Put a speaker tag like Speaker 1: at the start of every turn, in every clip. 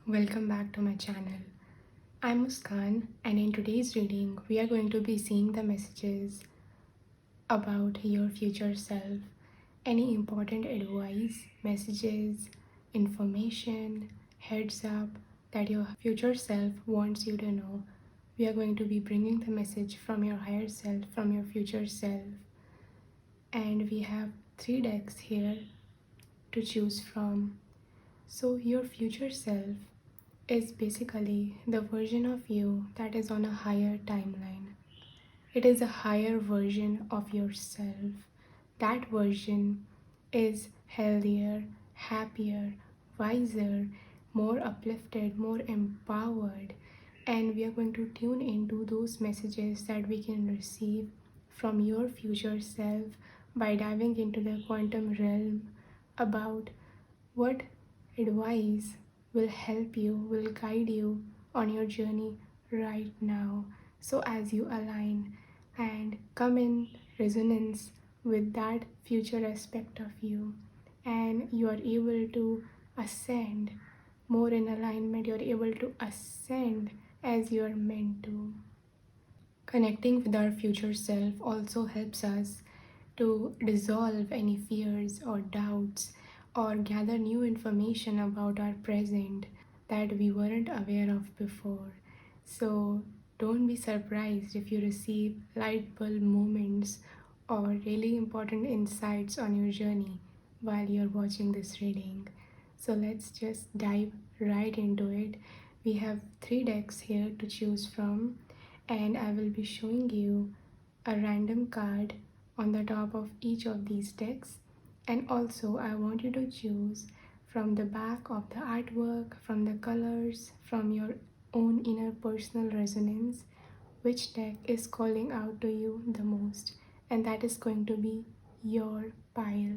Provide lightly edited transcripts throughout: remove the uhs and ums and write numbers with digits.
Speaker 1: Welcome back to my channel. I'm Muskan, and in today's reading, we are going to be seeing the messages about your future self. Any important advice, messages, information, heads up that your future self wants you to know. We are going to be bringing the message from your higher self, from your future self. And we have 3 decks here to choose from. So, your future self is basically the version of you that is on a higher timeline. It is a higher version of yourself. That version is healthier, happier, wiser, more uplifted, more empowered. And we are going to tune into those messages that we can receive from your future self by diving into the quantum realm about what advice will help you, will guide you on your journey right now. So, as you align and come in resonance with that future aspect of you, and you are able to ascend more in alignment, you're able to ascend as you are meant to. Connecting with our future self also helps us to dissolve any fears or doubts or gather new information about our present that we weren't aware of before. So don't be surprised if you receive light bulb moments or really important insights on your journey while you're watching this reading. So let's just dive right into it. We have 3 decks here to choose from, and I will be showing you a random card on the top of each of these decks. And also I want you to choose from the back of the artwork, from the colors, from your own inner personal resonance, which deck is calling out to you the most, and that is going to be your pile.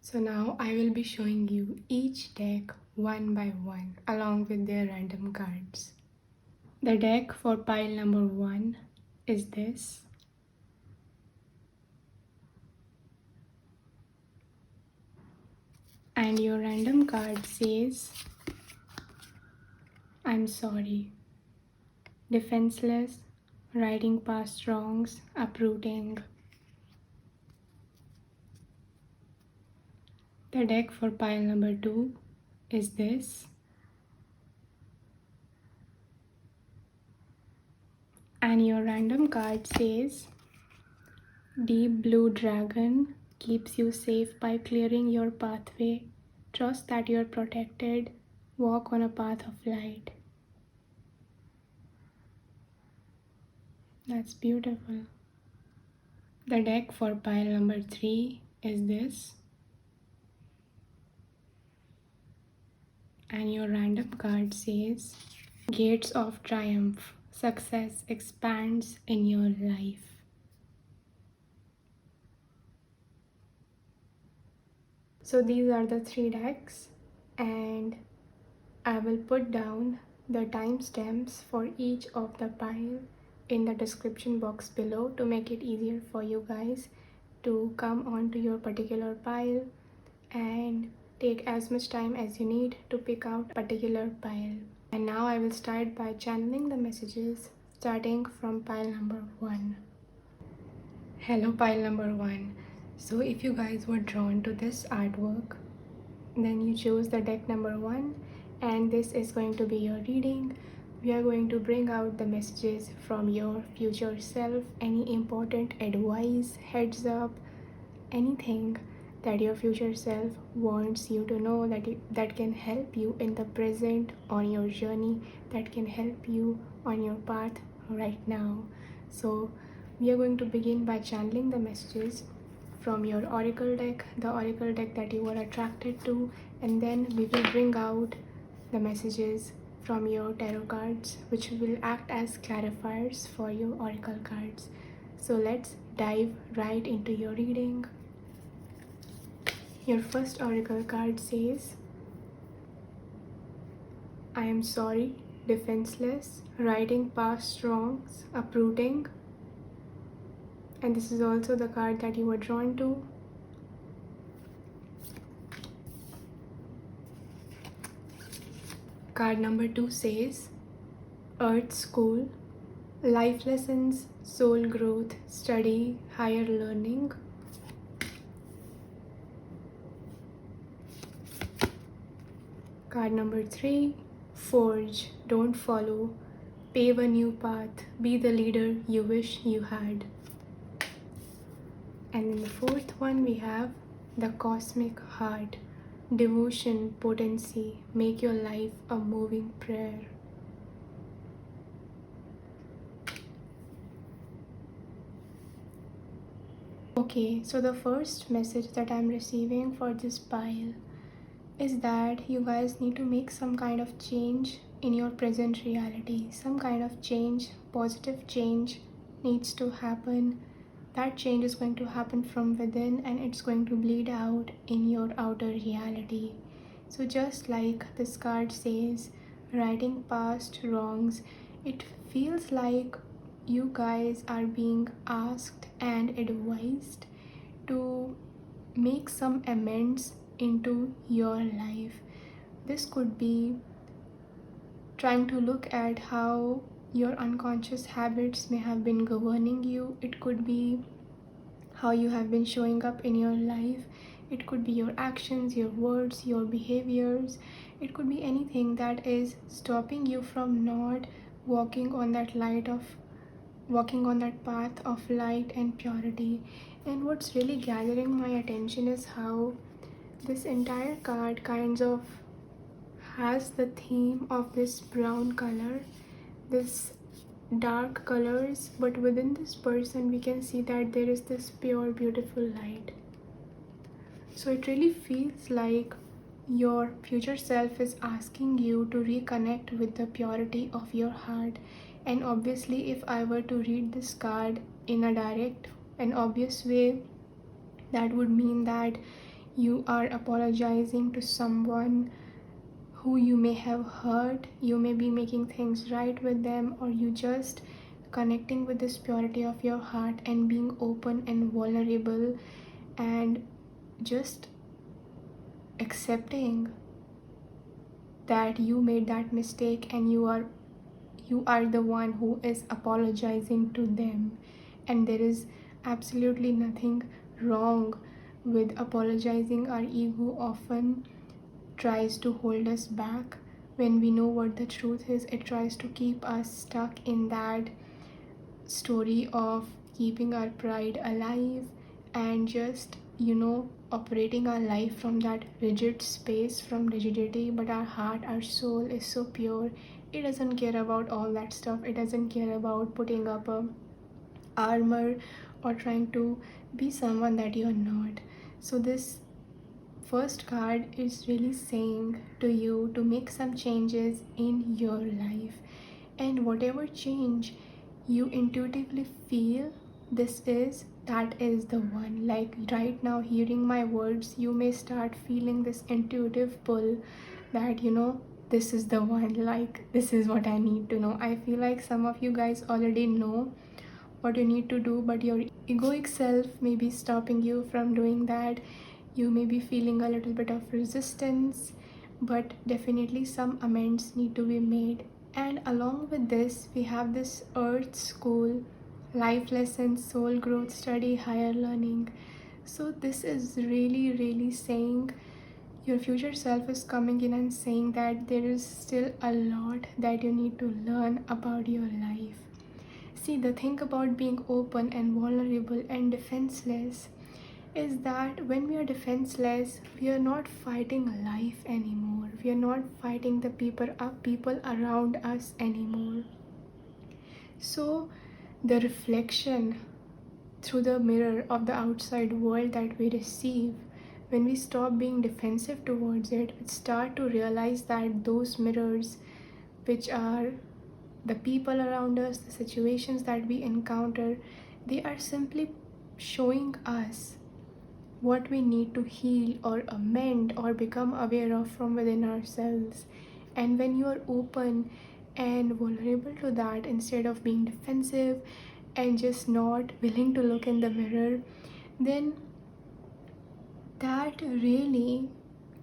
Speaker 1: So now I will be showing you each deck one by one along with their random cards. The deck for pile number 1 is this. And your random card says, I'm sorry. Defenseless, riding past wrongs, uprooting. The deck for pile number 2 is this. And your random card says, Deep Blue Dragon keeps you safe by clearing your pathway. Trust that you're protected. Walk on a path of light. That's beautiful. The deck for pile number 3 is this. And your random card says, Gates of Triumph. Success expands in your life. So these are the 3 decks, and I will put down the timestamps for each of the pile in the description box below to make it easier for you guys to come onto your particular pile and take as much time as you need to pick out a particular pile. And now I will start by channeling the messages starting from pile number 1. Hello pile number 1. So if you guys were drawn to this artwork, then you chose the deck number 1, and this is going to be your reading. We are going to bring out the messages from your future self, any important advice, heads up, anything that your future self wants you to know that can help you in the present on your journey, that can help you on your path right now. So we are going to begin by channeling the messages from your oracle deck, the oracle deck that you were attracted to, and then we will bring out the messages from your tarot cards, which will act as clarifiers for your oracle cards. So let's dive right into your reading. Your first oracle card says, I am sorry, defenseless, riding past wrongs, uprooting. And this is also the card that you were drawn to. Card number 2 says Earth School, life lessons, soul growth, study, higher learning. Card number 3, Forge, don't follow, pave a new path, be the leader you wish you had. And in the fourth one, we have the Cosmic Heart, devotion, potency, make your life a moving prayer. Okay, so the first message that I'm receiving for this pile is that you guys need to make some kind of change in your present reality. Some kind of change, positive change needs to happen. That change is going to happen from within and it's going to bleed out in your outer reality. So just like this card says, righting past wrongs, it feels like you guys are being asked and advised to make some amends into your life. This could be trying to look at how your unconscious habits may have been governing you. It could be how you have been showing up in your life. It could be your actions, your words, your behaviors. It could be anything that is stopping you from not walking on that path of light and purity. And what's really gathering my attention is how this entire card kind of has the theme of this brown color, this dark colors, but within this person we can see that there is this pure, beautiful light. So it really feels like your future self is asking you to reconnect with the purity of your heart. And obviously, if I were to read this card in a direct and obvious way, that would mean that you are apologizing to someone who you may have hurt. You may be making things right with them, or you just connecting with this purity of your heart and being open and vulnerable and just accepting that you made that mistake and you are the one who is apologizing to them. And there is absolutely nothing wrong with apologizing. Our ego often tries to hold us back. When we know what the truth is, it tries to keep us stuck in that story of keeping our pride alive and just operating our life from that rigid space, from rigidity. But our heart, our soul is so pure. It doesn't care about all that stuff. It doesn't care about putting up a armor or trying to be someone that you're not. So this first card is really saying to you to make some changes in your life, and whatever change you intuitively feel that is the one. Like right now, hearing my words, you may start feeling this intuitive pull that this is the one, like this is what I need to know. I feel like some of you guys already know what you need to do, but your egoic self may be stopping you from doing that. You may be feeling a little bit of resistance, but definitely some amends need to be made. And along with this, we have this Earth School, life lessons, soul growth, study, higher learning. So this is really, really saying your future self is coming in and saying that there is still a lot that you need to learn about your life. See, the thing about being open and vulnerable and defenseless is that when we are defenseless, we are not fighting life anymore. We are not fighting the people around us anymore. So the reflection through the mirror of the outside world that we receive, when we stop being defensive towards it, we start to realize that those mirrors, which are the people around us, the situations that we encounter, they are simply showing us what we need to heal or amend or become aware of from within ourselves. And when you are open and vulnerable to that, instead of being defensive and just not willing to look in the mirror, then that really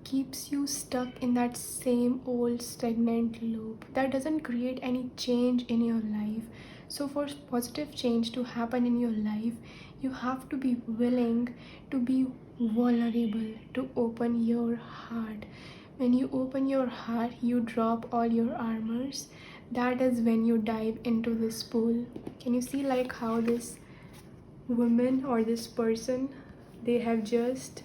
Speaker 1: keeps you stuck in that same old stagnant loop that doesn't create any change in your life. So for positive change to happen in your life, you have to be willing to be vulnerable, to open your heart. When you open your heart, you drop all your armors. That is when you dive into this pool. Can you see like how this woman or this person, they have just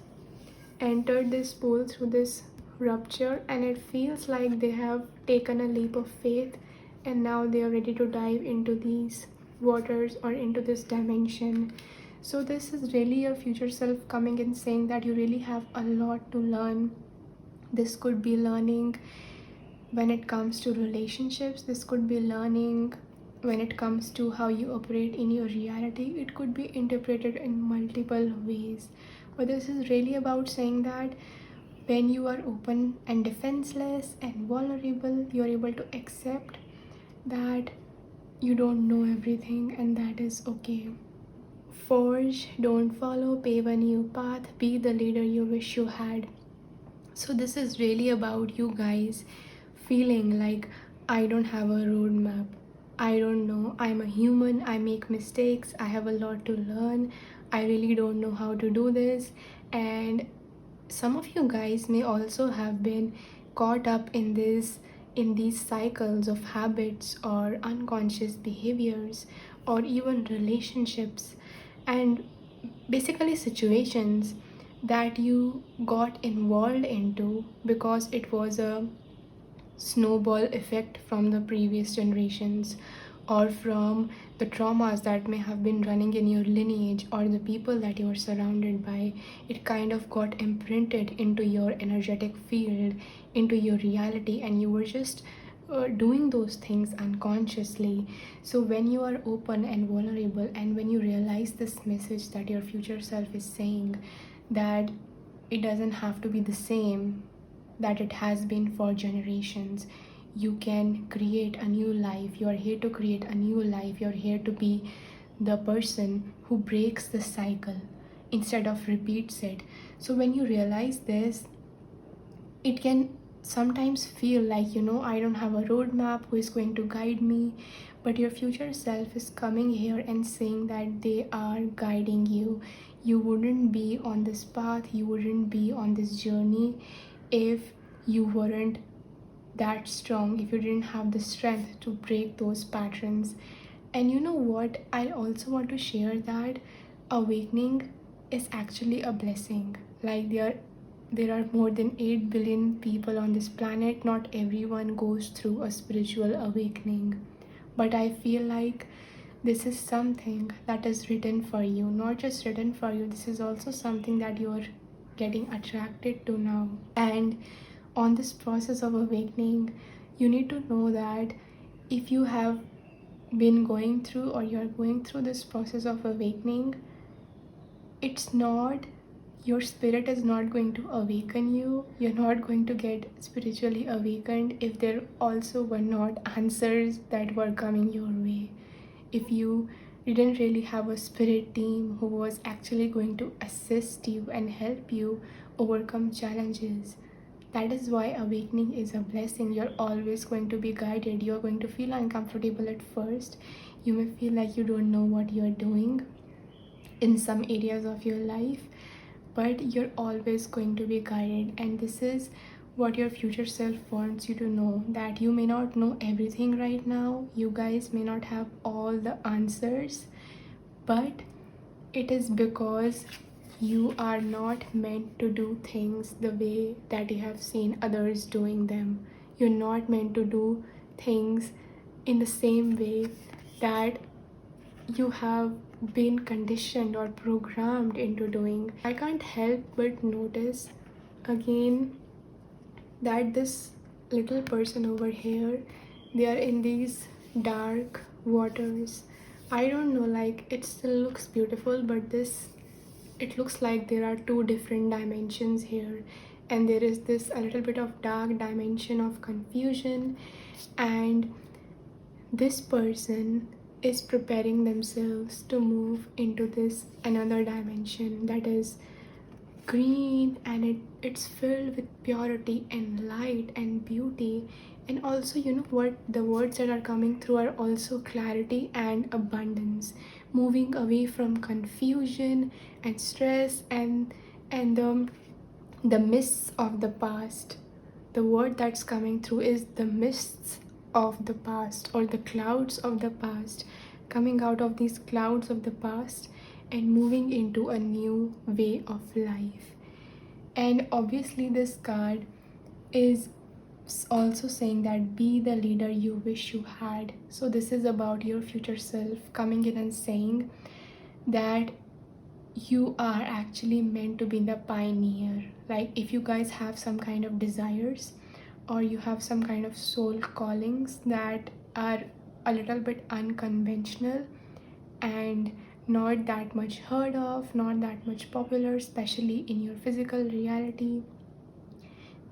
Speaker 1: entered this pool through this rupture, and it feels like they have taken a leap of faith, and now they are ready to dive into these waters or into this dimension. So this is really your future self coming and saying that you really have a lot to learn. This could be learning when it comes to relationships. This could be learning when it comes to how you operate in your reality. It could be interpreted in multiple ways. But this is really about saying that when you are open and defenseless and vulnerable, you're able to accept that you don't know everything, and that is okay. Forge, don't follow, pave a new path, be the leader you wish you had. So this is really about you guys feeling like, I don't have a roadmap. I don't know. I'm a human. I make mistakes. I have a lot to learn. I really don't know how to do this. And some of you guys may also have been caught up in these cycles of habits or unconscious behaviors or even relationships, and basically situations that you got involved into because it was a snowball effect from the previous generations, or from the traumas that may have been running in your lineage, or the people that you are surrounded by. It kind of got imprinted into your energetic field, into your reality, and you were just doing those things unconsciously. So when you are open and vulnerable, and when you realize this message that your future self is saying, that it doesn't have to be the same that it has been for generations. You can create a new life. You are here to create a new life. You're here to be the person who breaks the cycle instead of repeats it. So when you realize this, it can sometimes feel like, I don't have a roadmap, who is going to guide me? But your future self is coming here and saying that they are guiding you. You wouldn't be on this path, you wouldn't be on this journey if you weren't that strong, if you didn't have the strength to break those patterns. And you know what? I also want to share that awakening is actually a blessing. Like there are more than 8 billion people on this planet. Not everyone goes through a spiritual awakening. But I feel like this is something that is written for you. Not just written for you, this is also something that you are getting attracted to now. And on this process of awakening, you need to know that if you have been going through, or you're going through this process of awakening, it's not, your spirit is not going to awaken you. You're not going to get spiritually awakened if there also were not answers that were coming your way. If you didn't really have a spirit team who was actually going to assist you and help you overcome challenges. That is why awakening is a blessing. You're always going to be guided. You're going to feel uncomfortable at first. You may feel like you don't know what you're doing in some areas of your life, but you're always going to be guided. And this is what your future self wants you to know, that you may not know everything right now. You guys may not have all the answers, but it is because you are not meant to do things the way that you have seen others doing them. You're not meant to do things in the same way that you have been conditioned or programmed into doing. I can't help but notice again that this little person over here, they are in these dark waters. I don't know, like it still looks beautiful, but it looks like there are two different dimensions here, and there is this a little bit of dark dimension of confusion, and this person is preparing themselves to move into this another dimension that is green, and it's filled with purity and light and beauty. And also, you know what, the words that are coming through are also clarity and abundance, moving away from confusion and stress and the mists of the past. The word that's coming through is the mists of the past, or the clouds of the past, coming out of these clouds of the past and moving into a new way of life. And obviously, this card is also saying that be the leader you wish you had. So, this is about your future self coming in and saying that you are actually meant to be the pioneer. Like, if you guys have some kind of desires, or you have some kind of soul callings that are a little bit unconventional and not that much heard of, not that much popular, especially in your physical reality,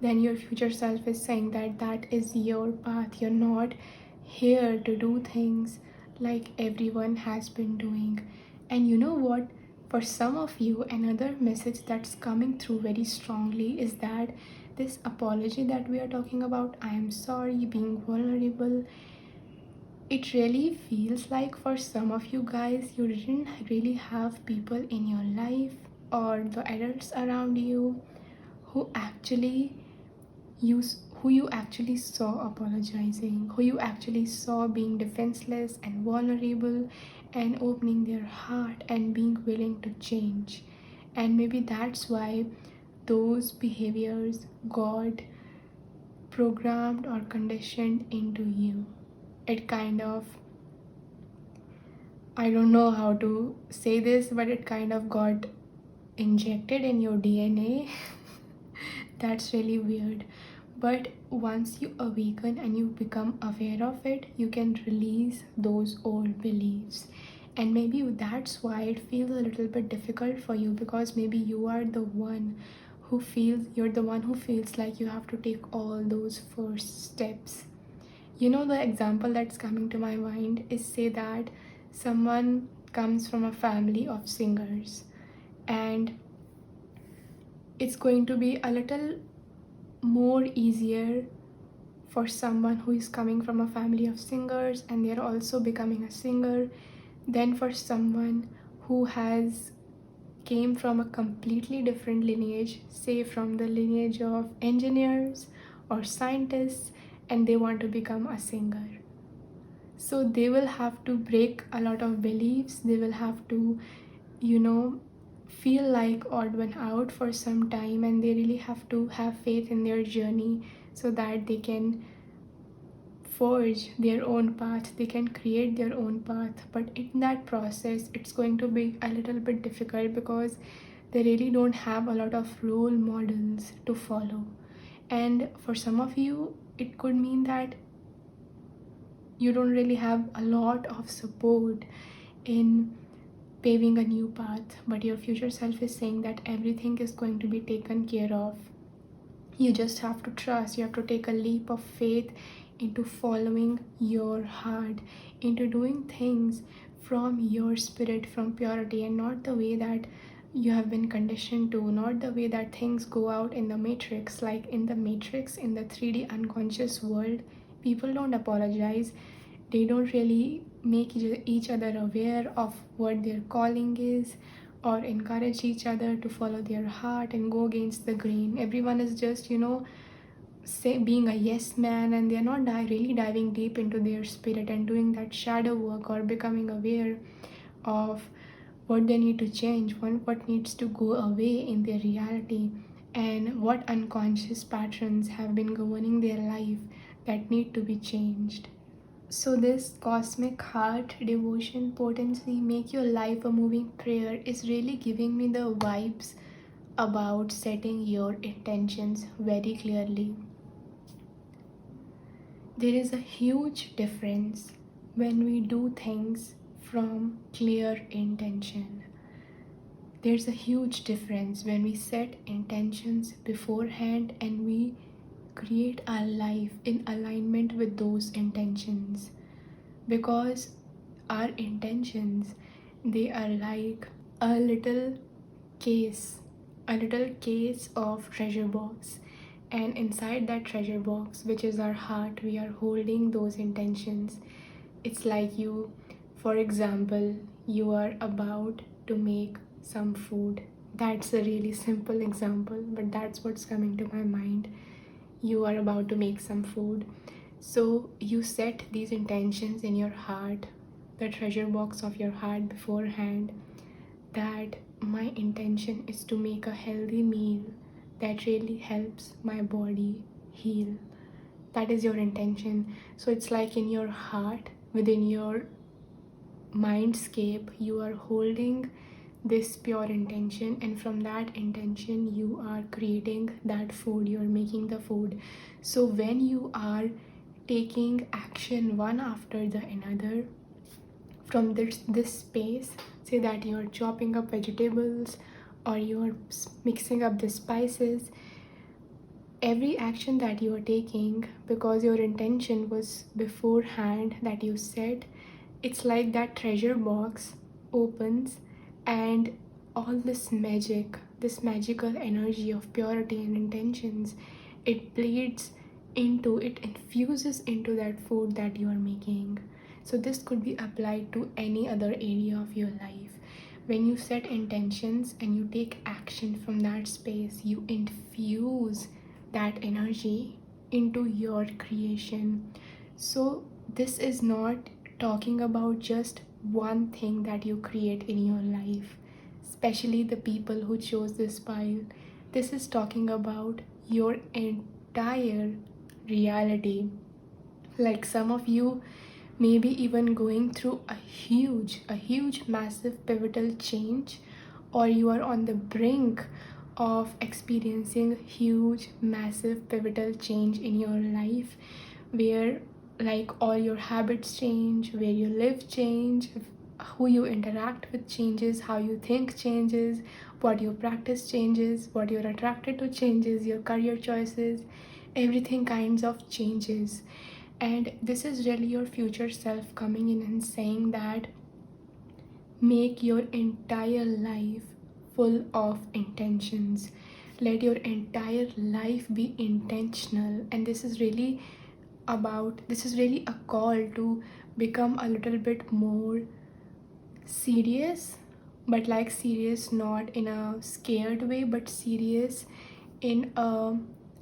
Speaker 1: then your future self is saying that that is your path. You're not here to do things like everyone has been doing. And you know what? For some of you, another message that's coming through very strongly is that this apology that we are talking about, I am sorry, being vulnerable, it really feels like for some of you guys, you didn't really have people in your life or the adults around you who actually who you actually saw apologizing, who you actually saw being defenseless and vulnerable and opening their heart and being willing to change. And maybe that's why those behaviors got programmed or conditioned into you. It kind of, I don't know how to say this, but it kind of got injected in your DNA. That's really weird. But once you awaken and you become aware of it, you can release those old beliefs. And maybe that's why it feels a little bit difficult for you, because maybe you're the one who feels like you have to take all those first steps. You know, the example that's coming to my mind is, say that someone comes from a family of singers, and it's going to be a little more easier for someone who is coming from a family of singers and they're also becoming a singer than for someone who has came from a completely different lineage, say from the lineage of engineers or scientists, and they want to become a singer. So they will have to break a lot of beliefs. They will have to, you know, feel like odd one out for some time, and they really have to have faith in their journey so that they can forge their own path, they can create their own path. But in that process, it's going to be a little bit difficult because they really don't have a lot of role models to follow. And for some of you, it could mean that you don't really have a lot of support in paving a new path, but your future self is saying that everything is going to be taken care of. You just have to trust, you have to take a leap of faith into following your heart, into doing things from your spirit, from purity, and not the way that you have been conditioned to, not the way that things go out in the matrix. Like in the matrix, in the 3D unconscious world, people don't apologize. They don't really make each other aware of what their calling is, or encourage each other to follow their heart and go against the grain. Everyone is just, being a yes man, and they're not really diving deep into their spirit and doing that shadow work or becoming aware of what they need to change, what needs to go away in their reality, and what unconscious patterns have been governing their life that need to be changed. So this cosmic heart devotion potency, make your life a moving prayer, is really giving me the vibes about setting your intentions very clearly. There is a huge difference when we do things from clear intention. There's a huge difference when we set intentions beforehand and we create our life in alignment with those intentions. Because our intentions, they are like a little case a little case of treasure box, and inside that treasure box, which is our heart, we are holding those intentions. It's like you, for example, you are about to make some food. That's a really simple example, but that's what's coming to my mind. You are about to make some food, so you set these intentions in your heart, the treasure box of your heart beforehand, that my intention is to make a healthy meal that really helps my body heal. That is your intention. So it's like in your heart, within your mindscape, you are holding this pure intention, and from that intention you are creating that food, you are making the food. So when you are taking action one after the another from this space, say that you're chopping up vegetables or you're mixing up the spices, every action that you are taking, because your intention was beforehand that you said, it's like that treasure box opens, and all this magic, this magical energy of purity and intentions, it bleeds into, it infuses into that food that you are making. So this could be applied to any other area of your life. When you set intentions and you take action from that space, you infuse that energy into your creation. So this is not talking about just one thing that you create in your life, especially the people who chose this file. This is talking about your entire reality. Like some of you maybe even going through a huge massive pivotal change, or you are on the brink of experiencing huge massive pivotal change in your life, where like all your habits change, where you live change, who you interact with changes, how you think changes, what you practice changes, what you're attracted to changes, your career choices, everything kinds of changes. And this is really your future self coming in and saying that make your entire life full of intentions. Let your entire life be intentional. And this is really a call to become a little bit more serious, but like serious not in a scared way, but serious in a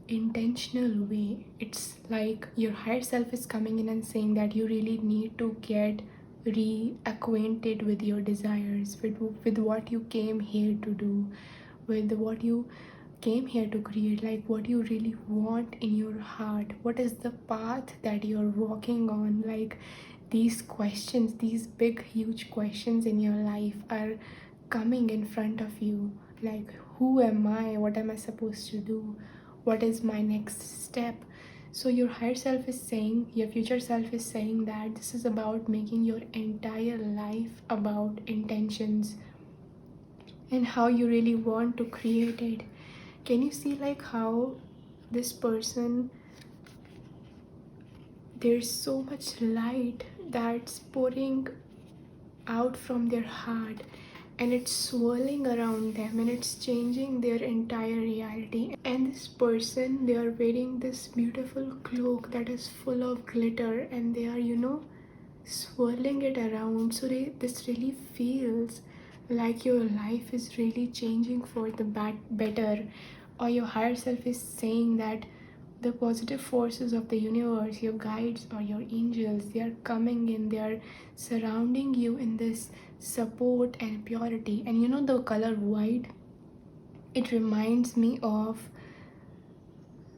Speaker 1: intentional way. It's like your higher self is coming in and saying that you really need to get reacquainted with your desires, with what you came here to do, with what you came here to create, like what you really want in your heart, what is the path that you're walking on. Like these questions, these big huge questions in your life are coming in front of you, like who am I, what am I supposed to do, what is my next step. So your higher self is saying, your future self is saying that this is about making your entire life about intentions and how you really want to create it. Can you see like how this person, there's so much light that's pouring out from their heart, and it's swirling around them, and it's changing their entire reality. And this person, they are wearing this beautiful cloak that is full of glitter, and they are, swirling it around. So this really feels like your life is really changing for the better, or your higher self is saying that the positive forces of the universe, your guides or your angels, they are coming in, they are surrounding you in this support and purity. And the color white, it reminds me of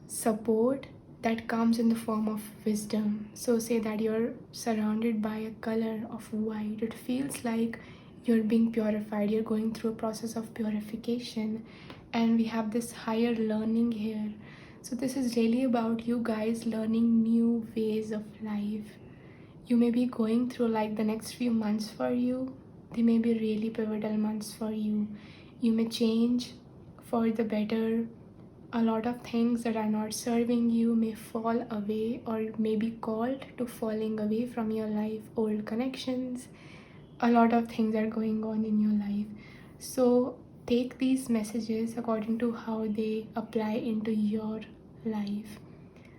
Speaker 1: support that comes in the form of wisdom. So say that you're surrounded by a color of white, it feels like you're being purified, you're going through a process of purification, and we have this higher learning here. So this is really about you guys learning new ways of life. You may be going through like the next few months for you, they may be really pivotal months for you. You may change for the better. A lot of things that are not serving you may fall away or may be called to falling away from your life. Old connections, a lot of things are going on in your life. So take these messages according to how they apply into your life,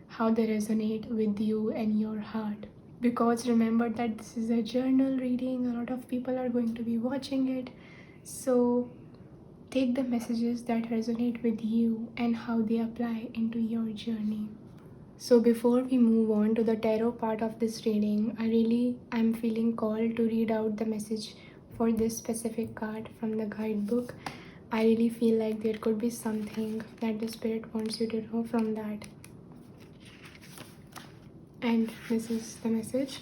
Speaker 1: how they resonate with you and your heart. Because remember that this is a journal reading, a lot of people are going to be watching it. So take the messages that resonate with you and how they apply into your journey. So before we move on to the tarot part of this reading, I'm feeling called to read out the message for this specific card from the guidebook. I really feel like there could be something that the spirit wants you to know from that. And this is the message.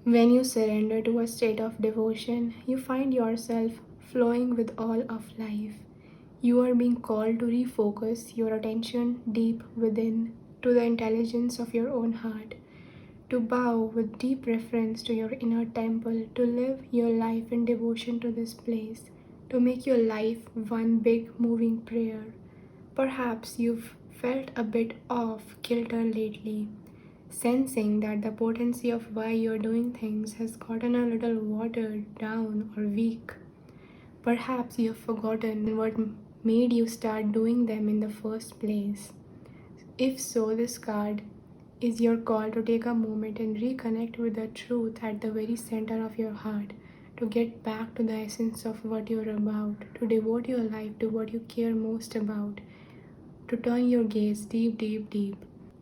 Speaker 1: When you surrender to a state of devotion, you find yourself flowing with all of life. You are being called to refocus your attention deep within to the intelligence of your own heart, to bow with deep reverence to your inner temple, to live your life in devotion to this place, to make your life one big moving prayer. Perhaps you've felt a bit off kilter lately, sensing that the potency of why you're doing things has gotten a little watered down or weak. Perhaps you've forgotten what made you start doing them in the first place. If so, this card is your call to take a moment and reconnect with the truth at the very center of your heart, to get back to the essence of what you're about, to devote your life to what you care most about, to turn your gaze deep, deep, deep.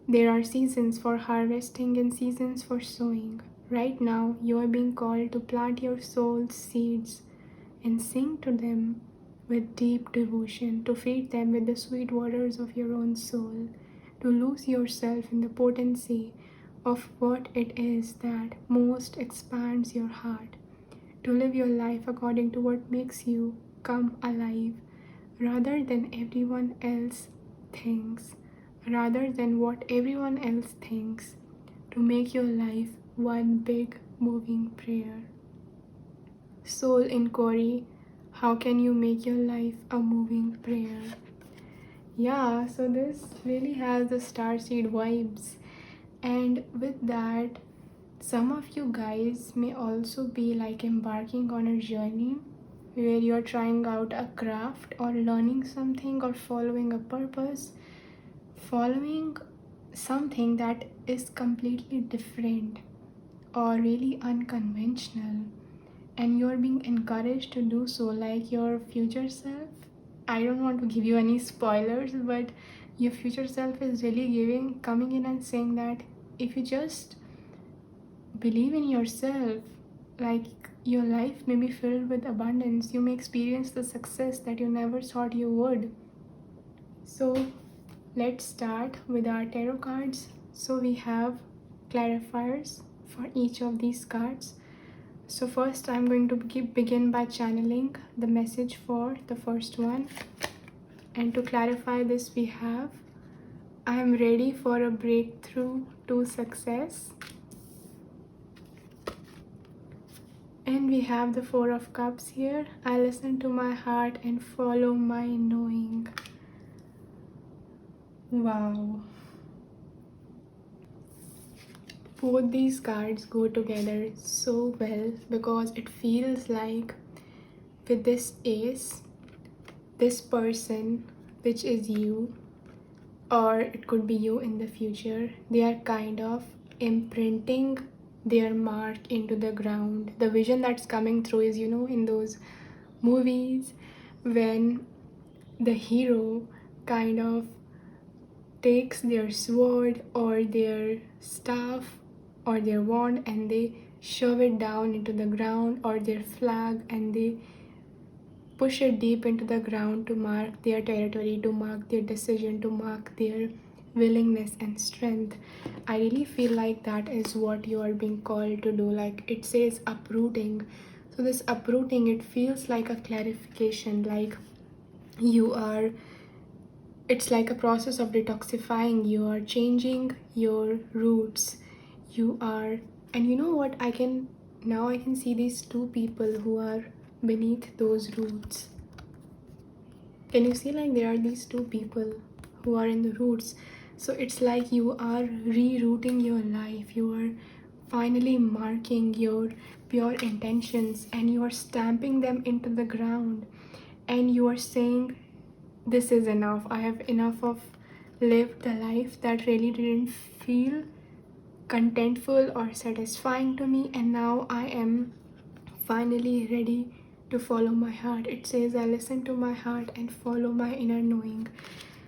Speaker 1: There are seasons for harvesting and seasons for sowing. Right now, you are being called to plant your soul's seeds and sing to them with deep devotion, to feed them with the sweet waters of your own soul, to lose yourself in the potency of what it is that most expands your heart, to live your life according to what makes you come alive, rather than everyone else thinks, rather than what everyone else thinks, to make your life one big moving prayer. Soul inquiry: how can you make your life a moving prayer? Yeah, so this really has the starseed vibes. And with that, some of you guys may also be like embarking on a journey where you're trying out a craft or learning something or following a purpose, following something that is completely different or really unconventional, and you're being encouraged to do so, like your future self. I don't want to give you any spoilers, but your future self is really coming in and saying that if you just believe in yourself, like, your life may be filled with abundance. You may experience the success that you never thought you would. So let's start with our tarot cards. So we have clarifiers for each of these cards. So first I'm going to begin by channeling the message for the first one. And to clarify this, we have: I am ready for a breakthrough to success. And we have the Four of Cups here. I listen to my heart and follow my knowing. Wow. Both these cards go together so well, because it feels like with this ace, this person, which is you, or it could be you in the future, they are kind of imprinting their mark into the ground. The vision that's coming through is, in those movies when the hero kind of takes their sword or their staff or their wand and they shove it down into the ground, or their flag, and they push it deep into the ground to mark their territory, to mark their decision, to mark their willingness and strength. I really feel like that is what you are being called to do. Like it says uprooting. So this uprooting, it feels like a clarification, like it's like a process of detoxifying. You are changing your roots. And you know what? I can see these two people who are beneath those roots. Can you see, like, there are these two people who are in the roots? So it's like you are rerouting your life. You are finally marking your pure intentions and you are stamping them into the ground, and you are saying, this is enough. I have enough of lived the life that really didn't feel contentful or satisfying to me, and now I am finally ready to follow my heart. It says I listen to my heart and follow my inner knowing.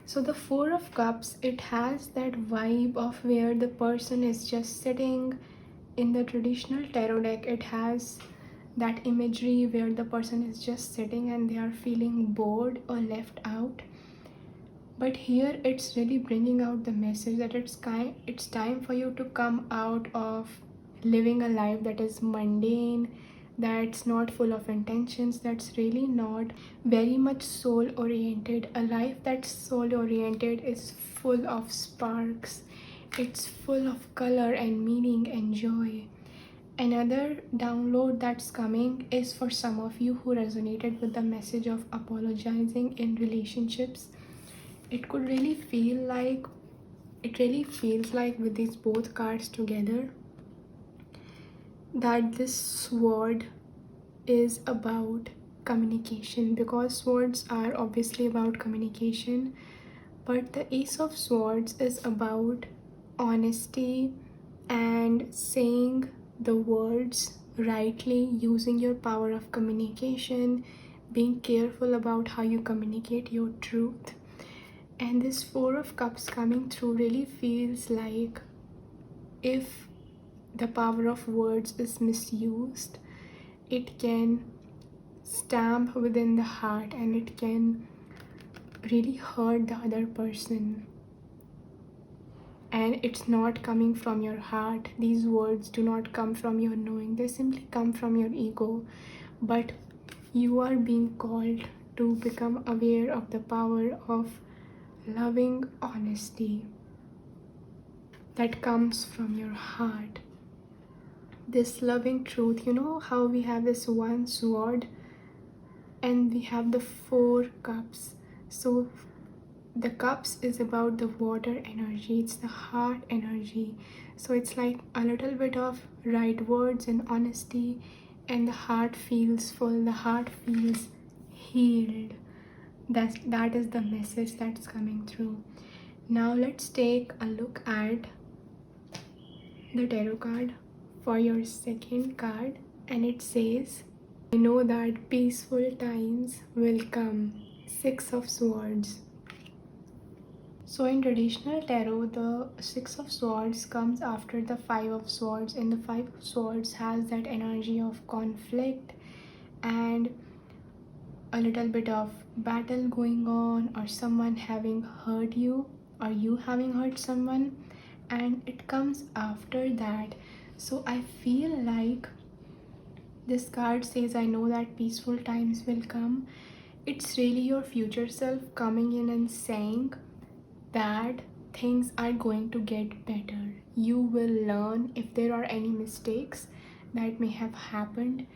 Speaker 1: So the Four of Cups, it has that vibe of where the person is just sitting. In the traditional tarot deck, it has that imagery where the person is just sitting and they are feeling bored or left out. But here it's really bringing out the message that it's time for you to come out of living a life that is mundane, that's not full of intentions, that's really not very much soul oriented. A life that's soul oriented is full of sparks, it's full of color and meaning and joy. Another download that's coming is for some of you who resonated with the message of apologizing in relationships. It could really feel like, it really feels like with these both cards together, that this sword is about communication, because swords are obviously about communication, but the Ace of Swords is about honesty and saying the words rightly, using your power of communication, being careful about how you communicate your truth. And this Four of Cups coming through really feels like if the power of words is misused, it can stamp within the heart and it can really hurt the other person. And it's not coming from your heart. These words do not come from your knowing, they simply come from your ego. But you are being called to become aware of the power of loving honesty that comes from your heart. This loving truth, you know how we have this one sword and we have the Four Cups. So the cups is about the water energy, it's the heart energy. So it's like a little bit of right words and honesty, and the heart feels full, the heart feels healed. That is the message that's coming through. Now let's take a look at the tarot card for your second card, and it says, I know that peaceful times will come. Six of Swords. So in traditional tarot, the Six of Swords comes after the Five of Swords, and the Five of Swords has that energy of conflict and a little bit of battle going on, or someone having hurt you or you having hurt someone, and it comes after that. So I feel like this card says, I know that peaceful times will come. It's really your future self coming in and saying that things are going to get better. You will learn if there are any mistakes that may have happened.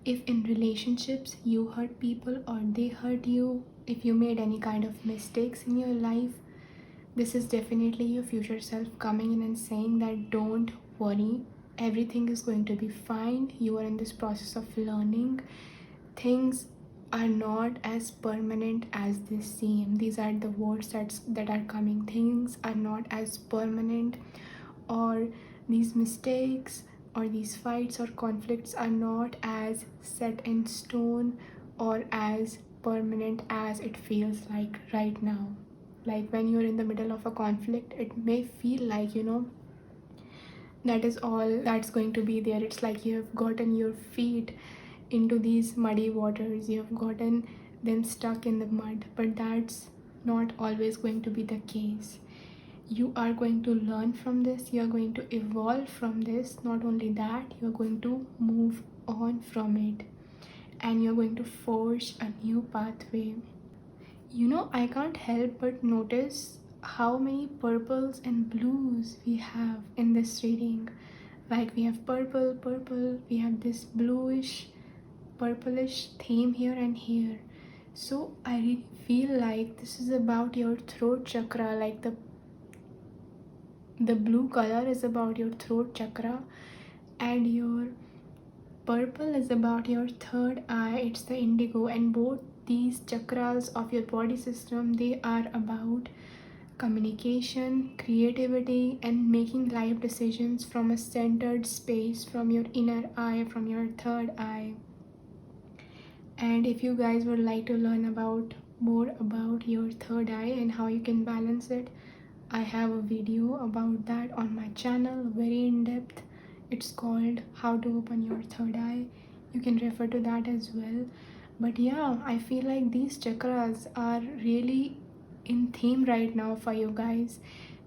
Speaker 1: If in relationships you hurt people or they hurt you, if you made any kind of mistakes in your life, this is definitely your future self coming in and saying that don't worry, everything is going to be fine. You are in this process of learning. Things are not as permanent as they seem. These are the words that are coming. Things are not as permanent, or these mistakes or these fights or conflicts are not as set in stone or as permanent as it feels like right now. Like when you're in the middle of a conflict, it may feel like, that is all that's going to be there. It's like you have gotten your feet into these muddy waters, you have gotten them stuck in the mud, but that's not always going to be the case. You are going to learn from this, you are going to evolve from this. Not only that, you are going to move on from it, and you're going to forge a new pathway. I can't help but notice how many purples and blues we have in this reading. Like we have purple, we have this bluish, purplish theme here and here. So I really feel like this is about your throat chakra, like the The blue color is about your throat chakra, and your purple is about your third eye, it's the indigo. And both these chakras of your body system, they are about communication, creativity, and making life decisions from a centered space, from your inner eye, from your third eye. And if you guys would like to learn about more about your third eye and how you can balance it, I have a video about that on my channel, very in depth. It's called How to Open Your Third Eye. You can refer to that as well. But yeah, I feel like these chakras are really in theme right now for you guys,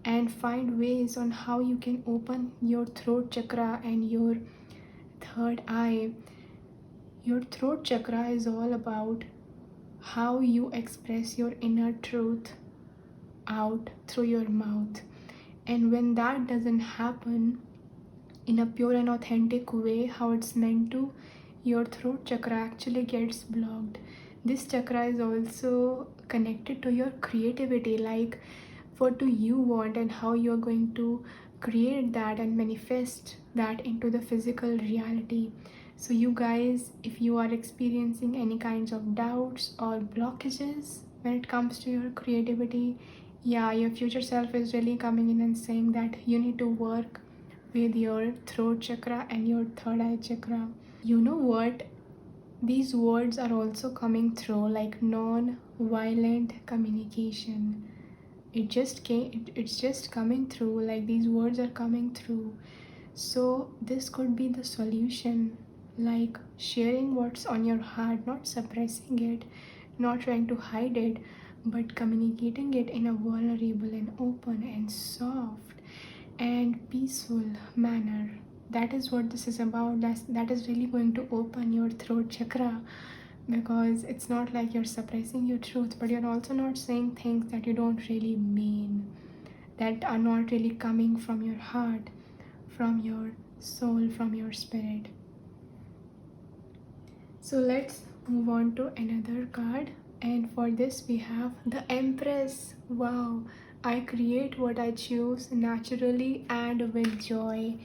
Speaker 1: and find ways on how you can open your throat chakra and your third eye. Your throat chakra is all about how you express your inner truth out through your mouth. And when that doesn't happen in a pure and authentic way, how it's meant to, your throat chakra actually gets blocked. This chakra is also connected to your creativity, like what do you want and how you're going to create that and manifest that into the physical reality. So you guys, if you are experiencing any kinds of doubts or blockages when it comes to your creativity, yeah, your future self is really coming in and saying that you need to work with your throat chakra and your third eye chakra. You know what? These words are also coming through, like non-violent communication. It's just coming through, like these words are coming through. So this could be the solution, like sharing what's on your heart, not suppressing it, not trying to hide it, but communicating it in a vulnerable and open and soft and peaceful manner. That is what this is about. That is really going to open your throat chakra, because it's not like you're suppressing your truth, but you're also not saying things that you don't really mean, that are not really coming from your heart, from your soul, from your spirit. So let's move on to another card, and for this we have the Empress. Wow, I create what I choose naturally and with joy.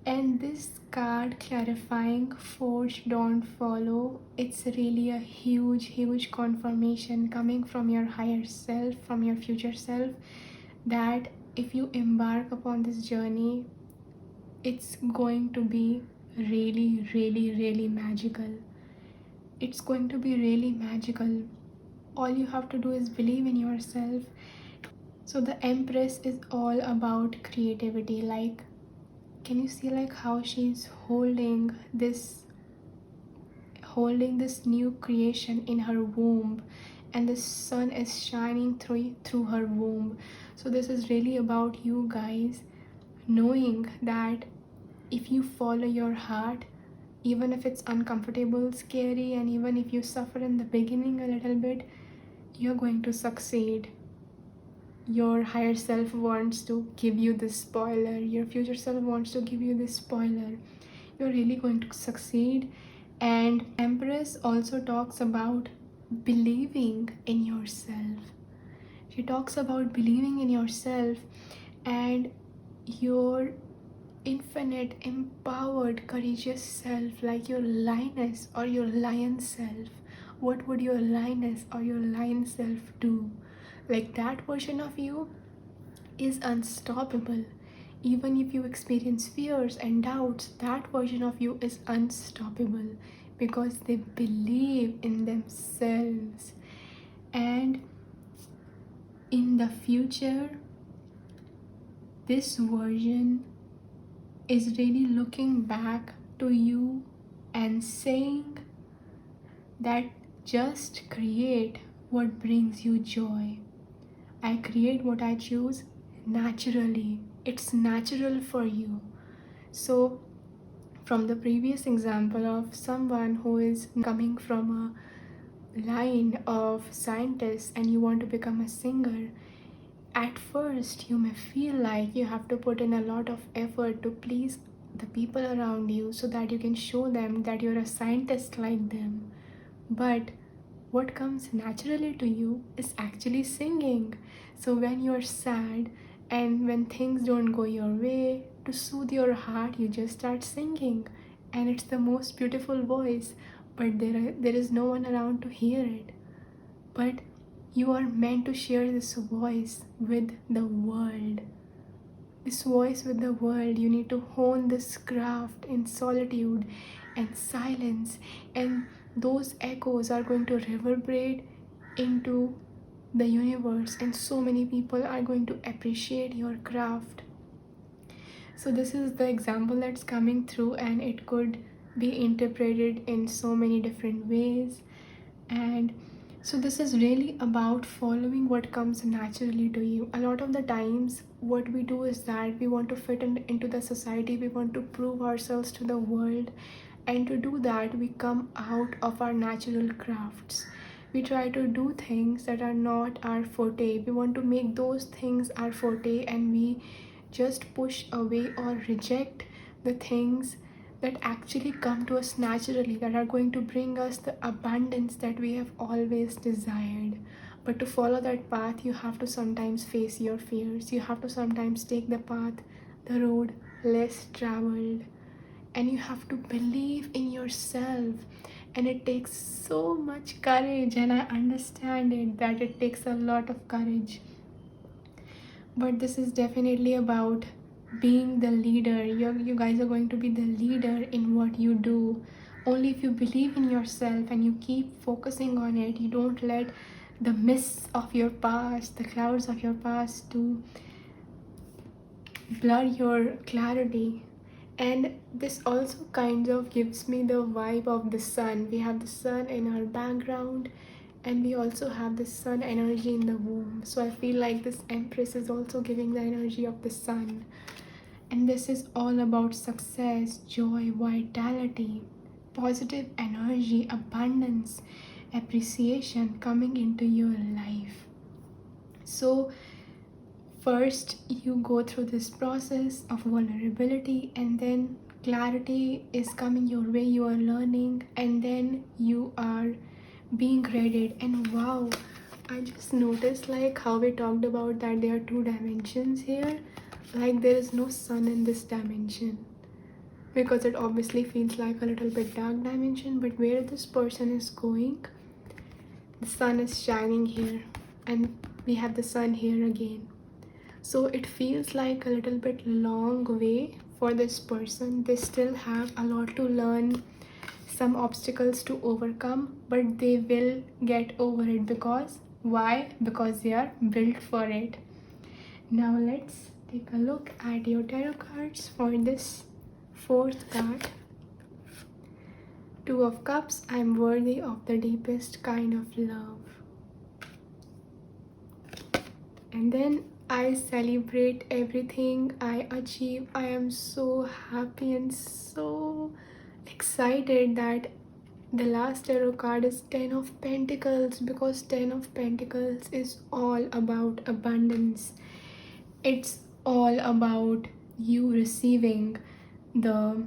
Speaker 1: And this card clarifying forge don't follow, it's really a huge confirmation coming from your higher self, from your future self, that if you embark upon this journey, it's going to be really magical. It's going to be really magical. All you have to do is believe in yourself. So the Empress is all about creativity. Like, can you see like how she's holding this new creation in her womb, and the sun is shining through her womb. So this is really about you guys knowing that if you follow your heart, even if it's uncomfortable, scary, and even if you suffer in the beginning a little bit, you're going to succeed. Your higher self wants to give you this spoiler, your future self wants to give you this spoiler. You're really going to succeed. And Empress also talks about believing in yourself. She talks about believing in yourself and your infinite, empowered, courageous self, like your lioness or your lion self. What would your lioness or your lion self do? Like, that version of you is unstoppable. Even if you experience fears and doubts, that version of you is unstoppable because they believe in themselves. And in the future, this version is really looking back to you and saying that just create what brings you joy. I create what I choose naturally. It's natural for you. So from the previous example of someone who is coming from a line of scientists and you want to become a singer, at first you may feel like you have to put in a lot of effort to please the people around you so that you can show them that you're a scientist like them. But what comes naturally to you is actually singing. So when you're sad And when things don't go your way, to soothe your heart, you just start singing. And it's the most beautiful voice, but there is no one around to hear it. But you are meant to share this voice with the world. This voice with the world, you need to hone this craft in solitude and silence, and those echoes are going to reverberate into the universe, and so many people are going to appreciate your craft. So this is the example that's coming through, and it could be interpreted in so many different ways. And so this is really about following what comes naturally to you. A lot of the times what we do is that we want to fit into the society, we want to prove ourselves to the world, and to do that we come out of our natural crafts. We try to do things that are not our forte, we want to make those things our forte, and we just push away or reject the things that actually come to us naturally, that are going to bring us the abundance that we have always desired. But to follow that path, you have to sometimes face your fears, you have to sometimes take the path, the road less traveled, and you have to believe in yourself. And it takes so much courage, and I understand it, that it takes a lot of courage. But this is definitely about being the leader. You guys are going to be the leader in what you do. Only if you believe in yourself and you keep focusing on it, you don't let the mists of your past, the clouds of your past, to blur your clarity. And this also kind of gives me the vibe of the sun. We have the sun in our background, and we also have the sun energy in the womb. So I feel like this Empress is also giving the energy of the sun. And this is all about success, joy, vitality, positive energy, abundance, appreciation coming into your life. So first you go through this process of vulnerability, and then clarity is coming your way, you are learning, and then you are being graded. And wow, I just noticed like how we talked about that there are two dimensions here. Like there is no sun in this dimension, because it obviously feels like a little bit dark dimension. But where this person is going, the sun is shining here, and we have the sun here again. So it feels like a little bit long way for this person. They still have a lot to learn, some obstacles to overcome, but they will get over it. Because why? Because they are built for it. Now let's take a look at your tarot cards for this fourth card. Two of Cups. I'm worthy of the deepest kind of love. And then I celebrate everything I achieve. I am so happy and so excited that the last tarot card is 10 of Pentacles, because 10 of Pentacles is all about abundance. It's all about you receiving the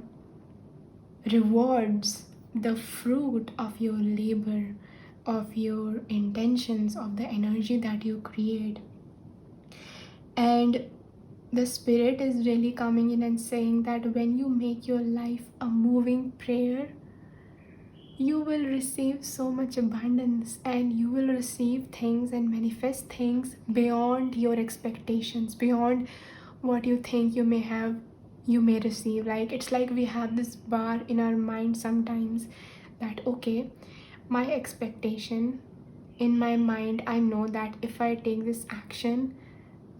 Speaker 1: rewards, the fruit of your labor, of your intentions, of the energy that you create. And the spirit is really coming in and saying that when you make your life a moving prayer, you will receive so much abundance, and you will receive things and manifest things beyond your expectations, beyond what you think you may receive. Like it's like we have this bar in our mind sometimes that okay, my expectation in my mind, I know that if I take this action,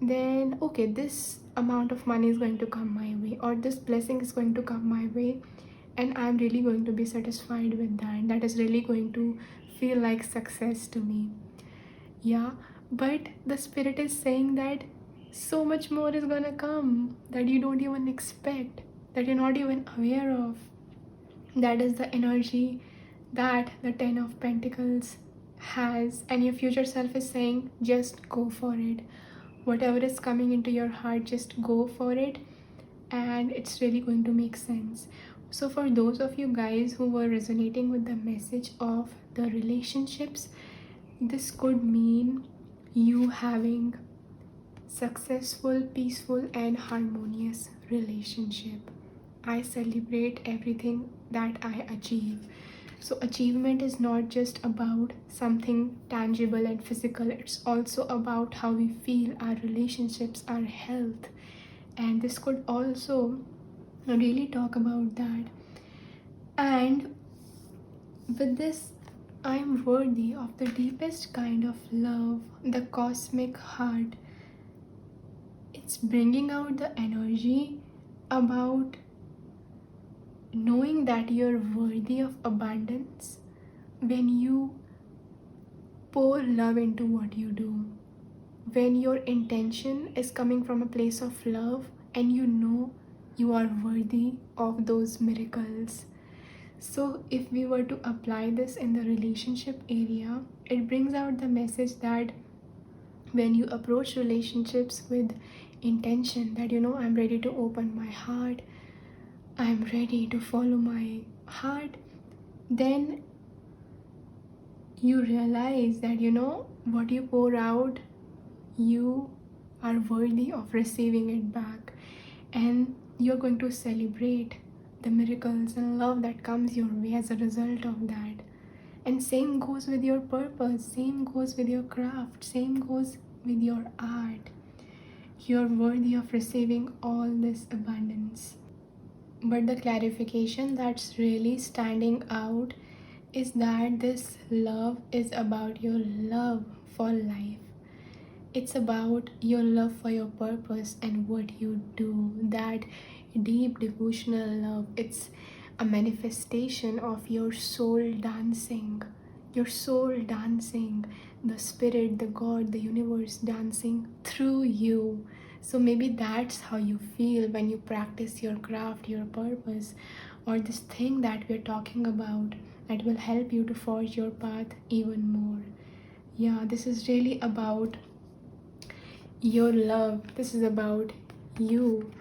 Speaker 1: then okay, this amount of money is going to come my way, or this blessing is going to come my way, and I'm really going to be satisfied with that. That is really going to feel like success to me. Yeah, but the spirit is saying that so much more is gonna come that you don't even expect, that you're not even aware of. That is the energy that the 10 of Pentacles has, and your future self is saying just go for it. Whatever is coming into your heart, just go for it, and it's really going to make sense. So for those of you guys who were resonating with the message of the relationships, this could mean you having successful, peaceful, and harmonious relationship. I celebrate everything that I achieve. So, achievement is not just about something tangible and physical, it's also about how we feel, our relationships, our health. And this could also really talk about that. And with this, I am worthy of the deepest kind of love, the cosmic heart. It's bringing out the energy about knowing that you're worthy of abundance when you pour love into what you do. When your intention is coming from a place of love and you know you are worthy of those miracles. So, if we were to apply this in the relationship area, it brings out the message that when you approach relationships with intention, that I'm ready to open my heart, I'm ready to follow my heart, then you realize that what you pour out, you are worthy of receiving it back, and you're going to celebrate the miracles and love that comes your way as a result of that. And same goes with your purpose, same goes with your craft, same goes with your art. You're worthy of receiving all this abundance. But the clarification that's really standing out is that this love is about your love for life. It's about your love for your purpose and what you do, that deep devotional love. It's a manifestation of your soul dancing, the spirit, the God, the universe dancing through you. So maybe that's how you feel when you practice your craft, your purpose, or this thing that we're talking about that will help you to forge your path even more. Yeah, this is really about your love. This is about you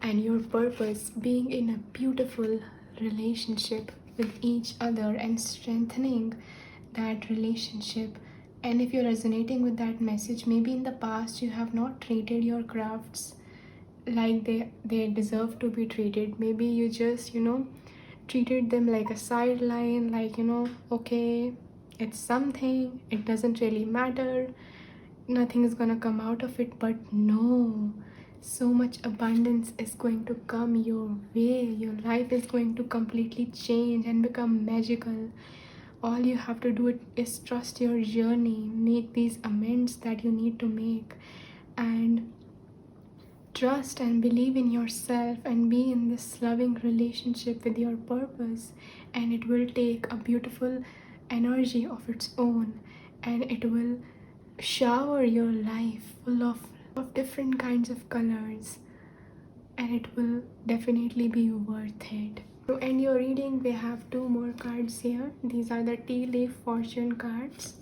Speaker 1: and your purpose being in a beautiful relationship with each other and strengthening that relationship. And if you're resonating with that message, maybe in the past you have not treated your crafts like they deserve to be treated. Maybe you just treated them like a sideline, like okay, it's something, it doesn't really matter, nothing is gonna come out of it. But no, so much abundance is going to come your way. Your life is going to completely change and become magical. All you have to do is trust your journey, make these amends that you need to make, and trust and believe in yourself and be in this loving relationship with your purpose. And it will take a beautiful energy of its own, and it will shower your life full of different kinds of colors, and it will definitely be worth it. To end your reading, we have two more cards here. These are the tea leaf fortune cards.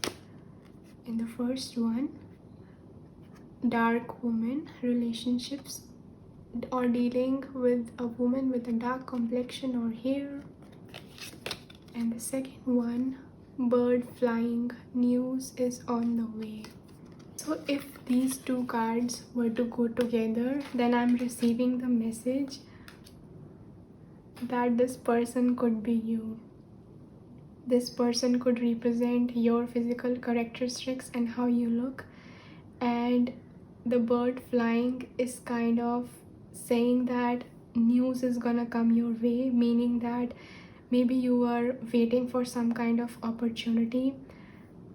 Speaker 1: In the first one, dark woman, relationships or dealing with a woman with a dark complexion or hair. And the second one, bird flying, news is on the way. So if these two cards were to go together, then I'm receiving the message that this person could be you. This person could represent your physical characteristics and how you look. And the bird flying is kind of saying that news is gonna come your way, meaning that maybe you are waiting for some kind of opportunity.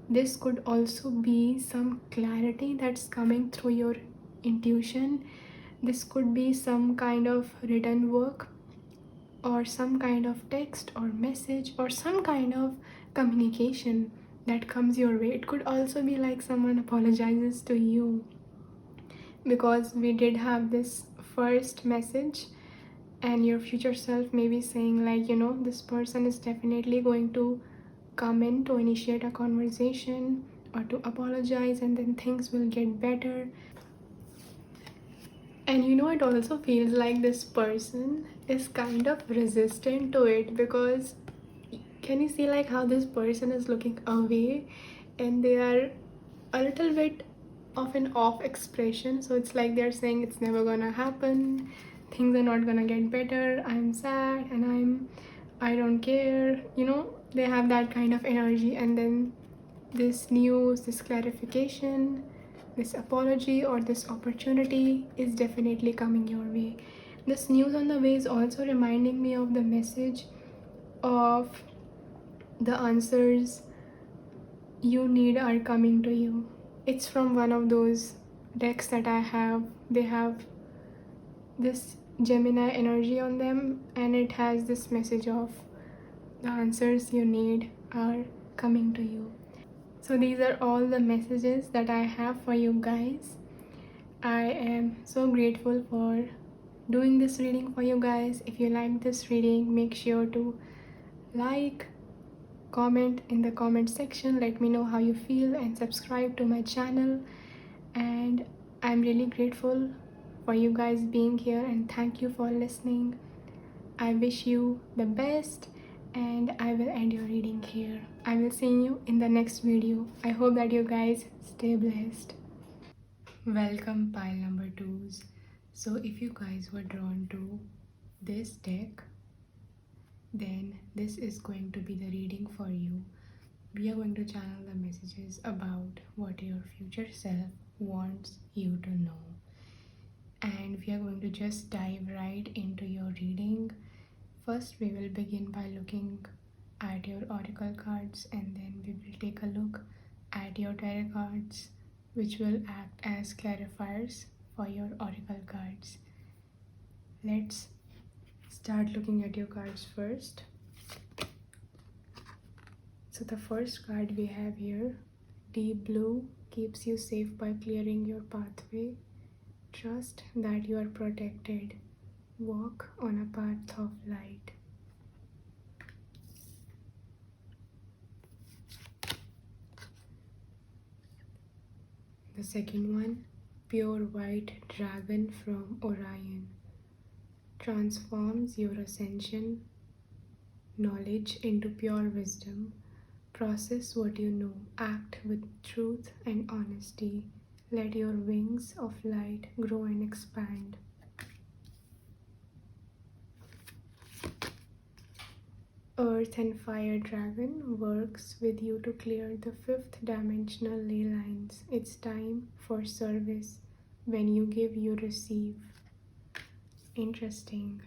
Speaker 1: This could also be some clarity that's coming through your intuition. This could be some kind of written work or some kind of text or message or some kind of communication that comes your way. It could also be like someone apologizes to you, because we did have this first message, and your future self may be saying like, this person is definitely going to come in to initiate a conversation or to apologize, and then things will get better. And it also feels like this person is kind of resistant to it, because can you see like how this person is looking away and they are a little bit of an off expression. So it's like they're saying it's never gonna happen, things are not gonna get better, I'm sad, and I don't care, you know, they have that kind of energy. And then this news, this clarification, this apology, or this opportunity is definitely coming your way. This news on the way is also reminding me of the message of the answers you need are coming to you. It's from one of those decks that I have. They have this Gemini energy on them, and it has this message of the answers you need are coming to you. So these are all the messages that I have for you guys. I am so grateful for doing this reading for you guys. If you like this reading, make sure to like, comment in the comment section, let me know how you feel, and subscribe to my channel. And I'm really grateful for you guys being here, and thank you for listening. I wish you the best, and I will end your reading here. I will see you in the next video. I hope that you guys stay blessed. Welcome, pile number 2s. So if you guys were drawn to this deck, then this is going to be the reading for you. We are going to channel the messages about what your future self wants you to know. And we are going to just dive right into your reading. First, we will begin by looking at your oracle cards, and then we will take a look at your tarot cards, which will act as clarifiers for your oracle cards. Let's start looking at your cards first. So the first card we have here, deep blue, keeps you safe by clearing your pathway. Trust that you are protected. Walk on a path of light. The second one, pure white dragon from Orion, transforms your ascension knowledge into pure wisdom. Process what you know, act with truth and honesty. Let your wings of light grow and expand. Earth and Fire Dragon works with you to clear the fifth dimensional ley lines. It's time for service. When you give, you receive. Interesting.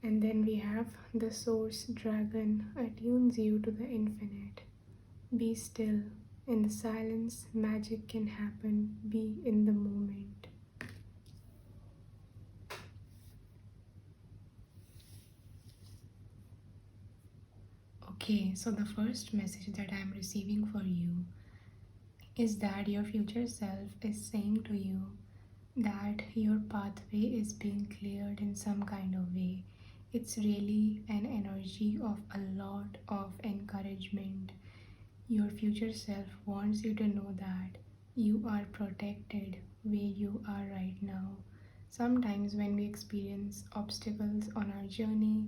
Speaker 1: And then we have the Source Dragon, attunes you to the infinite. Be still. In the silence, magic can happen. Be in the moment. Okay, so the first message that I'm receiving for you is that your future self is saying to you that your pathway is being cleared in some kind of way. It's really an energy of a lot of encouragement. Your future self wants you to know that you are protected where you are right now. Sometimes when we experience obstacles on our journey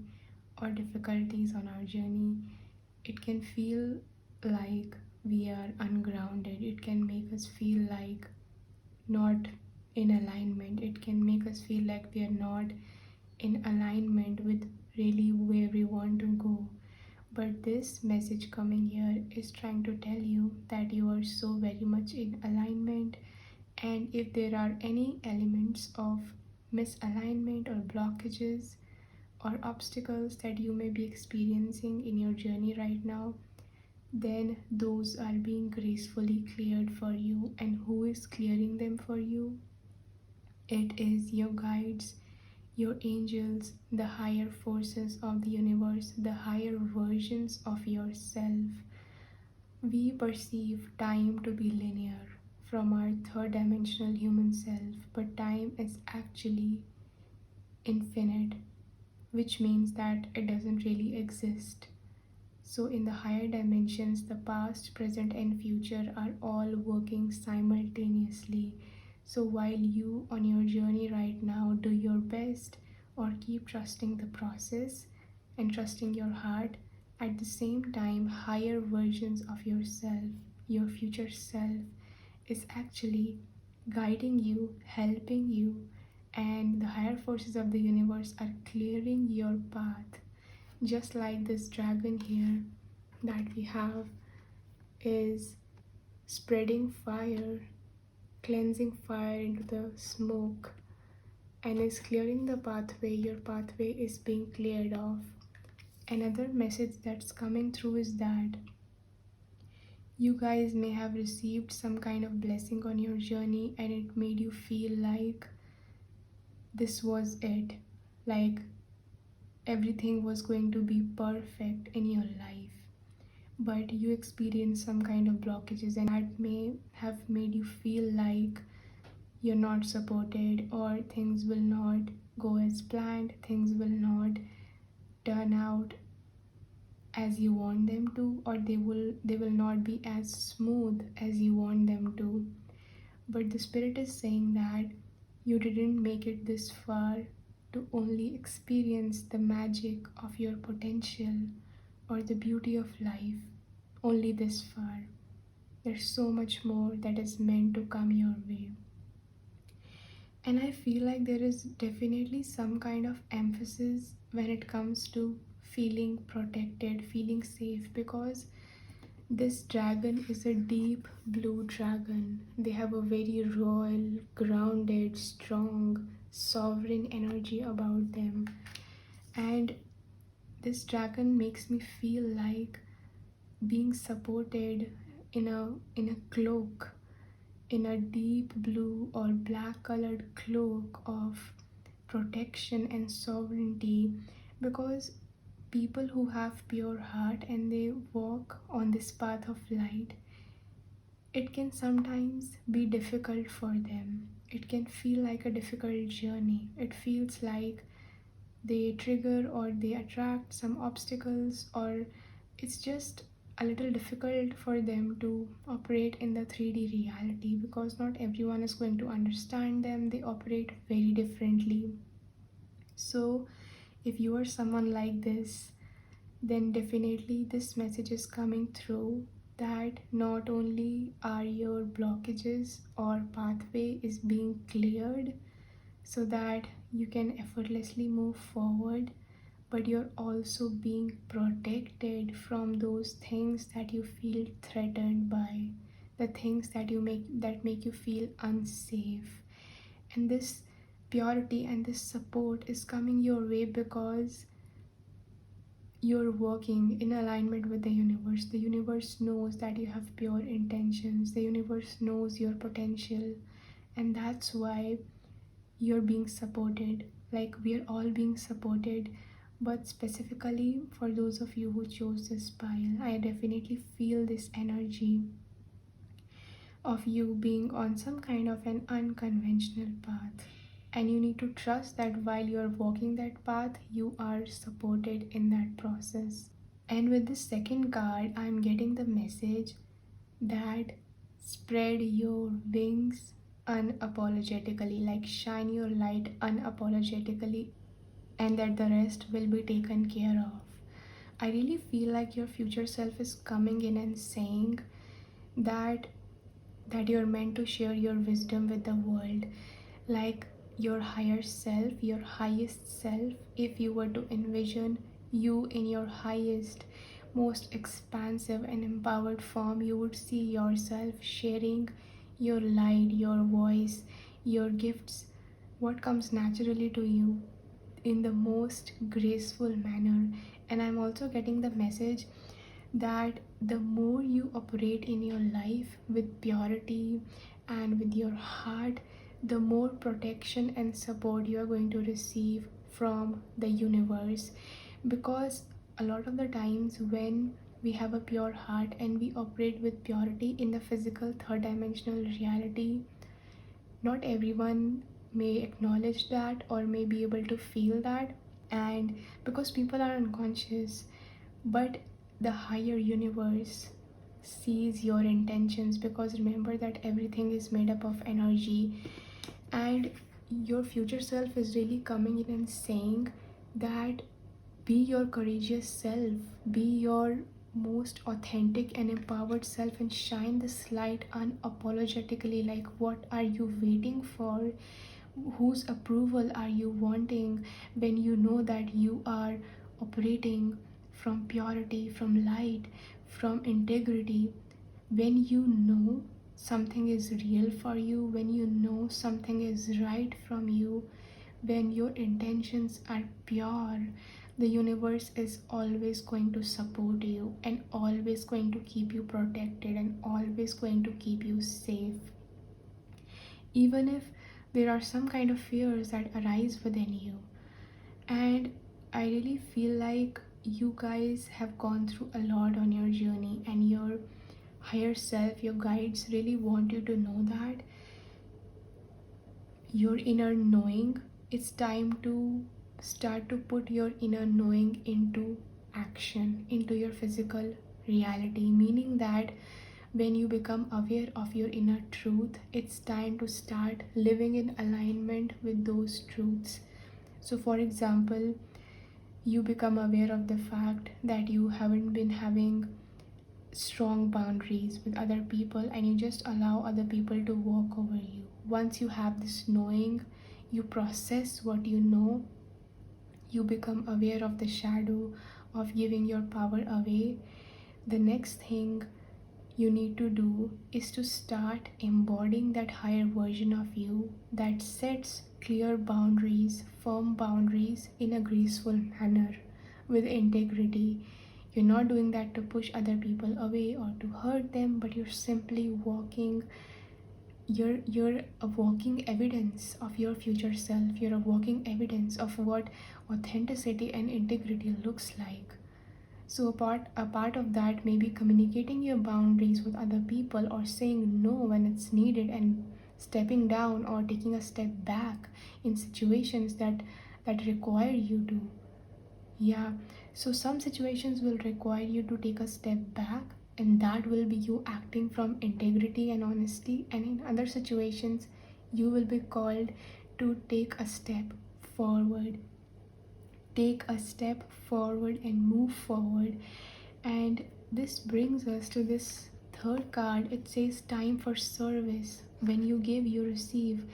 Speaker 1: or difficulties on our journey, it can feel like we are ungrounded. It can make us feel like not in alignment. It can make us feel like we are not in alignment with really where we want to go. But this message coming here is trying to tell you that you are so very much in alignment, and if there are any elements of misalignment or blockages or obstacles that you may be experiencing in your journey right now, then those are being gracefully cleared for you. And who is clearing them for you? It is your guides, your angels, the higher forces of the universe, the higher versions of yourself. We perceive time to be linear from our third dimensional human self, but time is actually infinite, which means that it doesn't really exist. So in the higher dimensions, the past, present, and future are all working simultaneously. So while you on your journey right now do your best or keep trusting the process and trusting your heart, at the same time higher versions of yourself, your future self, is actually guiding you, helping you, and the higher forces of the universe are clearing your path. Just like this dragon here that we have is spreading fire, cleansing fire into the smoke, and is clearing the pathway. Your pathway is being cleared off. Another message that's coming through is that you guys may have received some kind of blessing on your journey and it made you feel like this was it. Like everything was going to be perfect in your life. But you experienced some kind of blockages, and that may have made you feel like you're not supported, or things will not go as planned, things will not turn out as you want them to, or they will not be as smooth as you want them to. But the spirit is saying that you didn't make it this far to only experience the magic of your potential or the beauty of life only this far. There's so much more that is meant to come your way. And I feel like there is definitely some kind of emphasis when it comes to feeling protected, feeling safe, because this dragon is a deep blue dragon. They have a very royal, grounded, strong, sovereign energy about them. And this dragon makes me feel like being supported in a cloak, in a deep blue or black colored cloak of protection and sovereignty, because people who have pure heart and they walk on this path of light, it can sometimes be difficult for them. It can feel like a difficult journey. It feels like they trigger or they attract some obstacles, or it's just a little difficult for them to operate in the 3D reality, because not everyone is going to understand them. They operate very differently. So if you are someone like this, then definitely this message is coming through that not only are your blockages or pathway is being cleared so that you can effortlessly move forward, but you're also being protected from those things that you feel threatened by, the things that make you feel unsafe. And this purity and this support is coming your way because you're working in alignment with the universe. The universe knows that you have pure intentions. The universe knows your potential, and that's why you're being supported. Like, we're all being supported, but specifically for those of you who chose this pile, I definitely feel this energy of you being on some kind of an unconventional path. And you need to trust that while you're walking that path, you are supported in that process. And with this second card, I'm getting the message that spread your wings unapologetically, like shine your light unapologetically, and that the rest will be taken care of. I really feel like your future self is coming in and saying that you're meant to share your wisdom with the world. Like, your higher self, your highest self, if you were to envision you in your highest, most expansive and empowered form, you would see yourself sharing your light, your voice, your gifts, what comes naturally to you in the most graceful manner. And I'm also getting the message that the more you operate in your life with purity and with your heart, the more protection and support you are going to receive from the universe. Because a lot of the times when we have a pure heart and we operate with purity in the physical third dimensional reality, not everyone may acknowledge that or may be able to feel that, and because people are unconscious, but the higher universe sees your intentions, because remember that everything is made up of energy. And your future self is really coming in and saying that be your courageous self, be your most authentic and empowered self and shine this light unapologetically. Like, what are you waiting for? Whose approval are you wanting when you know that you are operating from purity, from light, from integrity? When you know something is real for you, when you know something is right from you, when your intentions are pure, the universe is always going to support you and always going to keep you protected and always going to keep you safe. Even if there are some kind of fears that arise within you. And I really feel like you guys have gone through a lot on your journey, and your higher self, your guides, really want you to know that your inner knowing, it's time to start to put your inner knowing into action, into your physical reality. Meaning that when you become aware of your inner truth, it's time to start living in alignment with those truths. So for example, you become aware of the fact that you haven't been having strong boundaries with other people, and you just allow other people to walk over you. Once you have this knowing, you process what you know, you become aware of the shadow of giving your power away. The next thing you need to do is to start embodying that higher version of you that sets clear boundaries, firm boundaries in a graceful manner with integrity. You're not doing that to push other people away or to hurt them, but you're simply walking. You're a walking evidence of your future self. You're a walking evidence of what authenticity and integrity looks like. So a part of that may be communicating your boundaries with other people, or saying no when it's needed, and stepping down or taking a step back in situations that require you to. Yeah, so some situations will require you to take a step back, and that will be you acting from integrity and honesty. And in other situations, you will be called to take a step forward. Take a step forward and move forward. And this brings us to this third card. It says time for service. When you give, you receive.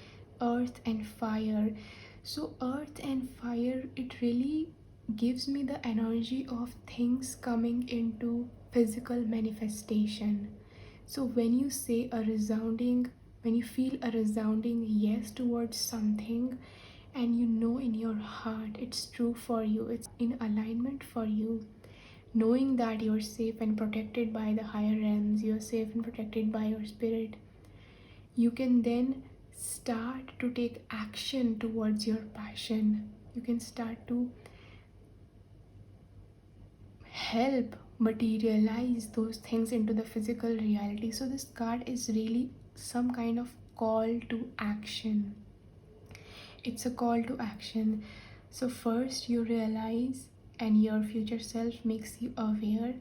Speaker 1: Earth and fire. So earth and fire, it really gives me the energy of things coming into physical manifestation. So when you say a resounding, when you feel a resounding yes towards something, and you know in your heart it's true for you, it's in alignment for you, knowing that you're safe and protected by the higher realms, you're safe and protected by your spirit, you can then start to take action towards your passion. You can start to help materialize those things into the physical reality. So this card is really some kind of call to action. It's a call to action. So first you realize, and your future self makes you aware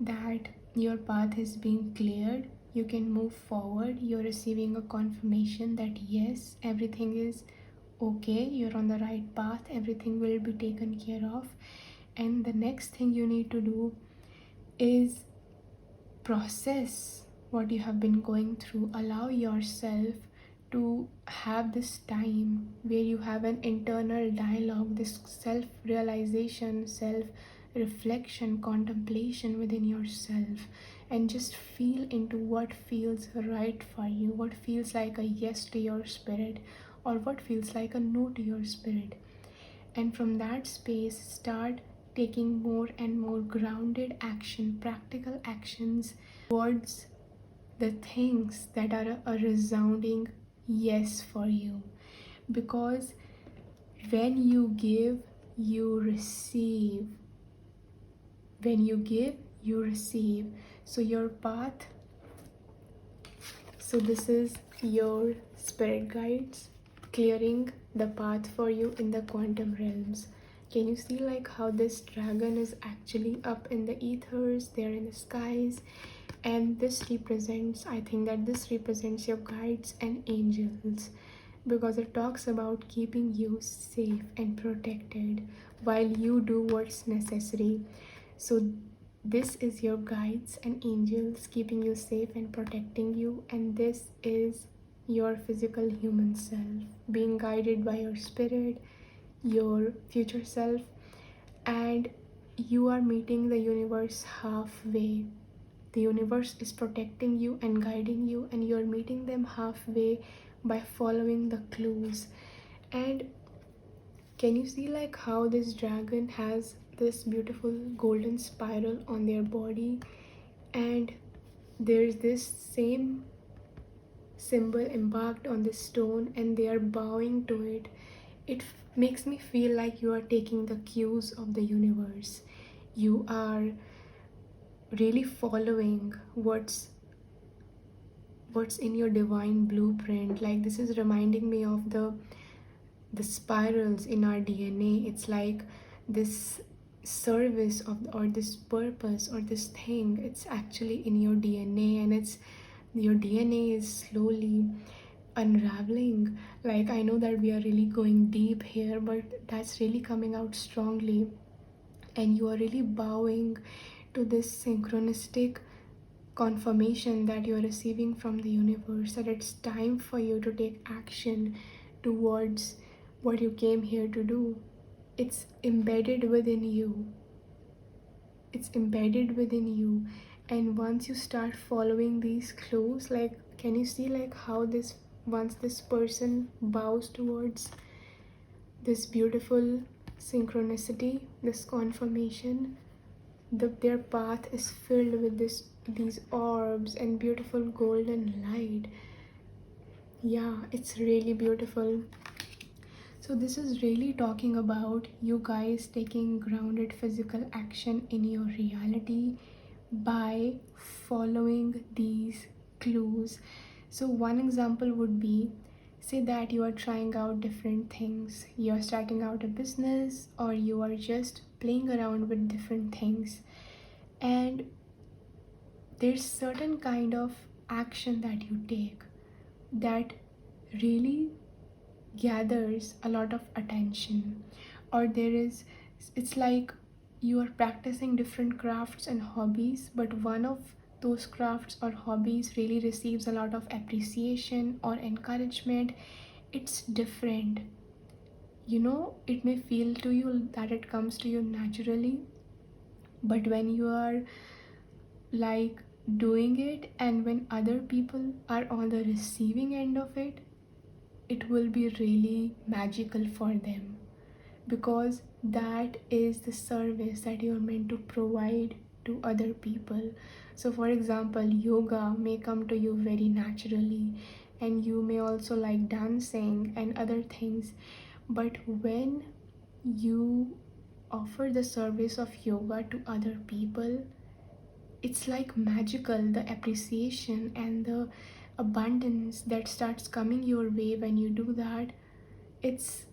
Speaker 1: that your path is being cleared. You can move forward. You're receiving a confirmation that yes, everything is okay, you're on the right path, everything will be taken care of. And the next thing you need to do is process what you have been going through. Allow yourself to have this time where you have an internal dialogue, this self-realization, self-reflection, contemplation within yourself, and just feel into what feels right for you, what feels like a yes to your spirit, or what feels like a no to your spirit. And from that space, start taking more and more grounded action, practical actions towards the things that are a resounding yes for you. Because when you give, you receive. When you give, you receive. So your path, so this is your spirit guides clearing the path for you in the quantum realms. Can you see like how this dragon is actually up in the ethers, there in the skies? And this represents, I think that this represents your guides and angels, because it talks about keeping you safe and protected while you do what's necessary. So this is your guides and angels keeping you safe and protecting you, and this is your physical human self being guided by your spirit, your future self, and you are meeting the universe halfway. The universe is protecting you and guiding you, and you're meeting them halfway by following the clues. And can you see like how this dragon has this beautiful golden spiral on their body, and there's this same symbol embarked on this stone and they are bowing to it. It makes me feel like you are taking the cues of the universe. You are really following what's in your divine blueprint. Like, this is reminding me of the spirals in our DNA. It's like this service of, or this purpose or this thing, it's actually in your DNA, and it's your DNA is slowly unraveling. Like, I know that we are really going deep here, but that's really coming out strongly, and you are really bowing to this synchronistic confirmation that you are receiving from the universe, that it's time for you to take action towards what you came here to do. It's embedded within you. It's embedded within you. And once you start following these clues, like, can you see like how this, once this person bows towards this beautiful synchronicity, this confirmation, their path is filled with these orbs and beautiful golden light. Yeah, it's really beautiful. So this is really talking about you guys taking grounded physical action in your reality by following these clues. So one example would be, say that you are trying out different things. You're starting out a business, or you are just playing around with different things, and there's certain kind of action that you take that really gathers a lot of attention. Or it's like you are practicing different crafts and hobbies, but one of those crafts or hobbies really receives a lot of appreciation or encouragement. It's different. It may feel to you that it comes to you naturally, but when you are like doing it, and when other people are on the receiving end of it, it will be really magical for them, because that is the service that you're meant to provide to other people. So for example, yoga may come to you very naturally, and you may also like dancing and other things, but when you offer the service of yoga to other people, it's like magical. The appreciation and the abundance that starts coming your way when you do that, it's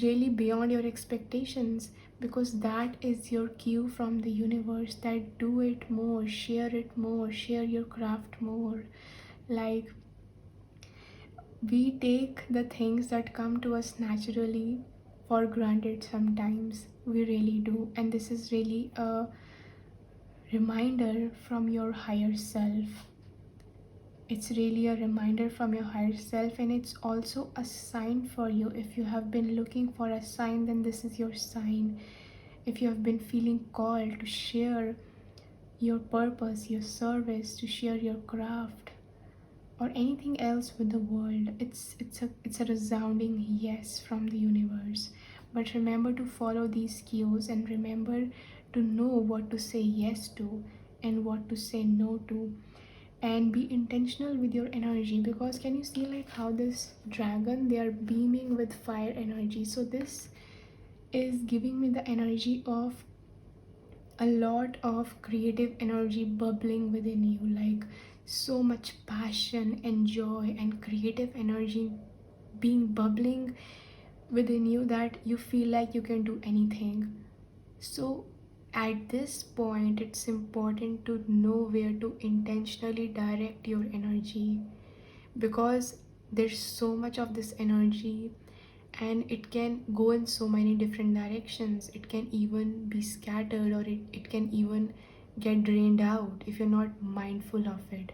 Speaker 1: really beyond your expectations, because that is your cue from the universe that do it more, share your craft more. Like, we take the things that come to us naturally for granted sometimes. We really do. And this is really a reminder from your higher self. It's really a reminder from your higher self, and it's also a sign for you. If you have been looking for a sign, then this is your sign. If you have been feeling called to share your purpose, your service, to share your craft or anything else with the world, it's a resounding yes from the universe. But remember to follow these cues, and remember to know what to say yes to and what to say no to, and be intentional with your energy. Because can you see like how this dragon, they are beaming with fire energy? So this is giving me the energy of a lot of creative energy bubbling within you, like so much passion and joy and creative energy being bubbling within you that you feel like you can do anything. So at this point, it's important to know where to intentionally direct your energy, because there's so much of this energy and it can go in so many different directions. It can even be scattered, or it can even get drained out if you're not mindful of it.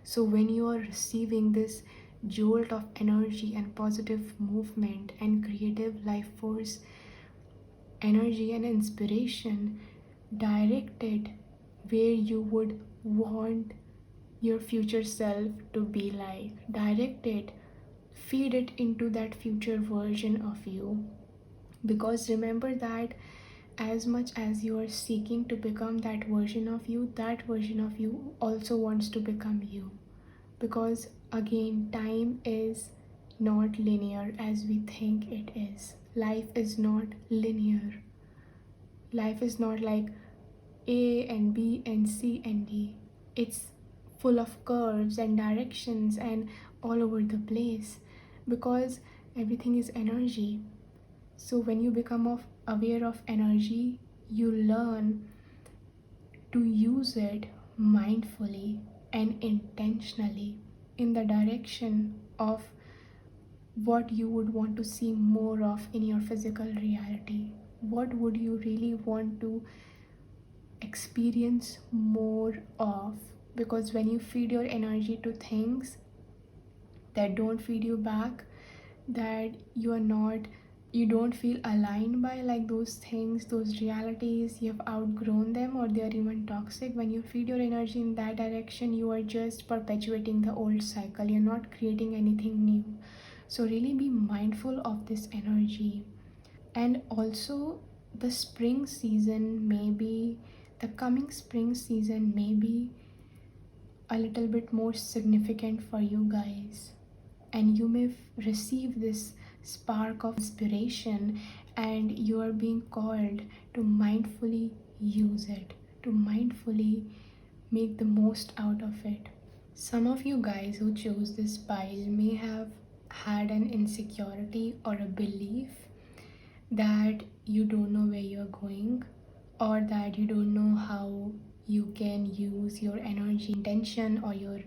Speaker 1: So when you are receiving this jolt of energy and positive movement and creative life force energy and inspiration, direct it where you would want your future self to be like. Direct it, feed it into that future version of you. Because remember that as much as you are seeking to become that version of you, that version of you also wants to become you. Because again, time is not linear as we think it is. Life is not linear. Life is not like A and B and C and D. It's full of curves and directions and all over the place, because everything is energy. So when you become aware of energy, you learn to use it mindfully and intentionally in the direction of what you would want to see more of in your physical reality. What would you really want to experience more of? Because when you feed your energy to things that don't feed you back, that you don't feel aligned by, like those things, those realities, you have outgrown them or they are even toxic. When you feed your energy in that direction, you are just perpetuating the old cycle, you're not creating anything new. So really be mindful of this energy. And also, the spring season maybe the coming spring season may be a little bit more significant for you guys, and you may receive this spark of inspiration, and you are being called to mindfully use it, to mindfully make the most out of it. Some of you guys who chose this pile may have had an insecurity or a belief that you don't know where you're going, or that you don't know how you can use your energy, intention, or your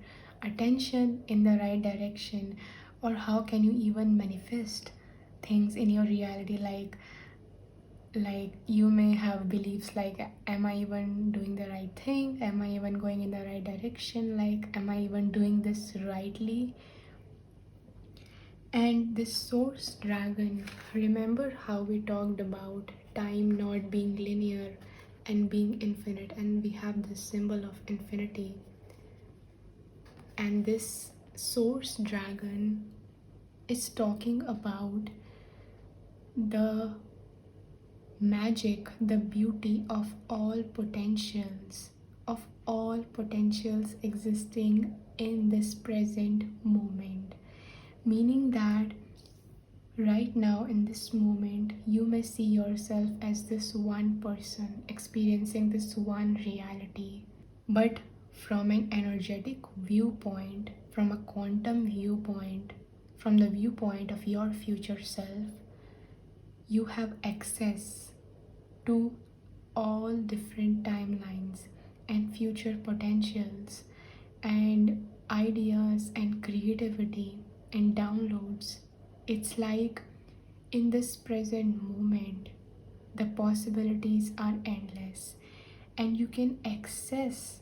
Speaker 1: attention in the right direction, or how can you even manifest things in your reality. Like you may have beliefs like, am I even doing the right thing, am I even going in the right direction, like am I even doing this rightly? And this source dragon, remember how we talked about time not being linear and being infinite, and we have this symbol of infinity. And this source dragon is talking about the magic, the beauty of all potentials existing in this present moment. Meaning that right now, in this moment, you may see yourself as this one person experiencing this one reality. But from an energetic viewpoint, from a quantum viewpoint, from the viewpoint of your future self, you have access to all different timelines and future potentials and ideas and creativity and downloads. It's like in this present moment, the possibilities are endless, and you can access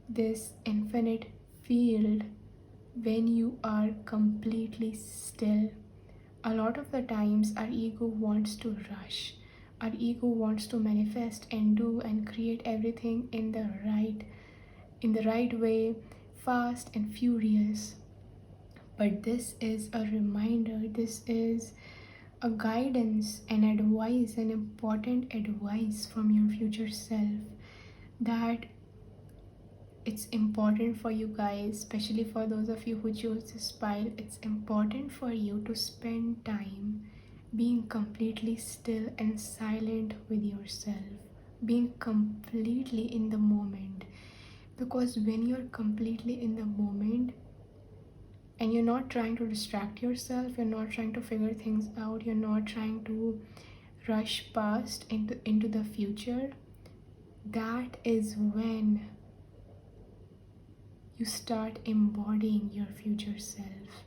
Speaker 1: this infinite field when you are completely still. A lot of the times, our ego wants to rush, our ego wants to manifest and do and create everything in the right way, fast and furious. But this is a reminder, this is a guidance and advice, an important advice from your future self, that it's important for you guys, especially for those of you who chose this pile, it's important for you to spend time being completely still and silent with yourself, being completely in the moment. Because when you're completely in the moment and you're not trying to distract yourself, you're not trying to figure things out, you're not trying to rush past into the future, that is when you start embodying your future self.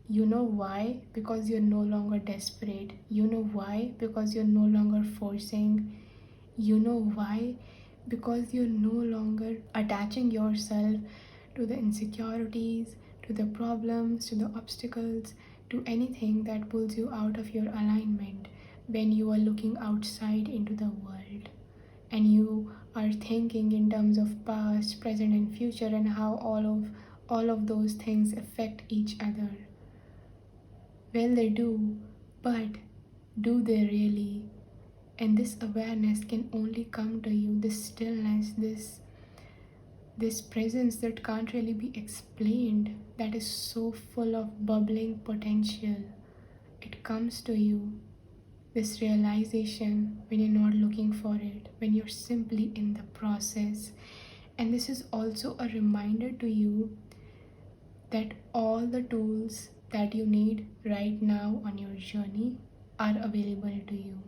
Speaker 1: You know why? Because you're no longer desperate. You know why? Because you're no longer forcing. You know why? because you're no longer attaching yourself to the insecurities, to the problems, to the obstacles, to anything that pulls you out of your alignment when you are looking outside into the world and you are thinking in terms of past, present and future and how all of those things affect each other. Well, they do, but do they really? And this awareness can only come to you, this stillness, this presence that can't really be explained, that is so full of bubbling potential. It comes to you, this realization, when you're not looking for it, when you're simply in the process. And this is also a reminder to you that all the tools that you need right now on your journey are available to you.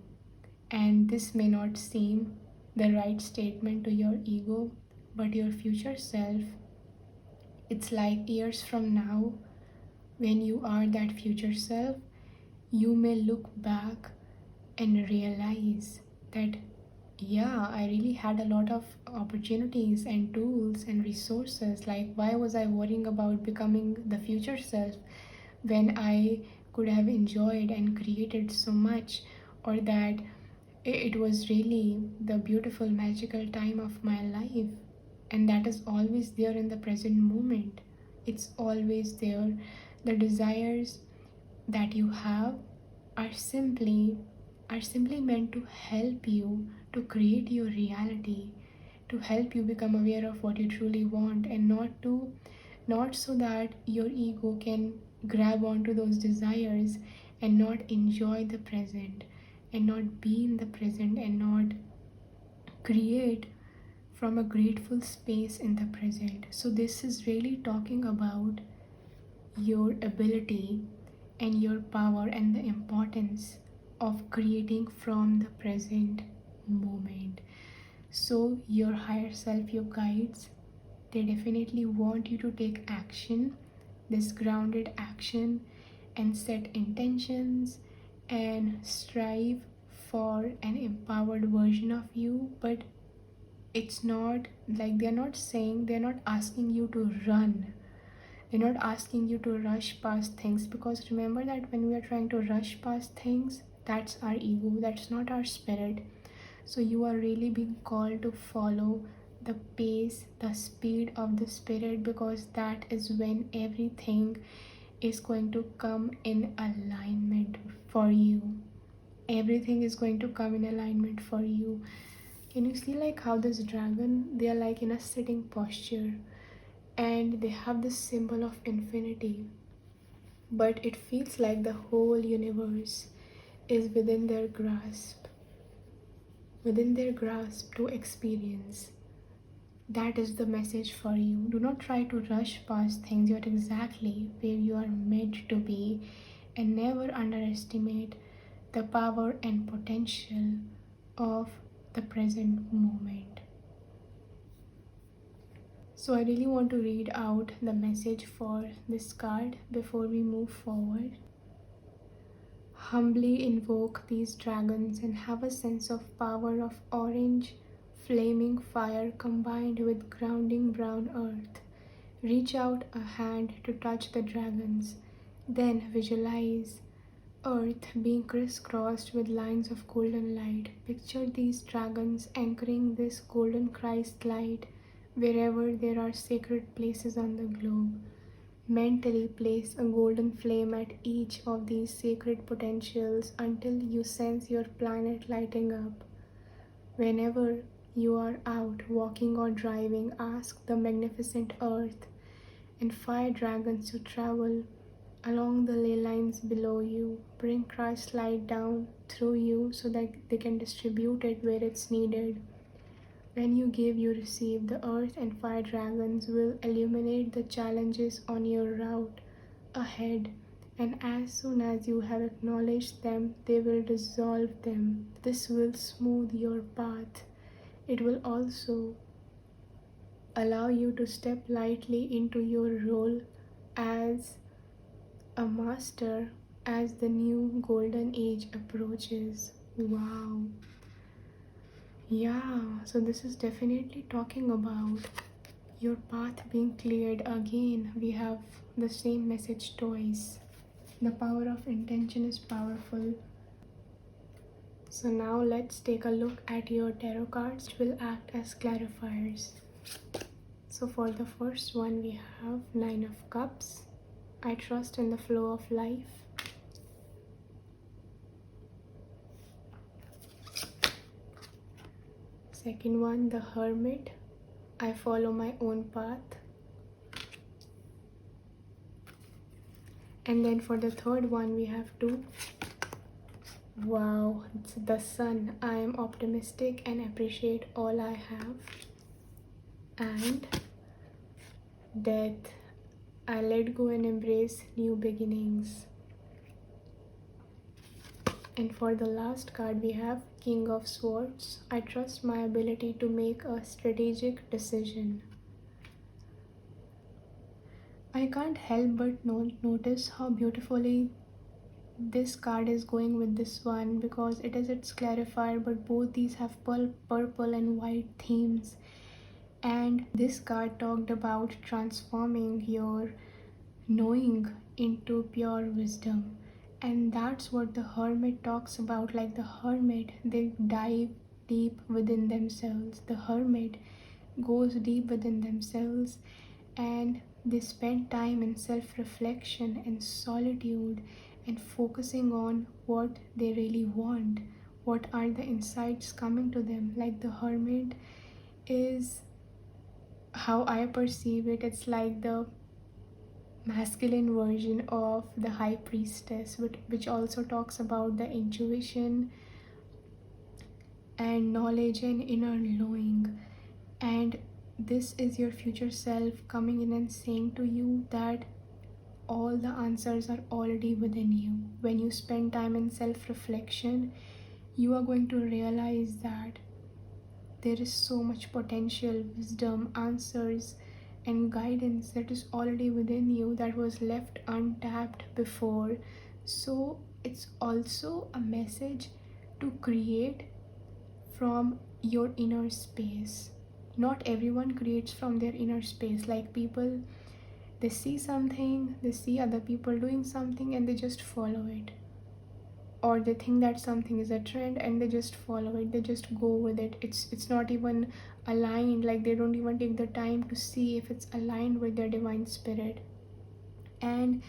Speaker 1: And this may not seem the right statement to your ego, but your future self, it's like years from now, when you are that future self, you may look back and realize that, yeah, I really had a lot of opportunities and tools and resources. Like, why was I worrying about becoming the future self when I could have enjoyed and created so much? Or that it was really the beautiful, magical time of my life. And that is always there in the present moment. It's always there. The desires that you have are simply meant to help you to create your reality, to help you become aware of what you truly want, and not so that your ego can grab onto those desires and not enjoy the present and not be in the present and not create from a grateful space in the present. So this is really talking about your ability and your power and the importance of creating from the present moment. So your higher self, your guides, they definitely want you to take action, this grounded action, and set intentions and strive for an empowered version of you. But it's not like they're not asking you to run. They're not asking you to rush past things, because remember that when we are trying to rush past things, that's our ego, that's not our spirit. So you are really being called to follow the pace, the speed of the spirit, because that is when everything is going to come in alignment for you. Everything is going to come in alignment for you. Can you see like how this dragon, they are like in a sitting posture and they have this symbol of infinity, but it feels like the whole universe is within their grasp to experience. That is the message for you. Do not try to rush past things. You're exactly where you are meant to be, and never underestimate the power and potential of the present moment. So I really want to read out the message for this card before we move forward. Humbly invoke these dragons and have a sense of power of orange, flaming fire combined with grounding brown earth. Reach out a hand to touch the dragons. Then visualize earth being crisscrossed with lines of golden light. Picture these dragons anchoring this golden Christ light wherever there are sacred places on the globe. Mentally place a golden flame at each of these sacred potentials until you sense your planet lighting up. Whenever you are out walking or driving, ask the magnificent earth and fire dragons to travel along the ley lines below you. Bring Christ's light down through you so that they can distribute it where it's needed. When you give, you receive. The earth and fire dragons will illuminate the challenges on your route ahead, and as soon as you have acknowledged them, they will dissolve them. This will smooth your path. It will also allow you to step lightly into your role as a master as the new golden age approaches. Wow. Yeah, so this is definitely talking about your path being cleared again. We have the same message twice. The power of intention is powerful. So now let's take a look at your tarot cards, which will act as clarifiers. So for the first one, we have Nine of Cups. I trust in the flow of life. Second one, the Hermit. I follow my own path. And then for the third one, we have two. Wow, it's the Sun. I am optimistic and appreciate all I have. And Death. I let go and embrace new beginnings. And for the last card, we have King of Swords. I trust my ability to make a strategic decision. I can't help but notice how beautifully this card is going with this one, because it is its clarifier, but both these have purple and white themes. And this card talked about transforming your knowing into pure wisdom, and that's what the Hermit talks about. Like the Hermit, they dive deep within themselves. The Hermit goes deep within themselves, and they spend time in self-reflection and solitude and focusing on what they really want, what are the insights coming to them. Like the Hermit is, how I perceive it, it's like the masculine version of the High Priestess, which also talks about the intuition and knowledge and inner knowing. And this is your future self coming in and saying to you that all the answers are already within you. When you spend time in self-reflection, you are going to realize that there is so much potential, wisdom, answers, and guidance that is already within you that was left untapped before. So it's also a message to create from your inner space. Not everyone creates from their inner space. Like people, they see something, they see other people doing something, and they just follow it. Or they think that something is a trend and they just follow it, they just go with it. It's not even aligned. Like they don't even take the time to see if it's aligned with their divine spirit. And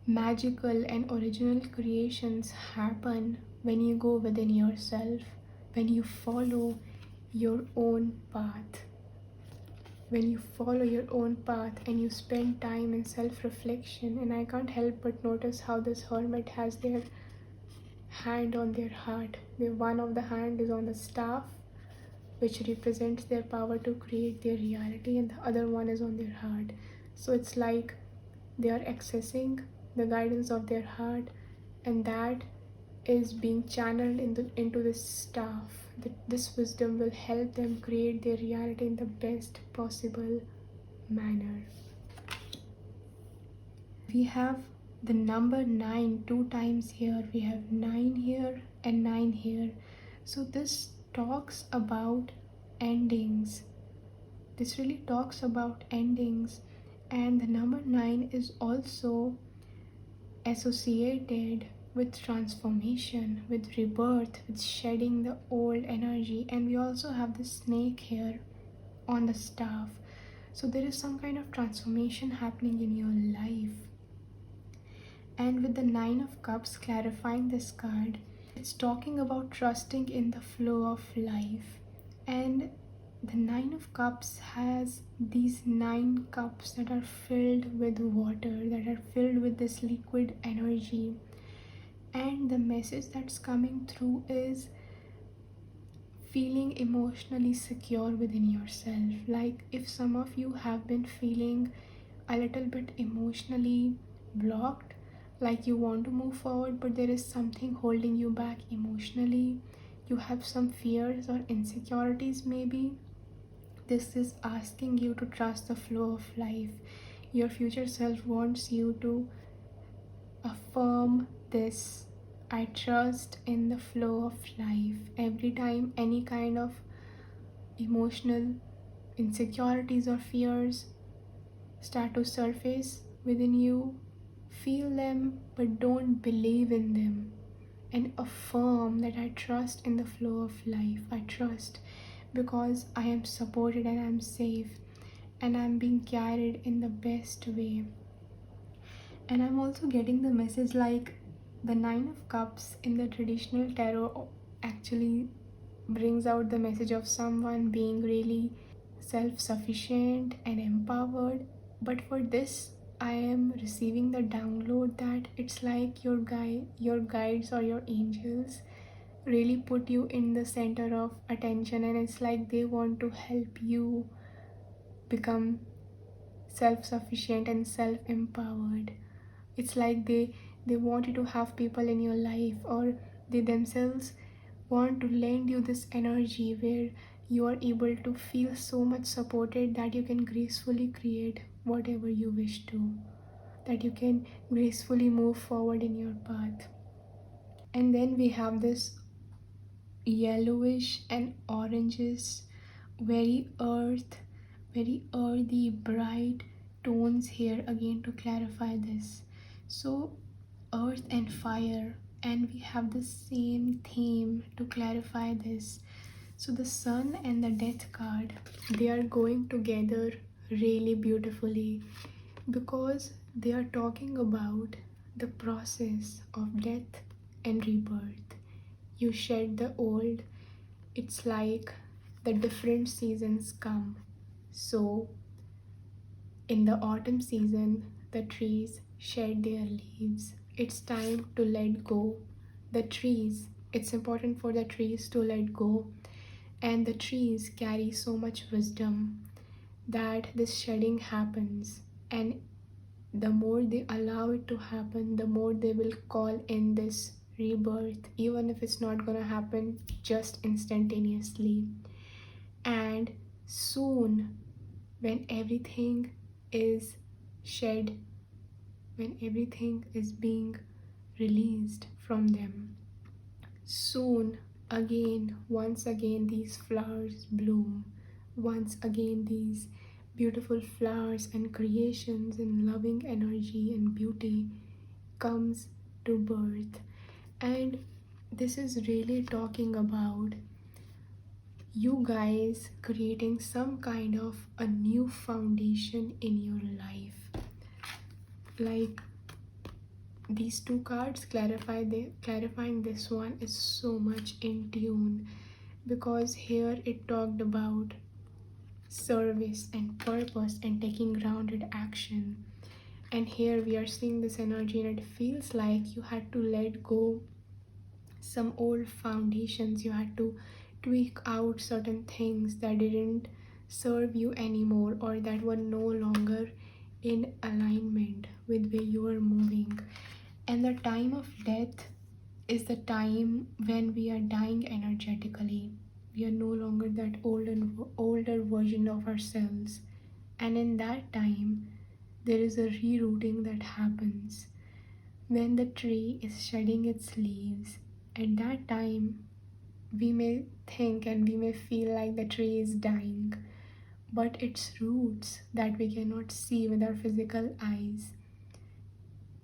Speaker 1: magical and original creations happen when you go within yourself, when you follow your own path. When you follow your own path and you spend time in self-reflection. And I can't help but notice how this Hermit has their hand on their heart. One of the hand is on the staff, which represents their power to create their reality, and the other one is on their heart. So it's like they are accessing the guidance of their heart, and that is being channeled into this staff. This wisdom will help them create their reality in the best possible manner. We have the number 9 two times here. We have 9 here and 9 here. So this talks about endings. This really talks about endings. And the number 9 is also associated with transformation, with rebirth, with shedding the old energy. And we also have the snake here on the staff. So there is some kind of transformation happening in your life. And with the 9 of Cups clarifying this card, it's talking about trusting in the flow of life. And the 9 of Cups has these 9 cups that are filled with water, that are filled with this liquid energy. And the message that's coming through is feeling emotionally secure within yourself. Like if some of you have been feeling a little bit emotionally blocked, like you want to move forward but there is something holding you back emotionally, you have some fears or insecurities maybe, this is asking you to trust the flow of life. Your future self wants you to affirm this: I trust in the flow of life. Every time any kind of emotional insecurities or fears start to surface within you, feel them but don't believe in them. And affirm that I trust in the flow of life. I trust because I am supported and I'm safe and I'm being carried in the best way. And I'm also getting the message like the Nine of Cups in the traditional tarot actually brings out the message of someone being really self sufficient and empowered. But for this, I am receiving the download that it's like your guides or your angels really put you in the center of attention, and it's like they want to help you become self sufficient and self empowered. It's like they want you to have people in your life, or they themselves want to lend you this energy where you are able to feel so much supported that you can gracefully create whatever you wish to, that you can gracefully move forward in your path. And then we have this yellowish and oranges, very very earthy, bright tones here again to clarify this. So, earth and fire, and we have the same theme to clarify this. So, the sun and the death card, they are going together really beautifully because they are talking about the process of death and rebirth. You shed the old, it's like the different seasons come. So, in the autumn season, the trees shed their leaves. It's time to let go. The trees, it's important for the trees to let go. And the trees carry so much wisdom that this shedding happens. And the more they allow it to happen, the more they will call in this rebirth, even if it's not going to happen just instantaneously. And soon, when everything is shed, when everything is being released from them, soon again, once again, these flowers bloom. Once again, these beautiful flowers and creations and loving energy and beauty comes to birth. And this is really talking about you guys creating some kind of a new foundation in your life. Like these two cards clarifying this one is so much in tune, because here it talked about service and purpose and taking grounded action, and here we are seeing this energy and it feels like you had to let go some old foundations. You had to tweak out certain things that didn't serve you anymore, or that were no longer in alignment with where you are moving. And the time of death is the time when we are dying energetically. We are no longer that older version of ourselves. And in that time, there is a rerouting that happens. When the tree is shedding its leaves, at that time, we may think and we may feel like the tree is dying, but its roots that we cannot see with our physical eyes,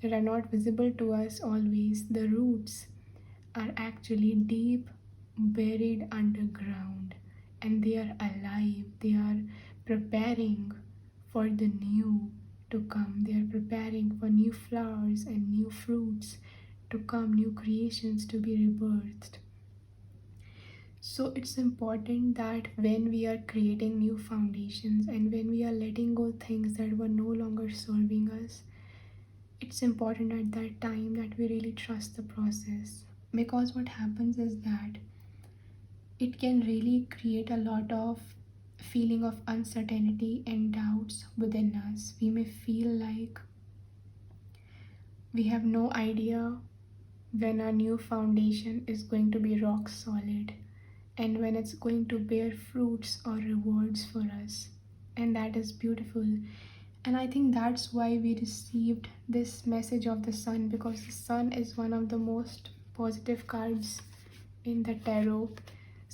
Speaker 1: that are not visible to us always, the roots are actually deep buried underground, and they are alive. They are preparing for the new to come. They are preparing for new flowers and new fruits to come, new creations to be rebirthed. So it's important that when we are creating new foundations and when we are letting go things that were no longer serving us, it's important at that time that we really trust the process. Because what happens is that it can really create a lot of feeling of uncertainty and doubts within us. We may feel like we have no idea when our new foundation is going to be rock solid and when it's going to bear fruits or rewards for us. And that is beautiful. And I think that's why we received this message of the sun, because the sun is one of the most positive cards in the tarot.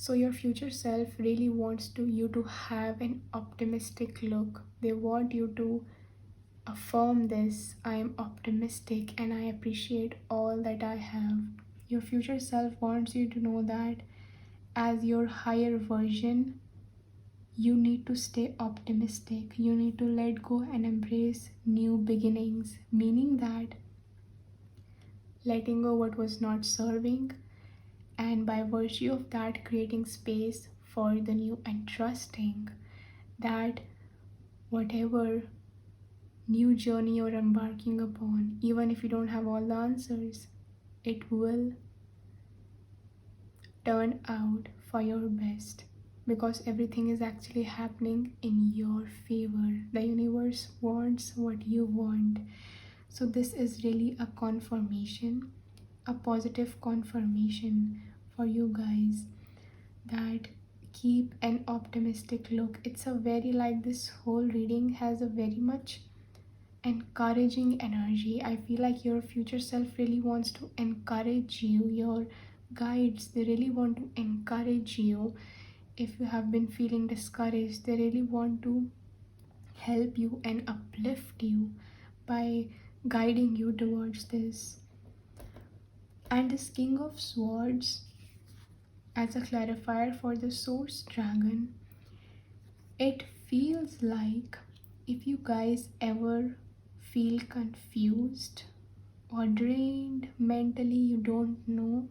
Speaker 1: So your future self really wants you to have an optimistic look. They want you to affirm this: I am optimistic and I appreciate all that I have. Your future self wants you to know that as your higher version, you need to stay optimistic. You need to let go and embrace new beginnings, meaning that letting go what was not serving, and by virtue of that, creating space for the new and trusting that whatever new journey you're embarking upon, even if you don't have all the answers, it will turn out for your best, because everything is actually happening in your favor. The universe wants what you want. So this is really a confirmation, a positive confirmation for you guys, that keep an optimistic look. It's a very, like, this whole reading has a very much encouraging energy. I feel like your future self really wants to encourage you. Your guides, they really want to encourage you. If you have been feeling discouraged, they really want to help you and uplift you by guiding you towards this. And this King of Swords, as a clarifier for the Source Dragon, it feels like if you guys ever feel confused or drained mentally, you don't know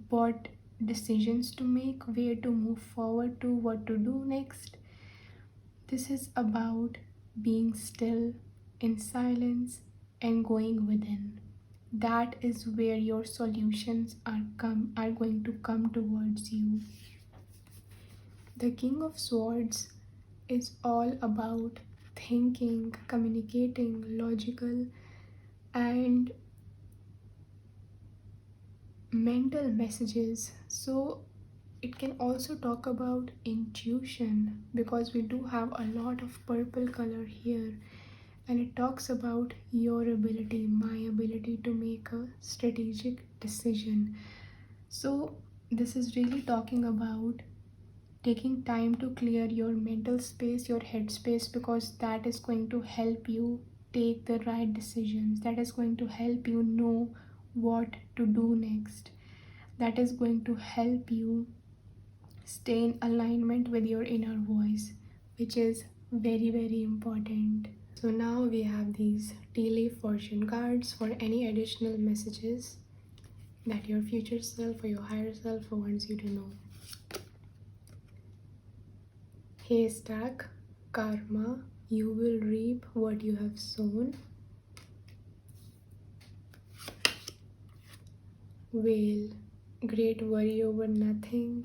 Speaker 1: what decisions to make, where to move forward to, what to do next. This is about being still in silence and going within. That is where your solutions are going to come towards you. The King of Swords is all about thinking, communicating, logical, and mental messages. So it can also talk about intuition, because we do have a lot of purple color here, and it talks about your ability, my ability to make a strategic decision. So this is really talking about taking time to clear your mental space, your head space, because that is going to help you take the right decisions. That is going to help you know what to do next. That is going to help you stay in alignment with your inner voice, which is very, very important. So now we have these tea leaf fortune cards for any additional messages that your future self or your higher self wants you to know. Haystack, karma, you will reap what you have sown. Whale, great worry over nothing.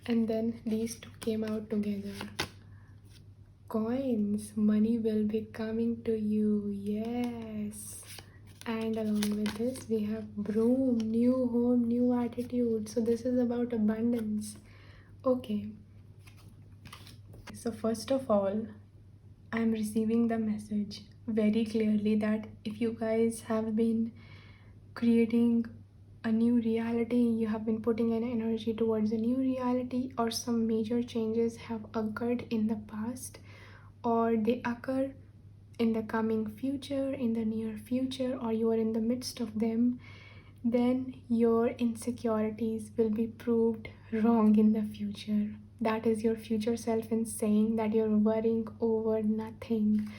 Speaker 1: And then these two came out together. Coins, money will be coming to you, yes. And along with this, we have broom, new home, new attitude. So this is about abundance. Okay. So first of all, I'm receiving the message very clearly that if you guys have been creating a new reality, you have been putting an energy towards a new reality, or some major changes have occurred in the past, or they occur in the coming future, in the near future, or you are in the midst of them, then your insecurities will be proved wrong in the future. That is your future self in saying that you're worrying over nothing.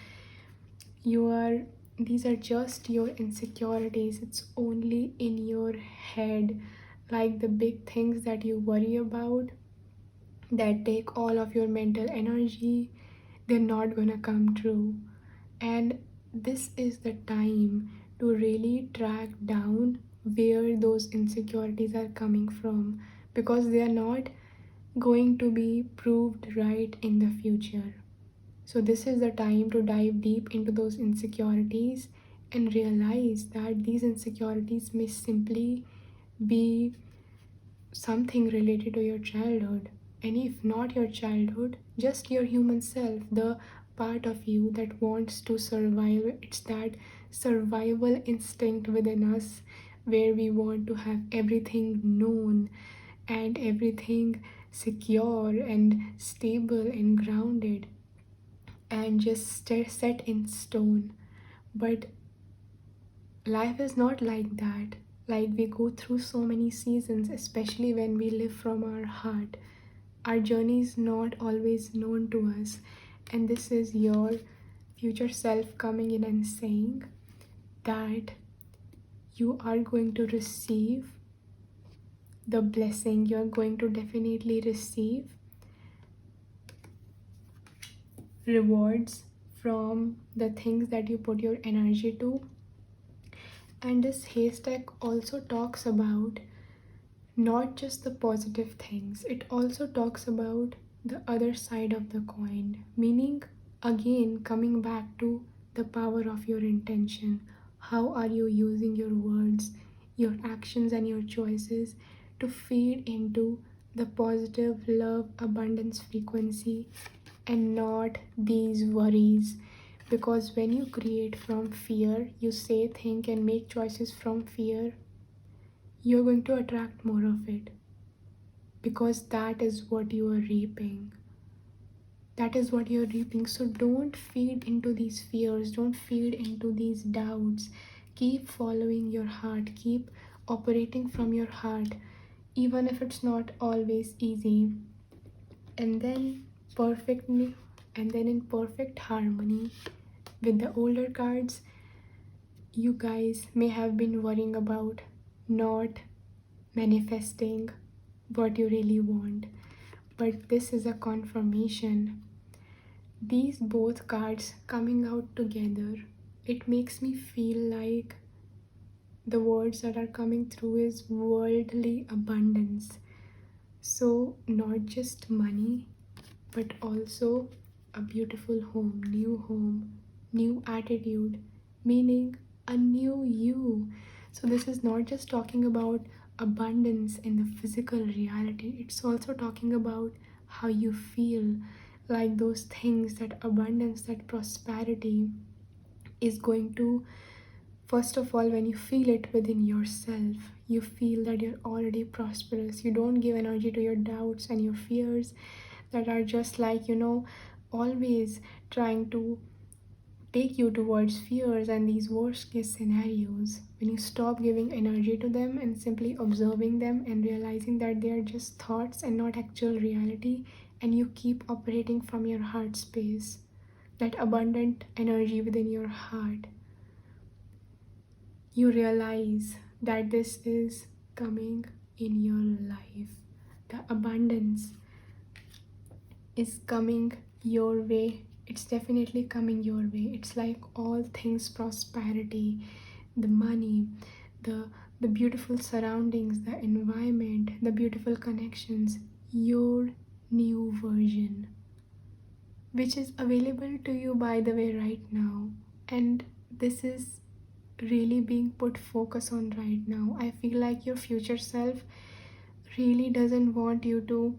Speaker 1: These are just your insecurities. It's only in your head. Like the big things that you worry about, that take all of your mental energy, they're not gonna come true. And this is the time to really track down where those insecurities are coming from, because they are not going to be proved right in the future. So this is the time to dive deep into those insecurities and realize that these insecurities may simply be something related to your childhood. And if not your childhood, just your human self, the part of you that wants to survive. It's that survival instinct within us, where we want to have everything known and everything secure and stable and grounded and just set in stone. But life is not like that. Like, we go through so many seasons, especially when we live from our heart. Our journey is not always known to us, and this is your future self coming in and saying that you are going to receive the blessing. You're going to definitely receive rewards from the things that you put your energy to. And this haystack also talks about not just the positive things, it also talks about the other side of the coin, meaning, again, coming back to the power of your intention. How are you using your words, your actions, and your choices to feed into the positive love abundance frequency and not these worries? Because when you create from fear, you say, think, and make choices from fear, you're going to attract more of it, because that is what you are reaping. That is what you're reaping. So don't feed into these fears, don't feed into these doubts. Keep following your heart, keep operating from your heart, even if it's not always easy. And then perfectly, and then in perfect harmony with the older cards, you guys may have been worrying about not manifesting what you really want, but this is a confirmation. These both cards coming out together, it makes me feel like the words that are coming through is worldly abundance. So not just money, but also a beautiful home, new attitude, meaning a new you. So this is not just talking about abundance in the physical reality, it's also talking about how you feel, like those things, that abundance, that prosperity is going to, first of all, when you feel it within yourself, you feel that you're already prosperous. You don't give energy to your doubts and your fears that are just like, always trying to take you towards fears and these worst case scenarios. When you stop giving energy to them and simply observing them and realizing that they are just thoughts and not actual reality, and you keep operating from your heart space, that abundant energy within your heart, you realize that this is coming in your life. The abundance is coming your way. It's definitely coming your way. It's like all things prosperity, the money, the beautiful surroundings, the environment, the beautiful connections, your new version, which is available to you, by the way, right now. And this is really being put focus on right now. I feel like your future self really doesn't want you to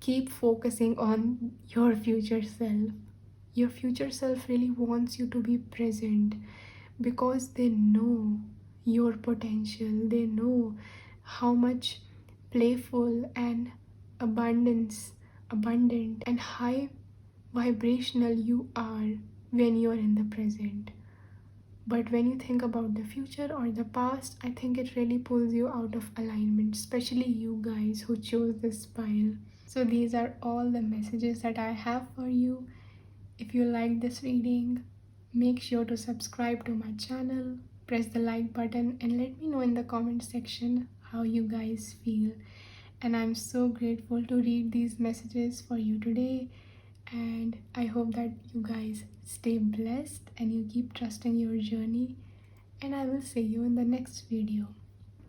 Speaker 1: keep focusing on your future self. Your future self really wants you to be present, because they know your potential. They know how much playful and abundant and high vibrational you are when you are in the present. But when you think about the future or the past, I think it really pulls you out of alignment, especially you guys who chose this pile. So these are all the messages that I have for you. If you like this reading, make sure to subscribe to my channel, press the like button, and let me know in the comment section how you guys feel. And I'm so grateful to read these messages for you today. And I hope that you guys stay blessed and you keep trusting your journey. And I will see you in the next video.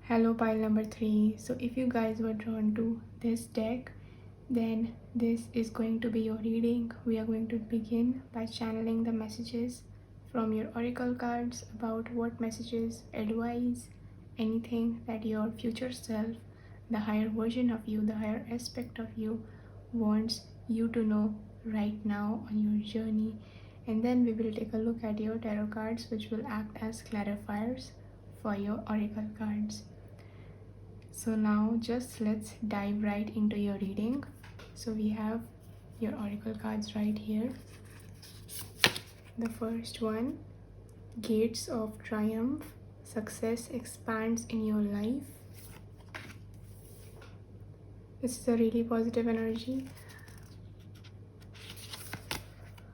Speaker 1: Hello, pile number 3. So if you guys were drawn to this deck, then this is going to be your reading. We are going to begin by channeling the messages from your oracle cards about what messages, advice, anything that your future self, the higher version of you, the higher aspect of you, wants you to know right now on your journey. and then we will take a look at your tarot cards, which will act as clarifiers for your oracle cards. So now just let's dive right into your reading. So we have your oracle cards right here. The first one, Gates of Triumph. Success expands in your life. This is a really positive energy.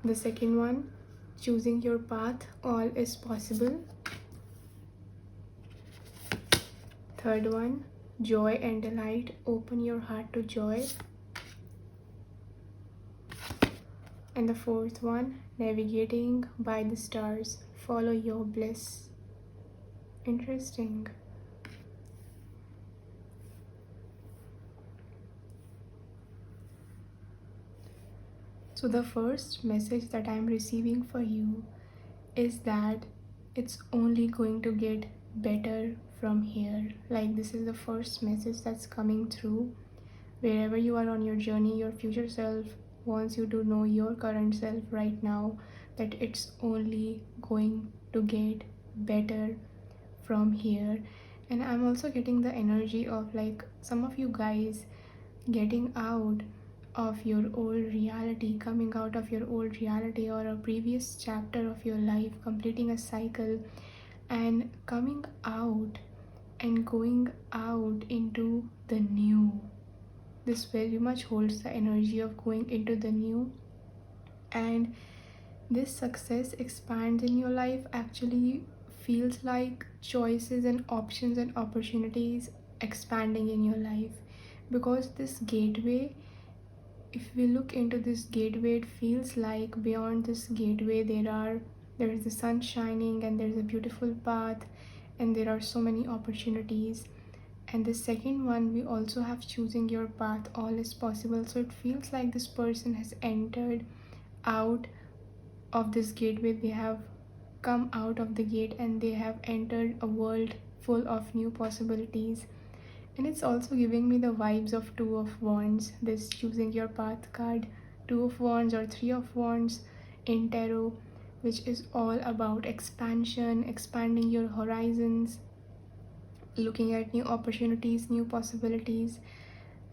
Speaker 1: The second one, choosing your path, all is possible. Third one, joy and delight, open your heart to joy. And the fourth one, navigating by the stars, follow your bliss. Interesting. So the first message that I'm receiving for you is that it's only going to get better from here. Like, this is the first message that's coming through. Wherever you are on your journey, your future self wants you to know your current self right now, that it's only going to get better from here. And I'm also getting the energy of like some of you guys getting out of your old reality, coming out of your old reality or a previous chapter of your life, completing a cycle and coming out and going out into the new. This very much holds the energy of going into the new, and this success expands in your life actually feels like choices and options and opportunities expanding in your life, because this gateway, if we look into this gateway, it feels like beyond this gateway there is the sun shining and there's a beautiful path and there are so many opportunities. And the second one, we also have choosing your path, all is possible. So it feels like this person has entered out of this gateway, they have come out of the gate and they have entered a world full of new possibilities. And it's also giving me the vibes of Two of Wands, this choosing your path card, Two of Wands or Three of Wands in tarot, which is all about expansion, expanding your horizons, looking at new opportunities, new possibilities.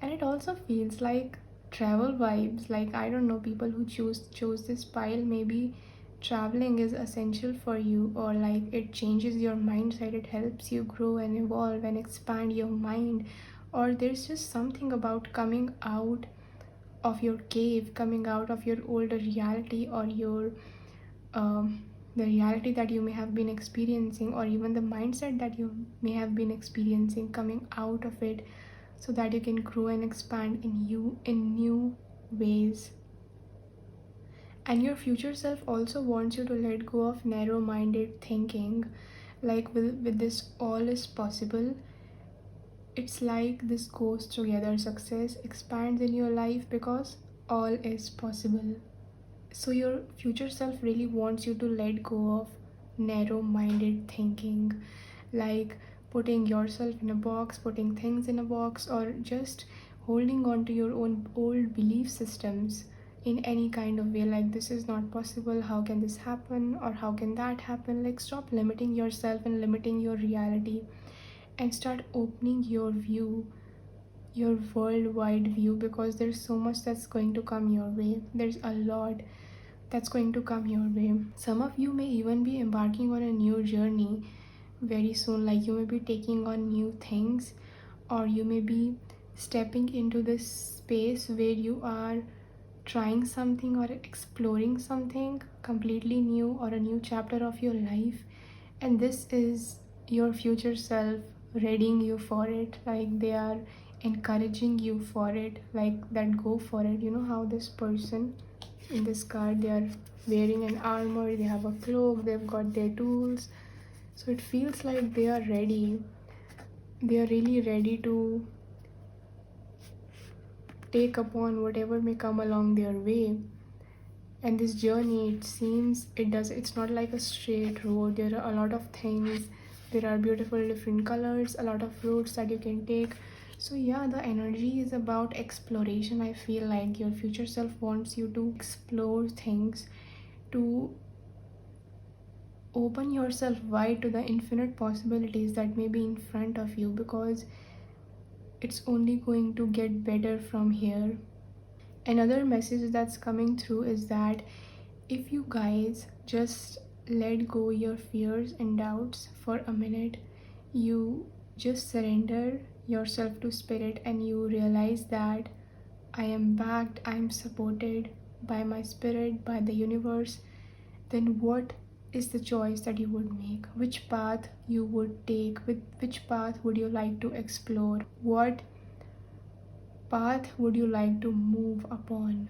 Speaker 1: And it also feels like travel vibes. Like, I don't know, people who chose this pile, maybe traveling is essential for you, or like it changes your mindset, it helps you grow and evolve and expand your mind, or there's just something about coming out of your cave, coming out of your older reality, or your the reality that you may have been experiencing, or even the mindset that you may have been experiencing, coming out of it so that you can grow and expand in new ways. And your future self also wants you to let go of narrow-minded thinking. Like, with this all is possible, it's like this goes together. Success expands in your life because all is possible. So your future self really wants you to let go of narrow-minded thinking, like putting yourself in a box, putting things in a box, or just holding on to your own old belief systems in any kind of way. Like, this is not possible, how can this happen, or how can that happen? Like, stop limiting yourself and limiting your reality and start opening your view, your worldwide view, because there's so much that's going to come your way. There's a lot that's going to come your way. Some of you may even be embarking on a new journey very soon. Like, you may be taking on new things, or you may be stepping into this space where you are trying something or exploring something completely new, or a new chapter of your life. And this is your future self readying you for it. Like, they are encouraging you for it, like that, go for it. You know how this person in this card, they are wearing an armor, they have a cloak, they've got their tools. So it feels like they are ready, they are really ready to take upon whatever may come along their way. And this journey, it seems it's not like a straight road. There are a lot of things, there are beautiful different colors, a lot of roads that you can take. So yeah, the energy is about exploration. I feel like your future self wants you to explore things, to open yourself wide to the infinite possibilities that may be in front of you, because it's only going to get better from here. Another message that's coming through is that if you guys just let go your fears and doubts for a minute, you just surrender yourself to spirit and you realize that I am backed, I am supported by my spirit, by the universe, then what is the choice that you would make? Which path you would take? Which path would you like to explore? What path would you like to move upon?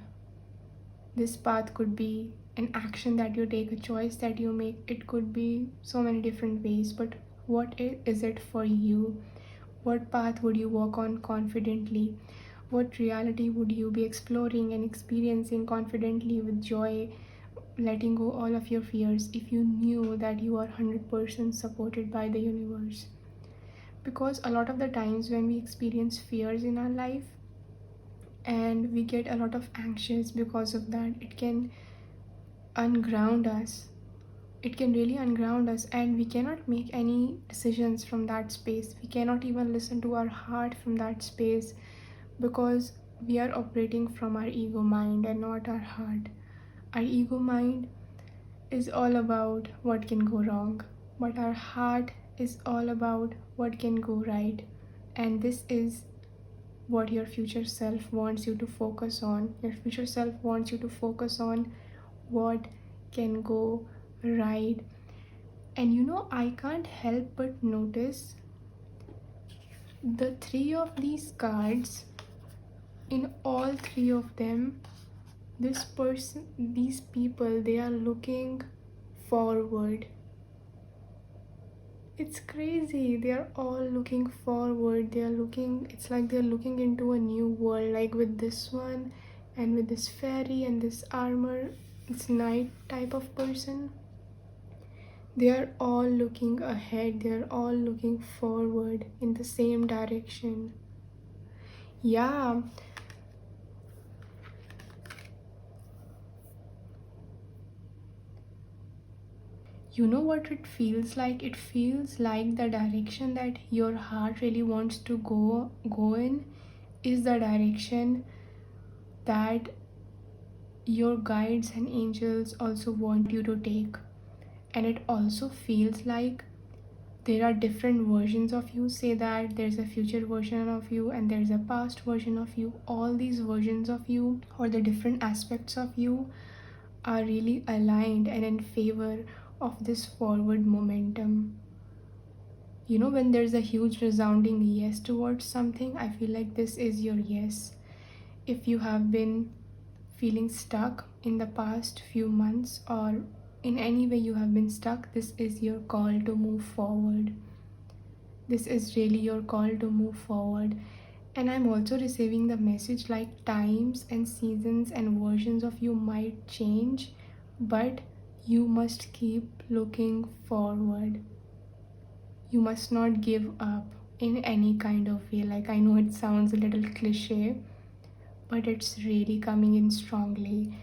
Speaker 1: This path could be an action that you take, a choice that you make. It could be so many different ways, but what is it for you? What path would you walk on confidently? What reality would you be exploring and experiencing confidently with joy, letting go all of your fears, if you knew that you are 100% supported by the universe? Because a lot of the times when we experience fears in our life and we get a lot of anxious because of that, it can unground us. It can really unground us, and we cannot make any decisions from that space. We cannot even listen to our heart from that space, because we are operating from our ego mind and not our heart. Our ego mind is all about what can go wrong, but our heart is all about what can go right. And this is what your future self wants you to focus on. Your future self wants you to focus on what can go right. And I can't help but notice the three of these cards. In all three of them, these people, they are looking forward. It's crazy. They are all looking forward. It's like they're looking into a new world, like with this one and with this fairy and this armor, this knight type of person. They are all looking ahead. They are all looking forward in the same direction. Yeah. You know what it feels like? It feels like the direction that your heart really wants to go in is the direction that your guides and angels also want you to take. And it also feels like there are different versions of you. Say that there's a future version of you and there's a past version of you. All these versions of you, or the different aspects of you, are really aligned and in favor of this forward momentum. When there's a huge resounding yes towards something, I feel like this is your yes. If you have been feeling stuck in the past few months, or in any way you have been stuck, this is your call to move forward. This is really your call to move forward. And I'm also receiving the message like times and seasons and versions of you might change, but you must keep looking forward. You must not give up in any kind of way. Like, I know it sounds a little cliche, but it's really coming in strongly.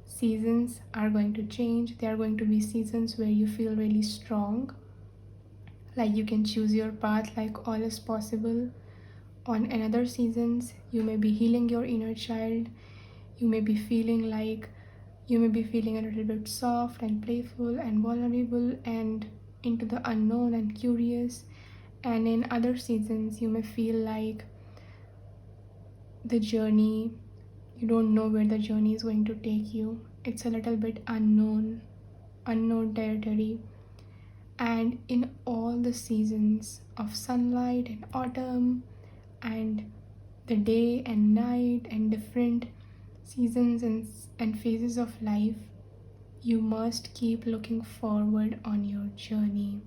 Speaker 1: Seasons are going to change. There are going to be seasons where you feel really strong, like you can choose your path, like all is possible. On another seasons, you may be healing your inner child. You may be feeling a little bit soft and playful and vulnerable and into the unknown and curious. And in other seasons, you may feel like the journey, you don't know where the journey is going to take you. It's a little bit unknown territory. And in all the seasons of sunlight and autumn and the day and night and different seasons and phases of life, you must keep looking forward on your journey.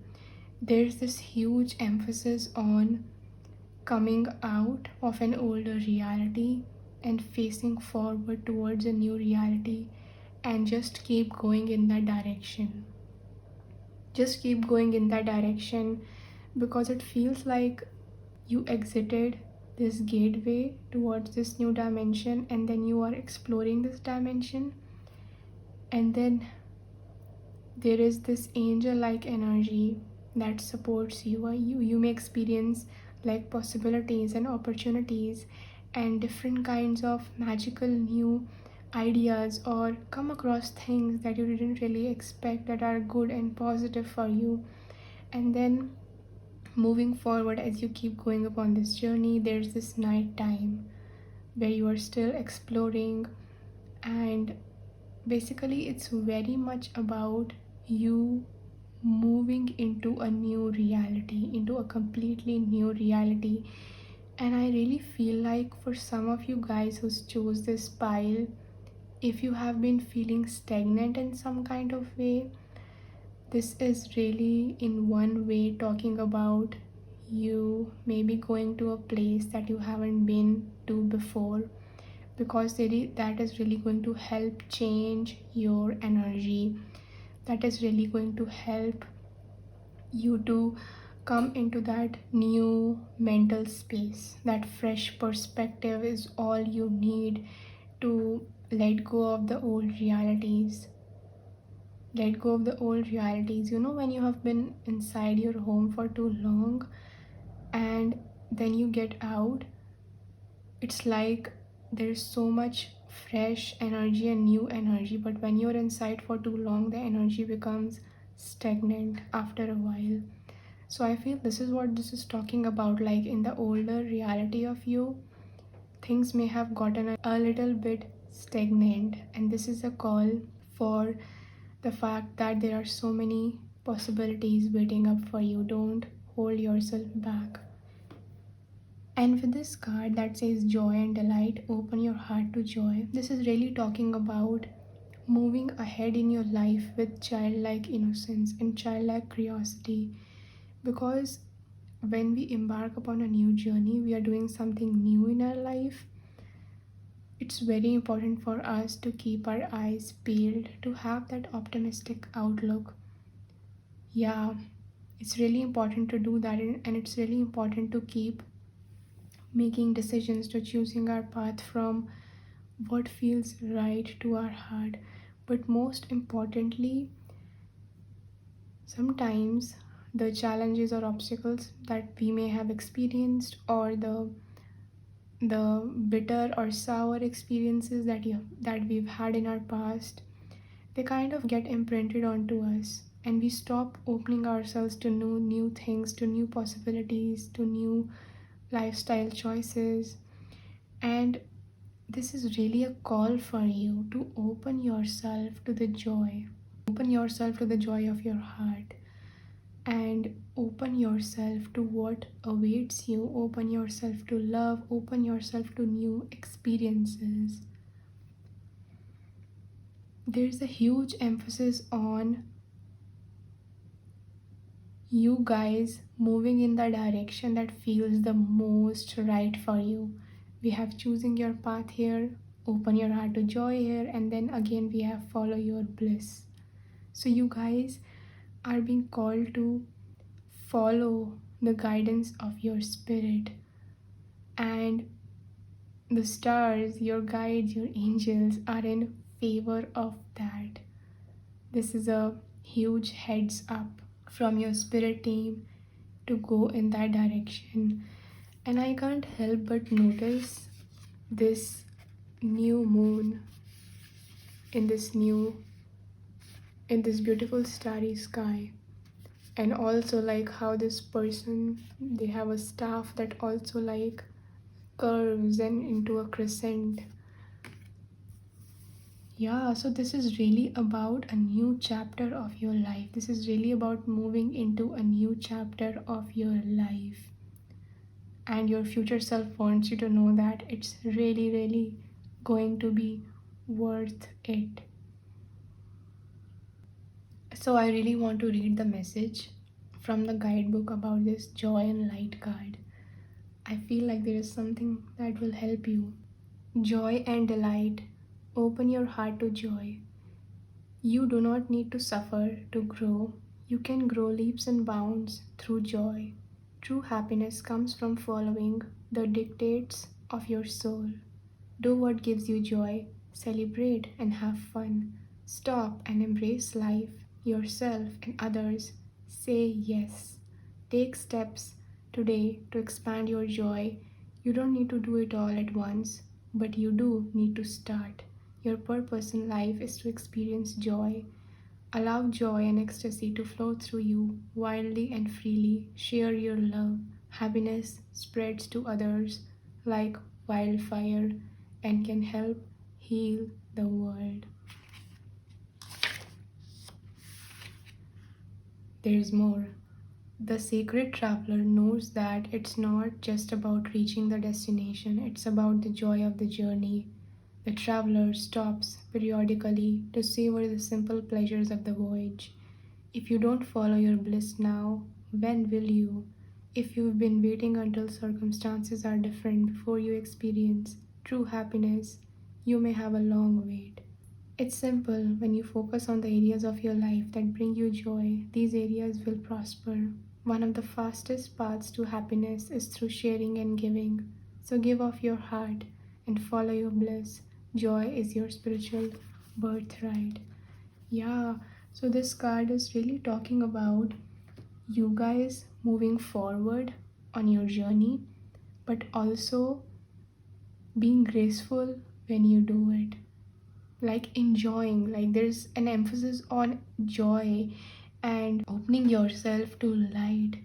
Speaker 1: There's this huge emphasis on coming out of an older reality and facing forward towards a new reality, and just keep going in that direction. Just keep going in that direction, because it feels like you exited this gateway towards this new dimension, and then you are exploring this dimension, and then there is this angel-like energy that supports you. You may experience like possibilities and opportunities and different kinds of magical new ideas, or come across things that you didn't really expect that are good and positive for you. And then moving forward, as you keep going upon this journey, there's this night time where you are still exploring, and basically it's very much about you moving into a new reality, into a completely new reality. And I really feel like for some of you guys who chose this pile, if you have been feeling stagnant in some kind of way, this is really in one way talking about you maybe going to a place that you haven't been to before, because that is really going to help change your energy. That is really going to help you to come into that new mental space. That fresh perspective is all you need to let go of the old realities. Let go of the old realities. You know, when you have been inside your home for too long and then you get out, it's like there's so much fresh energy and new energy, but when you're inside for too long, the energy becomes stagnant after a while. So I feel this is what this is talking about. Like in the older reality of you, things may have gotten a little bit stagnant, and this is a call for the fact that there are so many possibilities waiting up for you. Don't hold yourself back. And with this card that says joy and delight, open your heart to joy. This is really talking about moving ahead in your life with childlike innocence and childlike curiosity. Because when we embark upon a new journey, we are doing something new in our life. It's very important for us to keep our eyes peeled, to have that optimistic outlook. Yeah, it's really important to do that, and it's really important to keep making decisions, to choosing our path from what feels right to our heart. But most importantly, sometimes the challenges or obstacles that we may have experienced, or the bitter or sour experiences that we've had in our past, they kind of get imprinted onto us, and we stop opening ourselves to new things, to new possibilities, to new lifestyle choices. And this is really a call for you to open yourself to the joy. Open yourself to the joy of your heart, and open yourself to what awaits you. Open yourself to love, open yourself to new experiences. There's a huge emphasis on you guys moving in the direction that feels the most right for you. We have choosing your path here, open your heart to joy here, and then again we have follow your bliss. So you guys are being called to follow the guidance of your spirit, and the stars, your guides, your angels are in favor of that. This is a huge heads up from your spirit team to go in that direction. And I can't help but notice this new moon in this beautiful starry sky. And also like how this person, they have a staff that also like curves and into a crescent. Yeah, so this is really about a new chapter of your life. This is really about moving into a new chapter of your life. And your future self wants you to know that it's really, really going to be worth it. So I really want to read the message from the guidebook about this joy and light card. I feel like there is something that will help you. Joy and delight. Open your heart to joy. You do not need to suffer to grow. You can grow leaps and bounds through joy. True happiness comes from following the dictates of your soul. Do what gives you joy. Celebrate and have fun. Stop and embrace life. yourself, and others. Say yes. Take steps today to expand your joy. You don't need to do it all at once, but you do need to start. Your purpose in life is to experience joy. Allow joy and ecstasy to flow through you wildly and freely. Share your love. Happiness spreads to others like wildfire and can help heal the world. There's more. The sacred traveler knows that it's not just about reaching the destination, it's about the joy of the journey. The traveler stops periodically to savor the simple pleasures of the voyage. If you don't follow your bliss now, when will you? If you've been waiting until circumstances are different before you experience true happiness, you may have a long wait. It's simple. When you focus on the areas of your life that bring you joy, these areas will prosper. One of the fastest paths to happiness is through sharing and giving. So give off your heart and follow your bliss. Joy is your spiritual birthright. Yeah, so this card is really talking about you guys moving forward on your journey, but also being graceful when you do it. Like enjoying, like there's an emphasis on joy and opening yourself to light,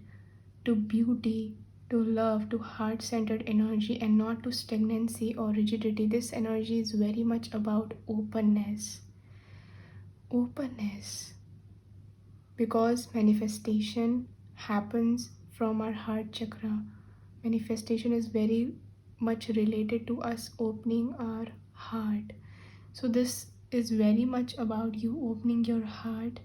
Speaker 1: to beauty, to love, to heart-centered energy, and not to stagnancy or rigidity. This energy is very much about openness, because manifestation happens from our heart chakra. Manifestation is very much related to us opening our heart. So this is very much about you opening your heart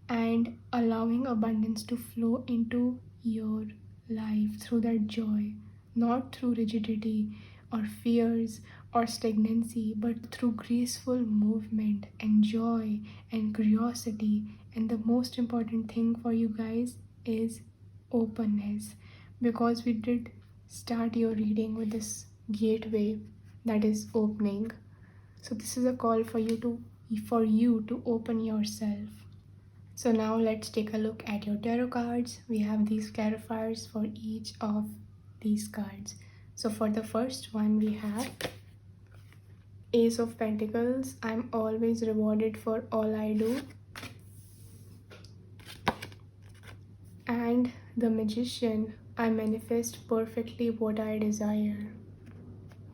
Speaker 1: and allowing abundance to flow into your life through that joy, not through rigidity or fears or stagnancy, but through graceful movement and joy and curiosity. And the most important thing for you guys is openness, because we did start your reading with this gateway that is opening. So this is a call for you to open yourself. So now let's take a look at your tarot cards. We have these clarifiers for each of these cards. So for the first one, we have Ace of Pentacles. I'm always rewarded for all I do. And the Magician. I manifest perfectly what I desire.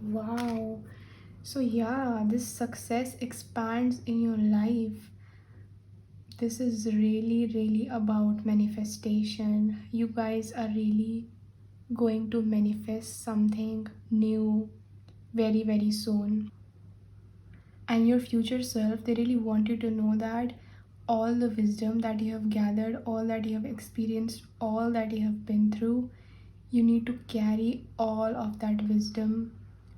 Speaker 1: Wow. So yeah, this success expands in your life. This is really about manifestation. You guys are really going to manifest something new very soon. And your future self, they really want you to know that all the wisdom that you have gathered, all that you have experienced, all that you have been through, you need to carry all of that wisdom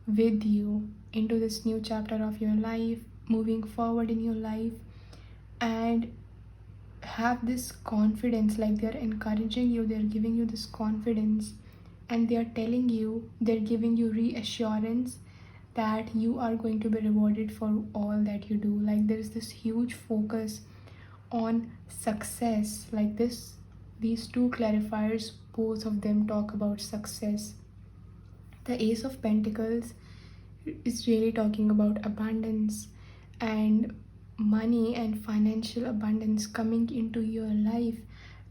Speaker 1: with you into this new chapter of your life, moving forward in your life, and have this confidence. Like they're encouraging you, they're giving you this confidence, and they're telling you, they're giving you reassurance that you are going to be rewarded for all that you do. Like there's this huge focus on success. Like these two clarifiers, both of them talk about success. The Ace of Pentacles is really talking about abundance and money and financial abundance coming into your life,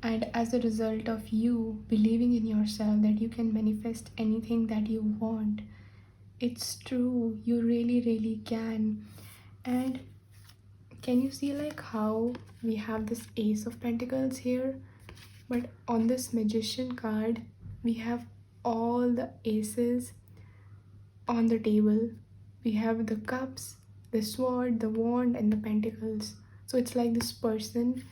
Speaker 1: and as a result of you believing in yourself that you can manifest anything that you want. It's true, you really can. And can you see like how we have this Ace of Pentacles here, but on this Magician card we have all the aces on the table. We have the cups, the sword, the wand, and the pentacles. So it's like this person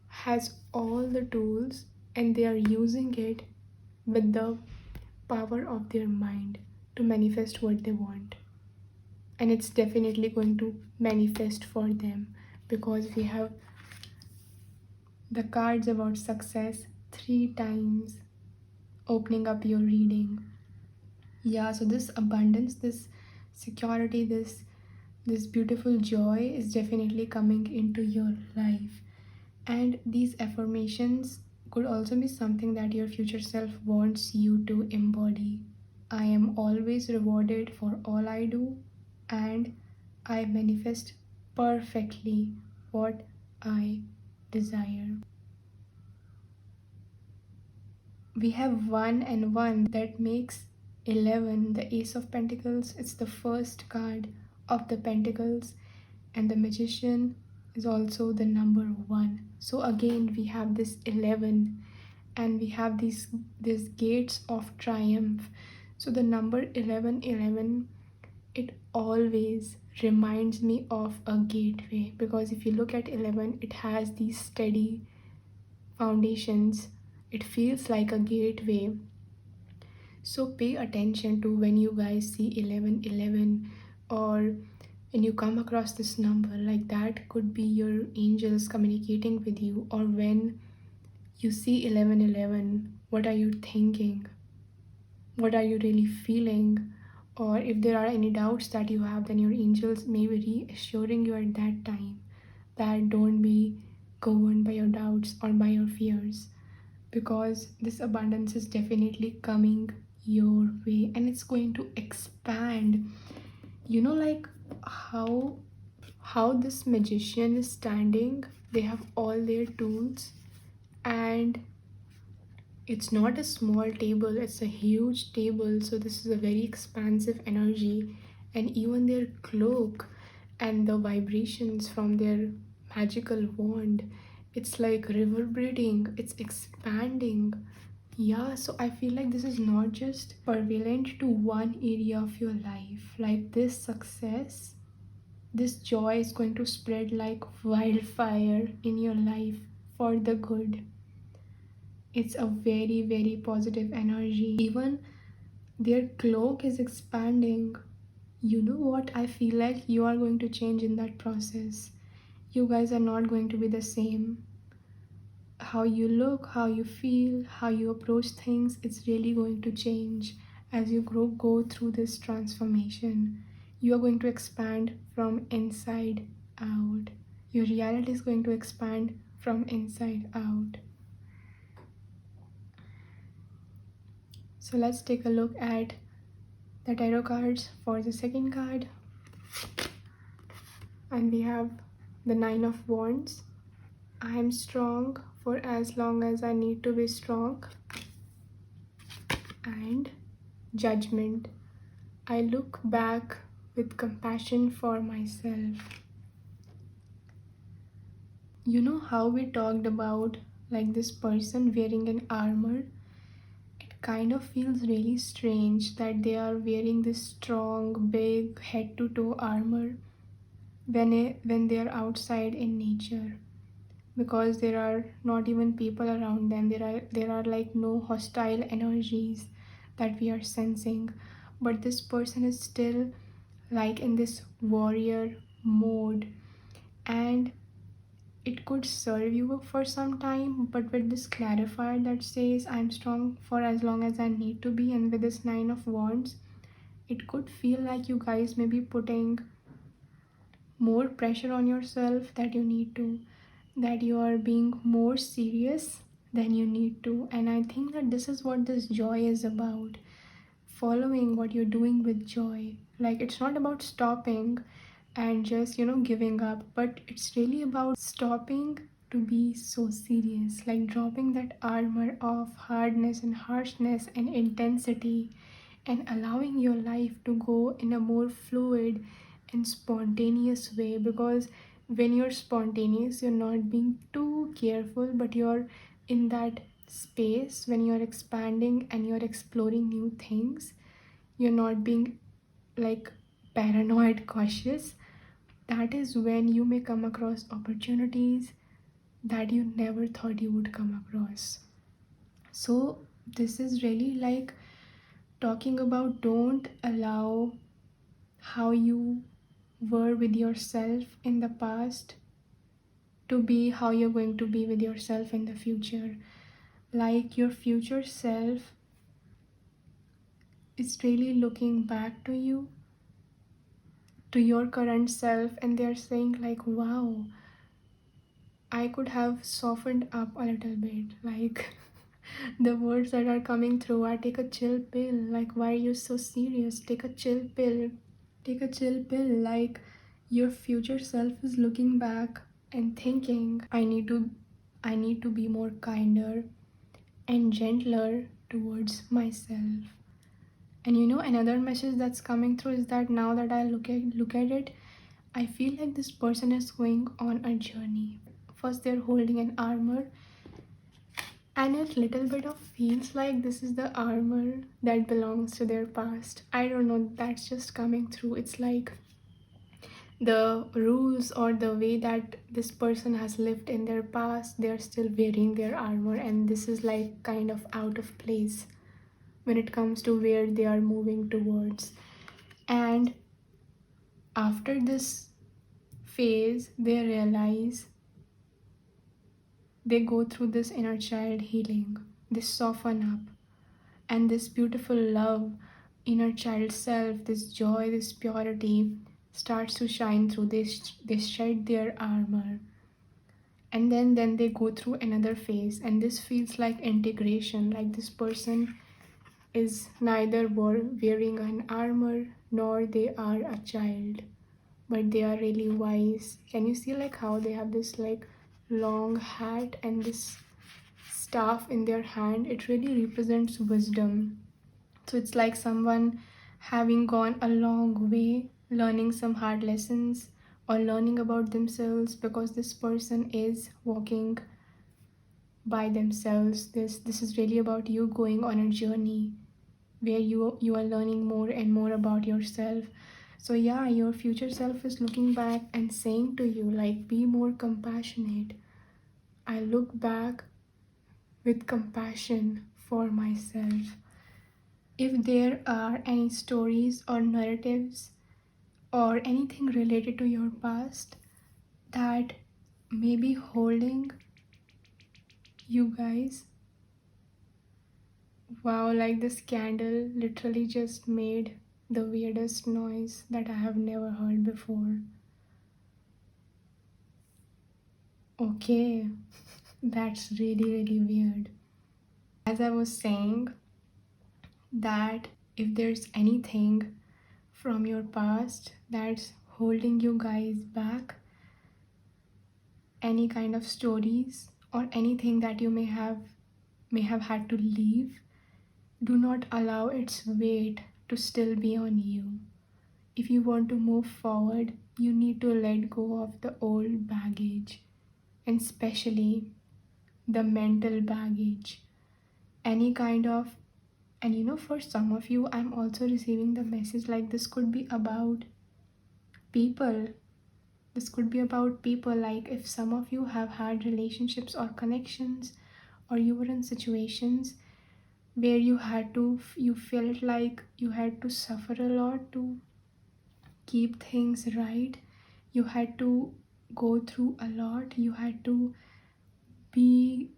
Speaker 1: has all the tools and they are using it with the power of their mind to manifest what they want. And it's definitely going to manifest for them, because we have the cards about success 3 times opening up your reading. Yeah, so this abundance, this security, this beautiful joy is definitely coming into your life. And these affirmations could also be something that your future self wants you to embody. I am always rewarded for all I do, and I manifest perfectly what I desire. We have 1 and 1 that makes 11, the Ace of Pentacles. It's the first card of the Pentacles, and the Magician is also the number 1. So again we have this 11, and we have these gates of triumph. So the number 11, it always reminds me of a gateway, because if you look at 11, it has these steady foundations. It feels like a gateway. So pay attention to when you guys see 1111, or when you come across this number, like that could be your angels communicating with you. Or when you see 1111, what are you thinking? What are you really feeling? Or if there are any doubts that you have, then your angels may be reassuring you at that time that don't be governed by your doubts or by your fears, because this abundance is definitely coming your way, and it's going to expand. Like how this magician is standing, they have all their tools, and it's not a small table, it's a huge table. So this is a very expansive energy, and even their cloak and the vibrations from their magical wand, it's like reverberating, it's expanding. Yeah, so I feel like this is not just prevalent to one area of your life. Like this success, this joy is going to spread like wildfire in your life for the good. It's a very, very positive energy. Even their cloak is expanding. You know what? I feel like you are going to change in that process. You guys are not going to be the same. How you look, how you feel, how you approach things, it's really going to change as you go through this transformation. You are going to expand from inside out. Your reality is going to expand from inside out. So let's take a look at the tarot cards for the second card. And we have the Nine of Wands. I am strong for as long as I need to be strong. And Judgment. I look back with compassion for myself. You know how we talked about like this person wearing an armor? It kind of feels really strange that they are wearing this strong, big, head to toe armor when they are outside in nature, because there are not even people around them. There are like no hostile energies that we are sensing, but this person is still like in this warrior mode, and it could serve you for some time. But with this clarifier that says I'm strong for as long as I need to be, and with this Nine of Wands, it could feel like you guys may be putting more pressure on yourself, that you are being more serious than you need to. And I think that this is what this joy is about, following what you're doing with joy. Like it's not about stopping and just giving up, but it's really about stopping to be so serious, like dropping that armor of hardness and harshness and intensity, and allowing your life to go in a more fluid and spontaneous way. Because when you're spontaneous, you're not being too careful, but you're in that space when you're expanding and you're exploring new things. You're not being like paranoid cautious. That is when you may come across opportunities that you never thought you would come across. So this is really like talking about don't allow how you were with yourself in the past to be how you're going to be with yourself in the future. Like your future self is really looking back to you, to your current self, and they're saying like, wow, I could have softened up a little bit. Like the words that are coming through are take a chill pill. Like, why are you so serious? Take a chill pill. Take a chill pill. Like, your future self is looking back and thinking, I need to be more kinder and gentler towards myself. And another message that's coming through is that now that I look at it, I feel like this person is going on a journey. First, they're holding an armor, and it little bit of feels like this is the armor that belongs to their past. I don't know, that's just coming through. It's like the rules or the way that this person has lived in their past, they're still wearing their armor, and this is like kind of out of place when it comes to where they are moving towards. And after this phase, they realize, they go through this inner child healing, they soften up, and this beautiful love, inner child self, this joy, this purity starts to shine through. They shed their armor, and then they go through another phase, and this feels like integration. Like this person is neither wearing an armor nor they are a child, but they are really wise. Can you see like how they have this like long hat and this staff in their hand? It really represents wisdom. So it's like someone having gone a long way, learning some hard lessons or learning about themselves, because this person is walking by themselves. This is really about you going on a journey where you are learning more and more about yourself. So yeah, your future self is looking back and saying to you, like, be more compassionate. I look back with compassion for myself. If there are any stories or narratives or anything related to your past that may be holding you guys, wow, like this candle literally just made the weirdest noise that I have never heard before. Okay, that's really weird. As I was saying, that if there's anything from your past that's holding you guys back, any kind of stories or anything that you may have had to leave, do not allow its weight to still be on you. If you want to move forward, you need to let go of the old baggage, and especially the mental baggage. Any kind of, and for some of you, I'm also receiving the message like this could be about people. This could be about people. Like if some of you have had relationships or connections, or you were in situations where you felt like you had to suffer a lot to keep things right. You had to go through a lot. You had to be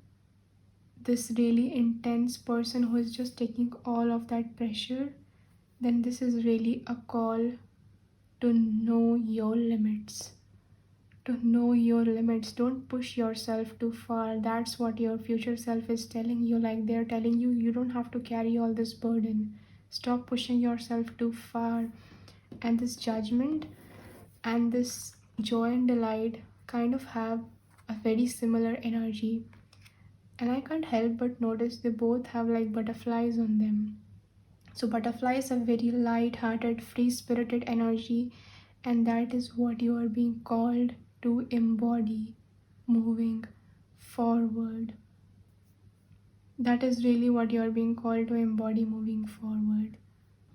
Speaker 1: this really intense person who is just taking all of that pressure. Then this is really a call to know your limits. To know your limits. Don't push yourself too far. That's what your future self is telling you. Like they're telling you, you don't have to carry all this burden. Stop pushing yourself too far. And this judgment and this joy and delight kind of have a very similar energy. And I can't help but notice they both have like butterflies on them. So butterflies have very light-hearted, free-spirited energy, and that is what you are being called to embody moving forward. That is really what you are being called to embody moving forward.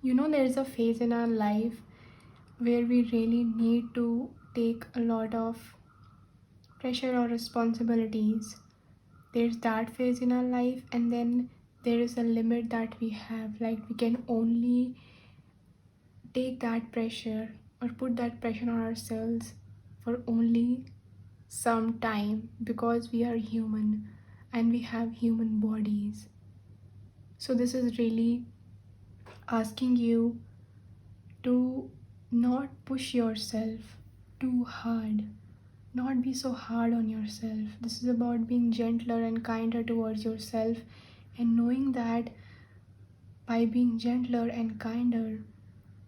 Speaker 1: There's a phase in our life where we really need to take a lot of pressure or responsibilities. There's that phase in our life, and then there is a limit that we have. Like we can only take that pressure or put that pressure on ourselves for only some time, because we are human and we have human bodies. So this is really asking you to not push yourself too hard. not be so hard on yourself. This is about being gentler and kinder towards yourself, and knowing that by being gentler and kinder,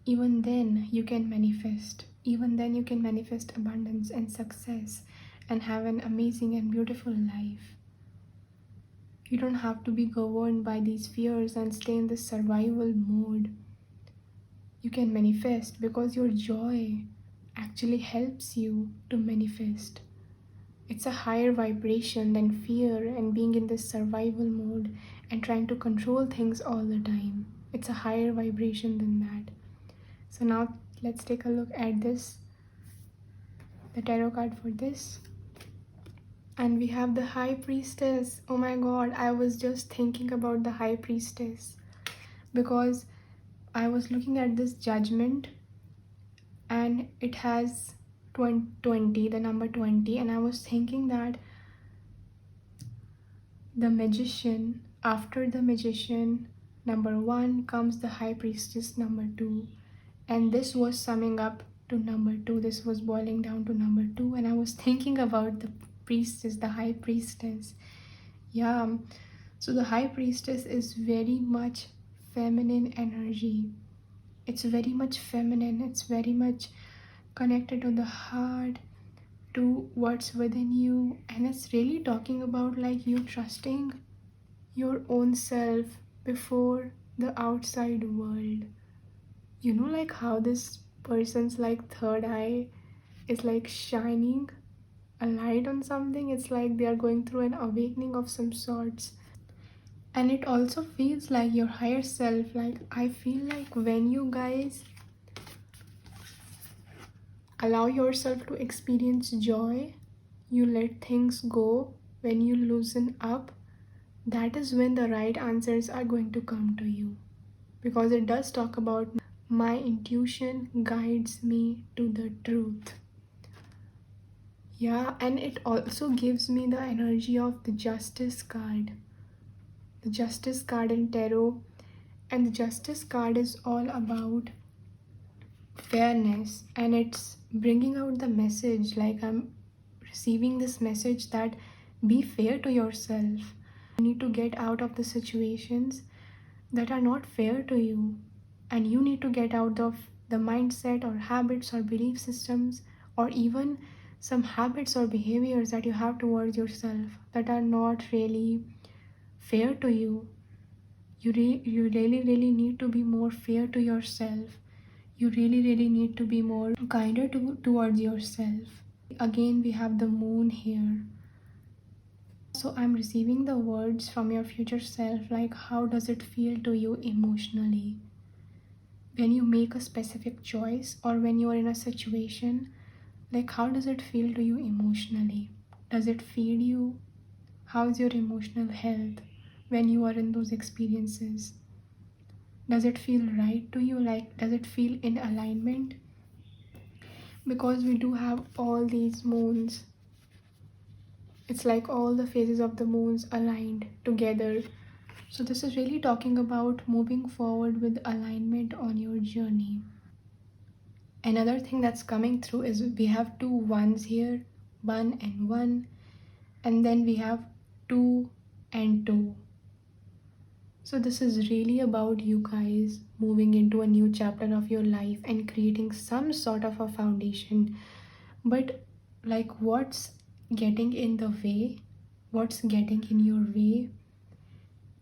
Speaker 1: even then you can manifest. Even then you can manifest abundance and success and have an amazing and beautiful life. You don't have to be governed by these fears and stay in this survival mode. You can manifest because your joy actually helps you to manifest. It's a higher vibration than fear and being in this survival mode and trying to control things all the time. It's a higher vibration than that. So now let's take a look at this, the tarot card for this. And we have the High Priestess. Oh my god, I was just thinking about the High Priestess because I was looking at this judgment and it has 20, the number 20, and I was thinking that the Magician, after the Magician number 1 comes the High Priestess number 2, and this was summing up to number 2. This was boiling down to number 2, and I was thinking about the priestess, the High Priestess. Yeah, so the High Priestess is very much feminine energy. It's very much feminine. It's very much connected to the heart, to what's within you, and it's really talking about like you trusting your own self before the outside world. You know, like how this person's like third eye is like shining a light on something. It's like they are going through an awakening of some sorts. And it also feels like your higher self, like I feel like when you guys allow yourself to experience joy, you let things go, when you loosen up, that is when the right answers are going to come to you. Because it does talk about my intuition guides me to the truth. Yeah, and it also gives me the energy of the Justice card. The Justice card in tarot, and the Justice card is all about fairness, and it's bringing out the message, like I'm receiving this message that be fair to yourself. You need to get out of the situations that are not fair to you, and you need to get out of the mindset or habits or belief systems or even some habits or behaviors that you have towards yourself that are not really fair to you. You really need to be more fair to yourself. You really need to be more kinder towards yourself. Again, we have the moon here. So I'm receiving the words from your future self, like how does it feel to you emotionally when you make a specific choice, or when you are in a situation, like how does it feel to you emotionally? Does it feed you? How's your emotional health when you are in those experiences? Does it feel right to you? Like, does it feel in alignment? Because we do have all these moons. It's like all the phases of the moons aligned together. So this is really talking about moving forward with alignment on your journey. Another thing that's coming through is we have 2 ones here, 1 and 1, and then we have 2 and 2. So this is really about you guys moving into a new chapter of your life and creating some sort of a foundation. But like what's getting in the way, what's getting in your way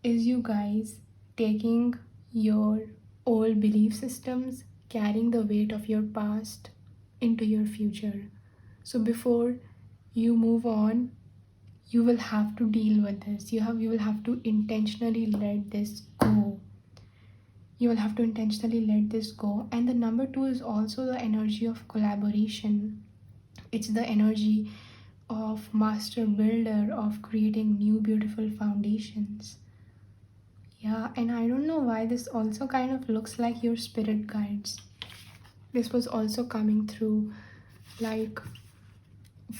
Speaker 1: is you guys taking your old belief systems, carrying the weight of your past into your future. So before you move on, you will have to deal with this. You will have to intentionally let this go. You will have to intentionally let this go. And the number 2 is also the energy of collaboration. It's the energy of master builder, of creating new beautiful foundations. Yeah, and I don't know why this also kind of looks like your spirit guides. This was also coming through, like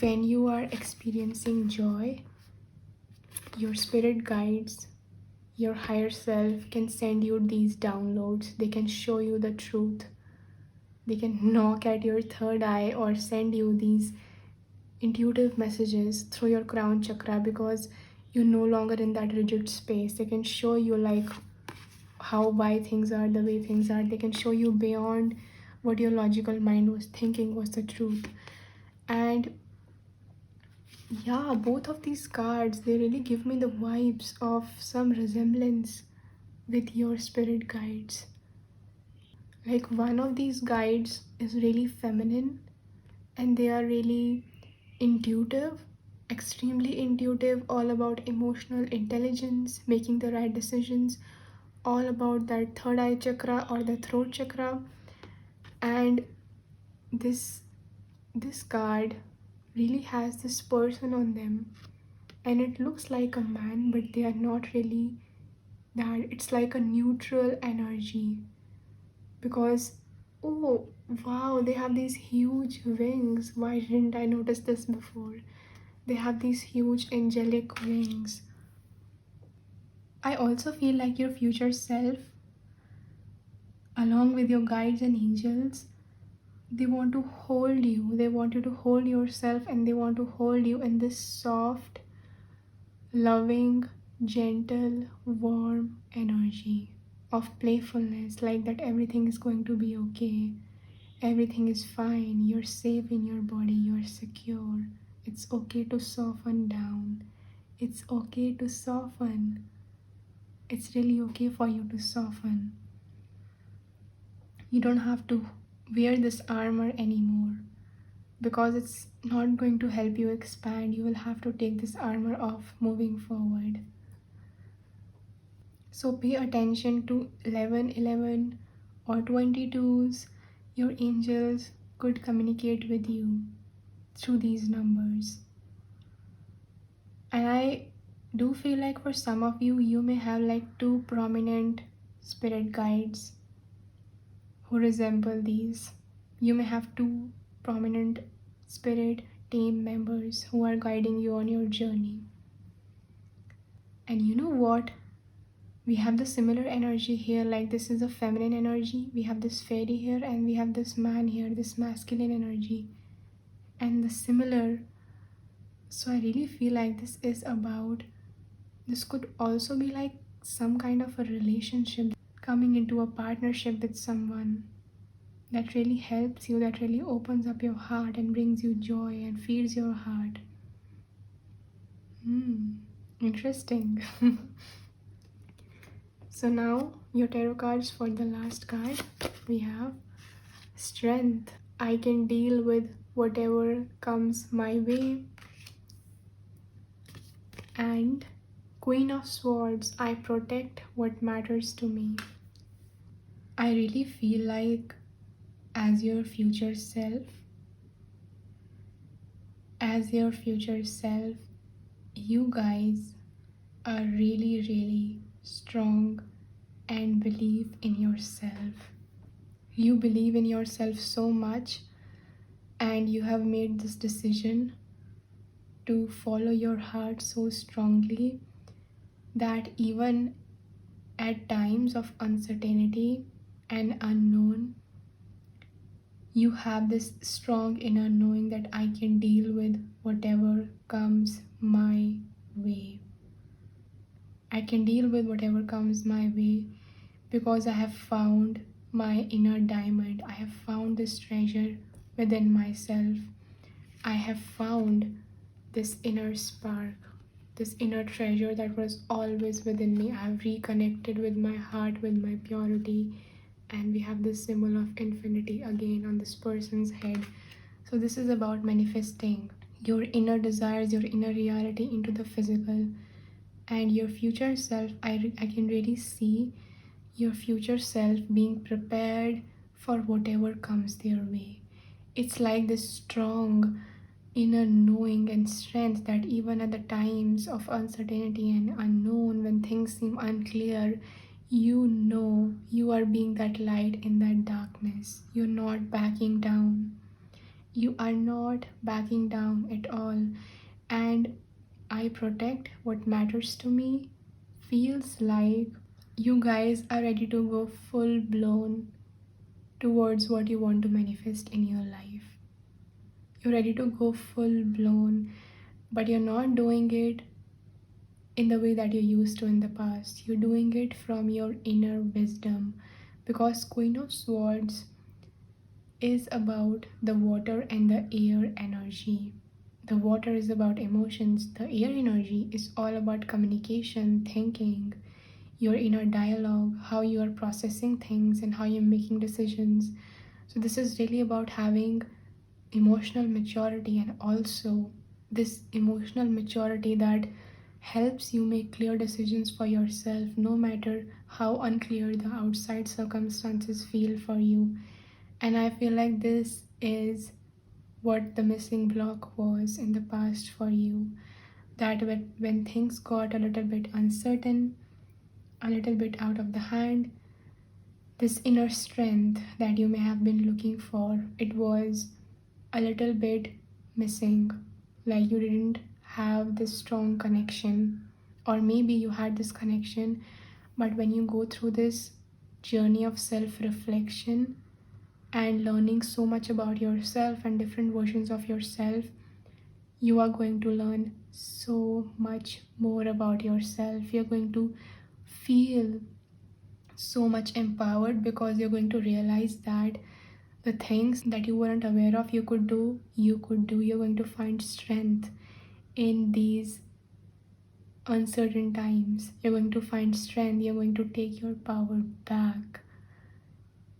Speaker 1: when you are experiencing joy, your spirit guides, your higher self can send you these downloads. They can show you the truth. They can knock at your third eye or send you these intuitive messages through your crown chakra, because you're no longer in that rigid space. They can show you like why things are the way things are. They can show you beyond what your logical mind was thinking was the truth. And yeah, both of these cards, they really give me the vibes of some resemblance with your spirit guides. Like one of these guides is really feminine and they are really intuitive, extremely intuitive, all about emotional intelligence, making the right decisions, all about that third eye chakra or the throat chakra. And this card really has this person on them, and it looks like a man, but they are not really that. It's like a neutral energy, because oh wow, they have these huge wings. Why didn't I notice this before? They have these huge angelic wings. I also feel like your future self, along with your guides and angels, they want to hold you. They want you to hold yourself, and they want to hold you in this soft, loving, gentle, warm energy of playfulness, like that everything is going to be okay. Everything is fine. You're safe in your body. You're secure. It's okay to soften down. It's okay to soften. It's really okay for you to soften. You don't have to wear this armor anymore, because it's not going to help you expand. You will have to take this armor off moving forward. So pay attention to 1111 or 22s. Your angels could communicate with you through these numbers. And I do feel like for some of you, you may have like two prominent spirit guides who resemble these. You may have two prominent spirit team members who are guiding you on your journey. And you know what? We have the similar energy here, like this is a feminine energy. We have this fairy here, and we have this man here, this masculine energy. And the similar, so I really feel like this could also be like some kind of a relationship, coming into a partnership with someone that really helps you, that really opens up your heart and brings you joy and feeds your heart. Interesting. So now your tarot cards for the last card. We have Strength. I can deal with whatever comes my way. And Queen of Swords. I protect what matters to me. I really feel like as your future self, you guys are really, really strong and believe in yourself. You believe in yourself so much, and you have made this decision to follow your heart so strongly that even at times of uncertainty and unknown, you have this strong inner knowing that I can deal with whatever comes my way. I can deal with whatever comes my way because I have found my inner diamond. I have found this treasure within myself. I have found this inner spark, this inner treasure that was always within me. I have reconnected with my heart, with my purity. And we have this symbol of infinity again on this person's head. So this is about manifesting your inner desires, your inner reality into the physical. And your future self, I can really see your future self being prepared for whatever comes their way. It's like this strong inner knowing and strength that even at the times of uncertainty and unknown, when things seem unclear, you know you are being that light in that darkness. You're not backing down. You are not backing down at all. And I protect what matters to me feels like you guys are ready to go full blown towards what you want to manifest in your life. You're ready to go full blown, but you're not doing it in the way that you used to in the past. You're doing it from your inner wisdom, because Queen of Swords is about the water and the air energy. The water is about emotions, the air energy is all about communication, thinking, your inner dialogue, how you are processing things, and how you're making decisions. So, this is really about having emotional maturity, and also this emotional maturity that helps you make clear decisions for yourself, no matter how unclear the outside circumstances feel for you. And I feel like this is what the missing block was in the past for you. That when things got a little bit uncertain, a little bit out of the hand, this inner strength that you may have been looking for, it was a little bit missing. Like you didn't have this strong connection, or maybe you had this connection, but when you go through this journey of self reflection and learning so much about yourself and different versions of yourself, you are going to learn so much more about yourself. You're going to feel so much empowered, because you're going to realize that the things that you weren't aware of you could do, you could do. You're going to find strength in these uncertain times. You're going to find strength. You're going to take your power back.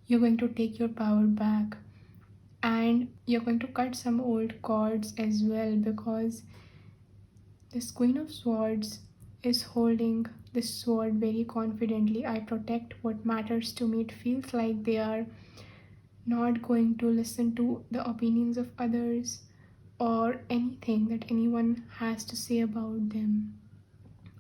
Speaker 1: You're going to take your power back. And you're going to cut some old cords as well, because this Queen of Swords is holding this sword very confidently. I protect what matters to me. It feels like they are not going to listen to the opinions of others or anything that anyone has to say about them,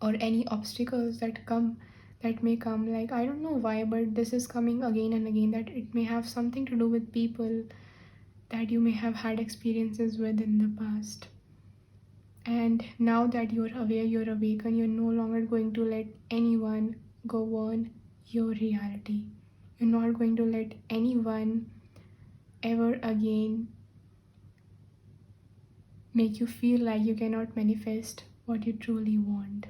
Speaker 1: or any obstacles that may come. Like, I don't know why, but this is coming again and again, that it may have something to do with people that you may have had experiences with in the past. And now that you're aware, you're awakened, you're no longer going to let anyone govern your reality. You're not going to let anyone ever again make you feel like you cannot manifest what you truly want.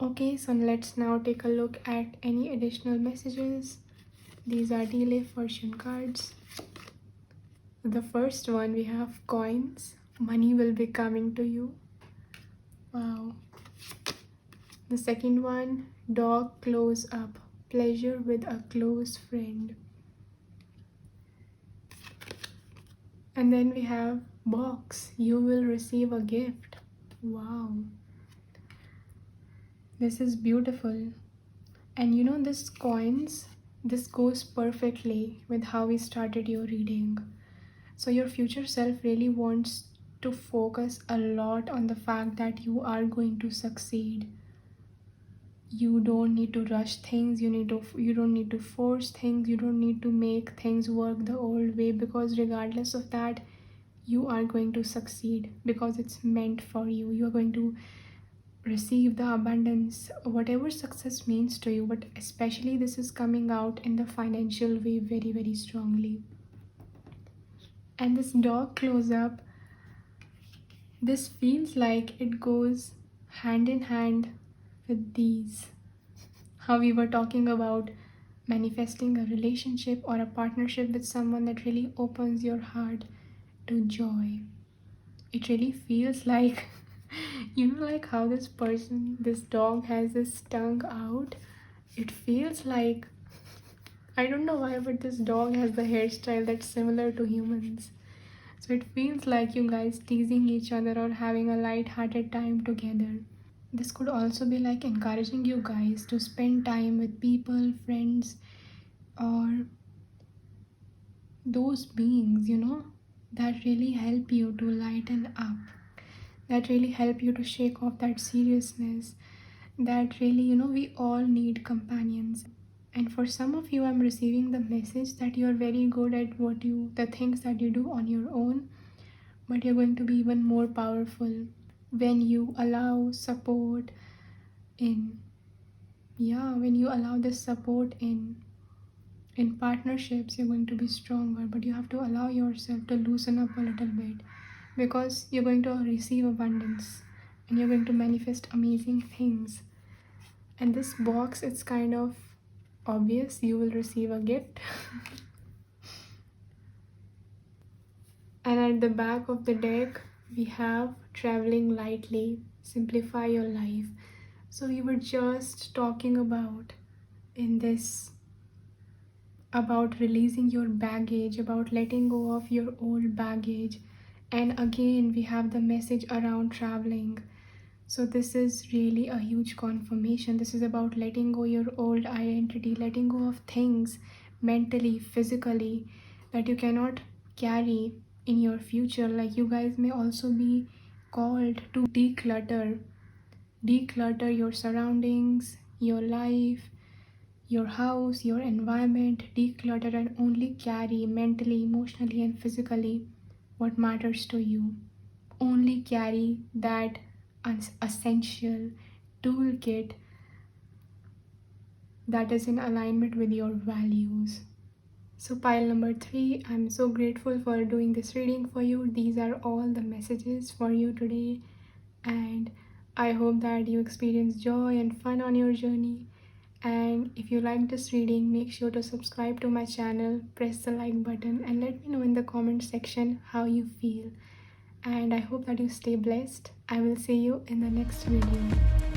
Speaker 1: Okay, so let's now take a look at any additional messages. These are delay fortune cards. The first one, we have coins. Money will be coming to you. Wow. The second one, dog close up. Pleasure with a close friend. And then we have box. You will receive a gift. Wow. This is beautiful. And you know, this coins, this goes perfectly with how we started your reading. So your future self really wants to focus a lot on the fact that you are going to succeed. You don't need to rush things. You don't need to force things. You don't need to make things work the old way, because regardless of that, you are going to succeed, because it's meant for you. You are going to receive the abundance, whatever success means to you, but especially this is coming out in the financial way very, very strongly. And this dog close up, this feels like it goes hand in hand with these. How we were talking about manifesting a relationship or a partnership with someone that really opens your heart to joy. It really feels like, you know, like how this dog has this tongue out. It feels like, I don't know why, but this dog has the hairstyle that's similar to humans. So it feels like you guys teasing each other or having a light-hearted time together. This could also be like encouraging you guys to spend time with people, friends, or those beings, you know, that really help you to lighten up, that really help you to shake off that seriousness, that really, you know, we all need companions. And for some of you, I'm receiving the message that you're very good at the things that you do on your own, but you're going to be even more powerful when you allow support in. Yeah, when you allow this support in In partnerships, you're going to be stronger, but you have to allow yourself to loosen up a little bit, because you're going to receive abundance and you're going to manifest amazing things. And this box, it's kind of obvious you will receive a gift. And at the back of the deck, we have traveling lightly, simplify your life. So we were just talking about in this about releasing your baggage, about letting go of your old baggage. And again, we have the message around traveling. So this is really a huge confirmation. This is about letting go your old identity, letting go of things mentally, physically, that you cannot carry in your future. Like, you guys may also be called to declutter your surroundings, your life, your house, your environment, declutter, and only carry mentally, emotionally, and physically what matters to you. Only carry that essential toolkit that is in alignment with your values. So pile number 3, I'm so grateful for doing this reading for you. These are all the messages for you today, and I hope that you experience joy and fun on your journey. And if you like this reading, make sure to subscribe to my channel, press the like button, and let me know in the comment section how you feel. And I hope that you stay blessed. I will see you in the next video.